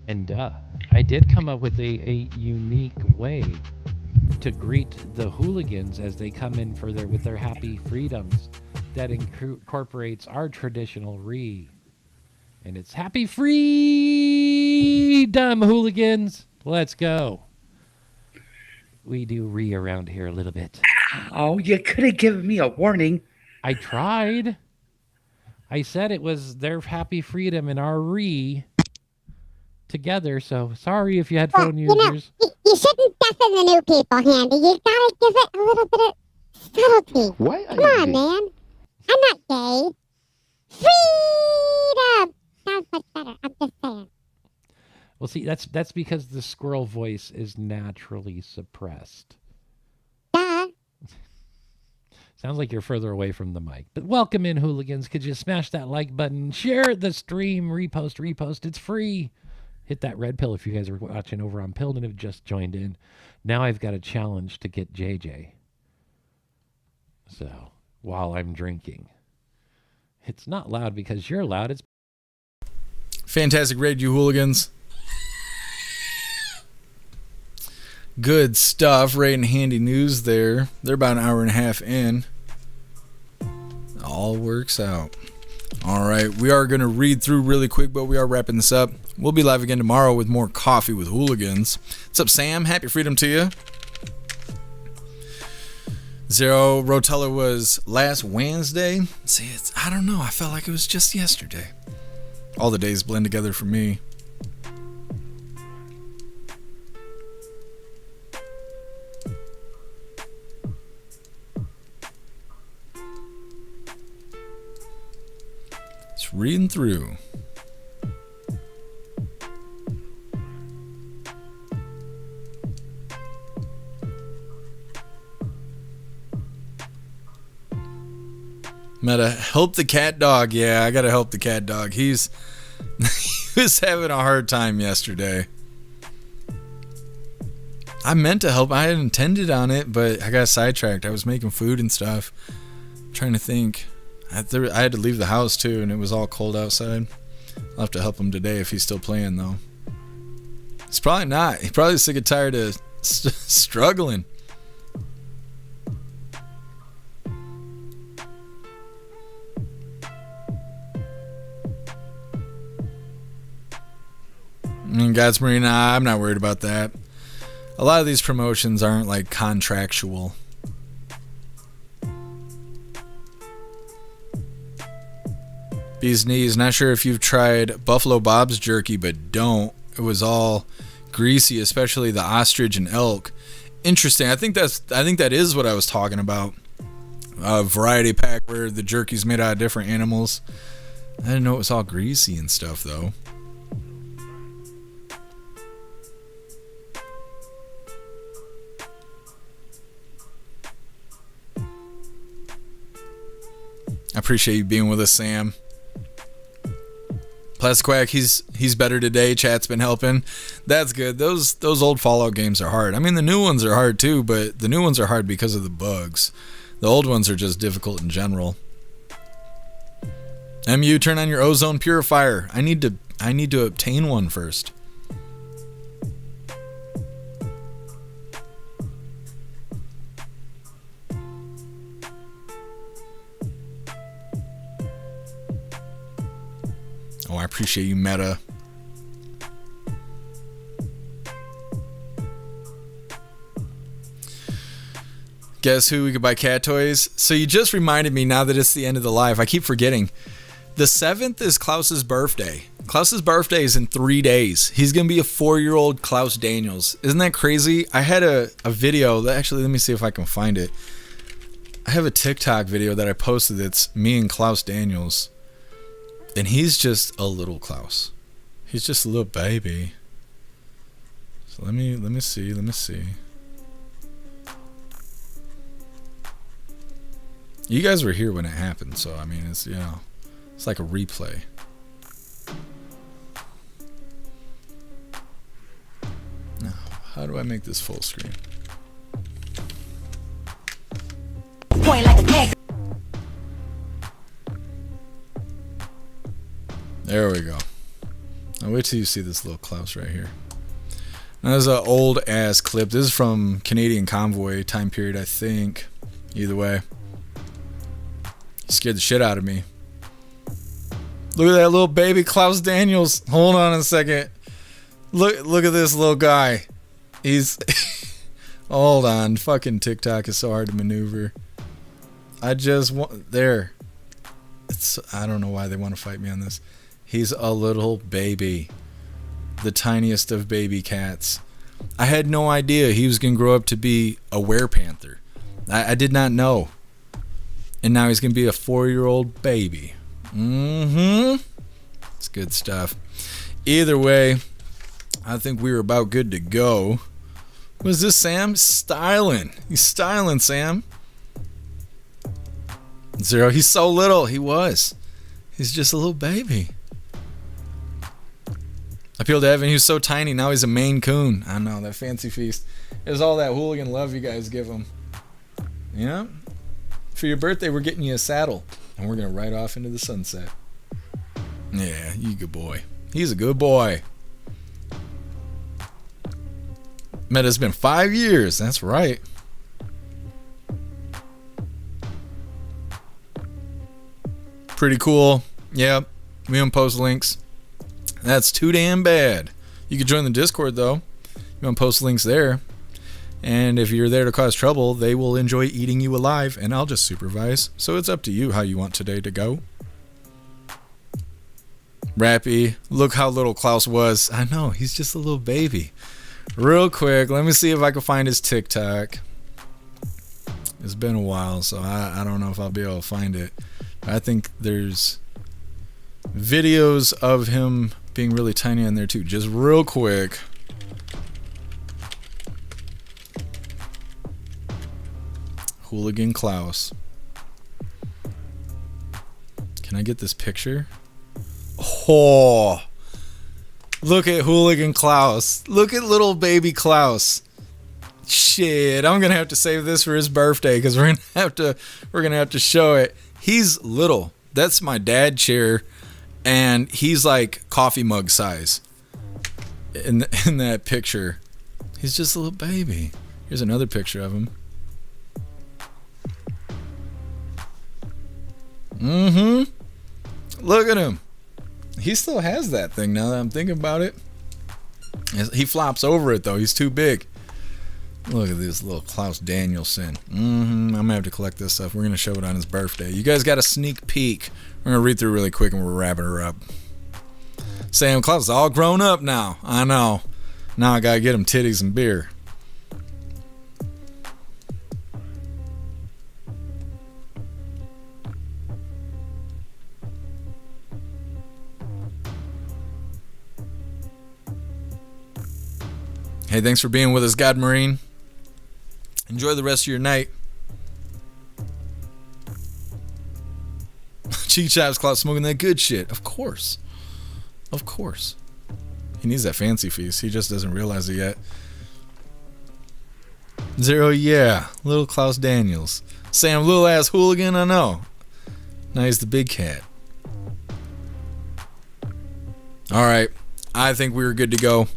And I did come up with a unique way to greet the hooligans as they come in with their happy freedoms that incorporates our traditional re. And it's happy freedom, hooligans. Let's go. We do re around here a little bit.
Oh, you could have given me a warning.
I tried. I said it was their happy freedom and our re together, so sorry if you had phone users.
You shouldn't deafen the new people, Handy. You gotta give it a little bit of subtlety.
Why
Come on, man. I'm not gay. Freedom! Sounds much better. I'm just saying.
Well, see, that's because the squirrel voice is naturally suppressed. Sounds like you're further away from the mic. But welcome in, hooligans. Could you smash that like button? Share the stream. Repost. It's free. Hit that red pill if you guys are watching over on Pilled and have just joined in. Now I've got a challenge to get JJ. So, while I'm drinking. It's not loud because you're loud. It's
Fantastic raid, you hooligans. Good stuff. Right and handy news there. They're about an hour and a half in. All works out. All right, we are going to read through really quick, but we are wrapping this up. We'll be live again tomorrow with more Coffee with Hooligans. What's up, Sam? Happy freedom to you. Zero Rotella was last Wednesday. See, I don't know. I felt like it was just yesterday. All the days blend together for me. Just reading through. Meta, help the cat dog. Yeah, I gotta help the cat dog. He was having a hard time yesterday. I meant to help. I had intended on it, but I got sidetracked. I was making food and stuff. I'm trying to think. I had to leave the house too, and it was all cold outside. I'll have to help him today if he's still playing, though. He's probably not. He's probably sick and tired of struggling. God's Marina, I'm not worried about that. A lot of these promotions aren't like contractual. Bee's Knees, not sure if you've tried Buffalo Bob's jerky, but don't. It was all greasy, especially the ostrich and elk. Interesting. I think that is what I was talking about. A variety pack where the jerky's made out of different animals. I didn't know it was all greasy and stuff, though. I appreciate you being with us, Sam. Plastic Quack, he's better today. Chat's been helping. That's good. Those old Fallout games are hard. I mean, the new ones are hard too, but the new ones are hard because of the bugs. The old ones are just difficult in general. MU, turn on your ozone purifier. I need to obtain one first. Oh, I appreciate you, Meta. Guess who we could buy cat toys? So you just reminded me now that it's the end of the live. I keep forgetting. The 7th is Klaus's birthday. Klaus's birthday is in 3 days. He's going to be a 4-year-old Klaus Daniels. Isn't that crazy? I had a video. Actually, let me see if I can find it. I have a TikTok video that I posted that's me and Klaus Daniels. And he's just a little Klaus. He's just a little baby. So let me see. You guys were here when it happened, so I mean it's it's like a replay. Now, how do I make this full screen? Point like a peg. There we go. Now wait till you see this little Klaus right here. Now this is an old ass clip. This is from Canadian Convoy time period, I think. Either way. He scared the shit out of me. Look at that little baby Klaus Daniels. Hold on a second. Look at this little guy. He's hold on. Fucking TikTok is so hard to maneuver. I just want there. I don't know why they want to fight me on this. He's a little baby. The tiniest of baby cats. I had no idea he was going to grow up to be a werepanther. I did not know. And now he's going to be a 4-year-old baby. It's good stuff. Either way, I think we were about good to go. Was this Sam? Styling. He's styling, Sam. Zero. He's so little. He was. He's just a little baby. Appeal to Evan. He was so tiny. Now he's a Maine Coon. I know. That fancy feast. It's all that hooligan love you guys give him. Yeah. For your birthday, we're getting you a saddle. And we're going to ride off into the sunset. Yeah, you good boy. He's a good boy. Man, it's been 5 years. That's right. Pretty cool. Yeah, we don't post links. That's too damn bad. You can join the Discord, though. You don't post links there. And if you're there to cause trouble, they will enjoy eating you alive, and I'll just supervise. So it's up to you how you want today to go. Rappy, look how little Klaus was. I know, he's just a little baby. Real quick, let me see if I can find his TikTok. It's been a while, so I don't know if I'll be able to find it. I think there's videos of him being really tiny on there too. Just real quick. Hooligan Klaus. Can I get this picture? Oh, look at Hooligan Klaus. Look at little baby Klaus. Shit, I'm gonna have to save this for his birthday because we're gonna have to show it. He's little. That's my dad chair, and he's like coffee mug size. In that picture, he's just a little baby. Here's another picture of him. Look at him. He still has that thing now that I'm thinking about it. He flops over it though. He's too big. Look at this little Klaus Danielson. I'm gonna have to collect this stuff. We're gonna show it on his birthday. You guys got a sneak peek. We're gonna read through really quick and we're wrapping her up. Sam Klaus is all grown up now. I know. Now I gotta get him titties and beer. Hey, thanks for being with us, God Marine. Enjoy the rest of your night. Cheek Chops Klaus smoking that good shit. Of course. Of course. He needs that fancy feast. He just doesn't realize it yet. Zero, yeah. Little Klaus Daniels. Sam, little ass hooligan, I know. Now he's the big cat. Alright. I think we were good to go.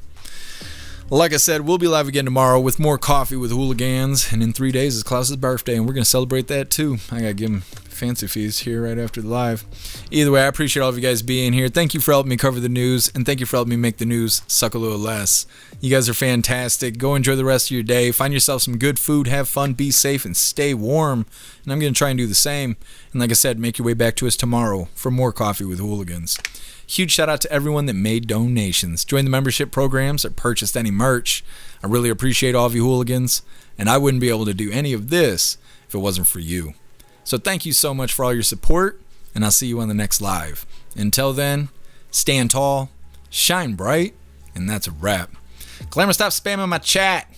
Like I said, we'll be live again tomorrow with more Coffee with Hooligans. And in 3 days is Klaus's birthday, and we're going to celebrate that too. I got to give him fancy feast here right after the live. Either way, I appreciate all of you guys being here. Thank you for helping me cover the news, and thank you for helping me make the news suck a little less. You guys are fantastic. Go enjoy the rest of your day. Find yourself some good food, have fun, be safe, and stay warm. And I'm going to try and do the same. And like I said, make your way back to us tomorrow for more Coffee with Hooligans. Huge shout out to everyone that made donations, joined the membership programs, or purchased any merch. I really appreciate all of you hooligans, and I wouldn't be able to do any of this if it wasn't for you. So thank you so much for all your support, and I'll see you on the next live. Until then, stand tall, shine bright, and that's a wrap. Glamour, stop spamming my chat.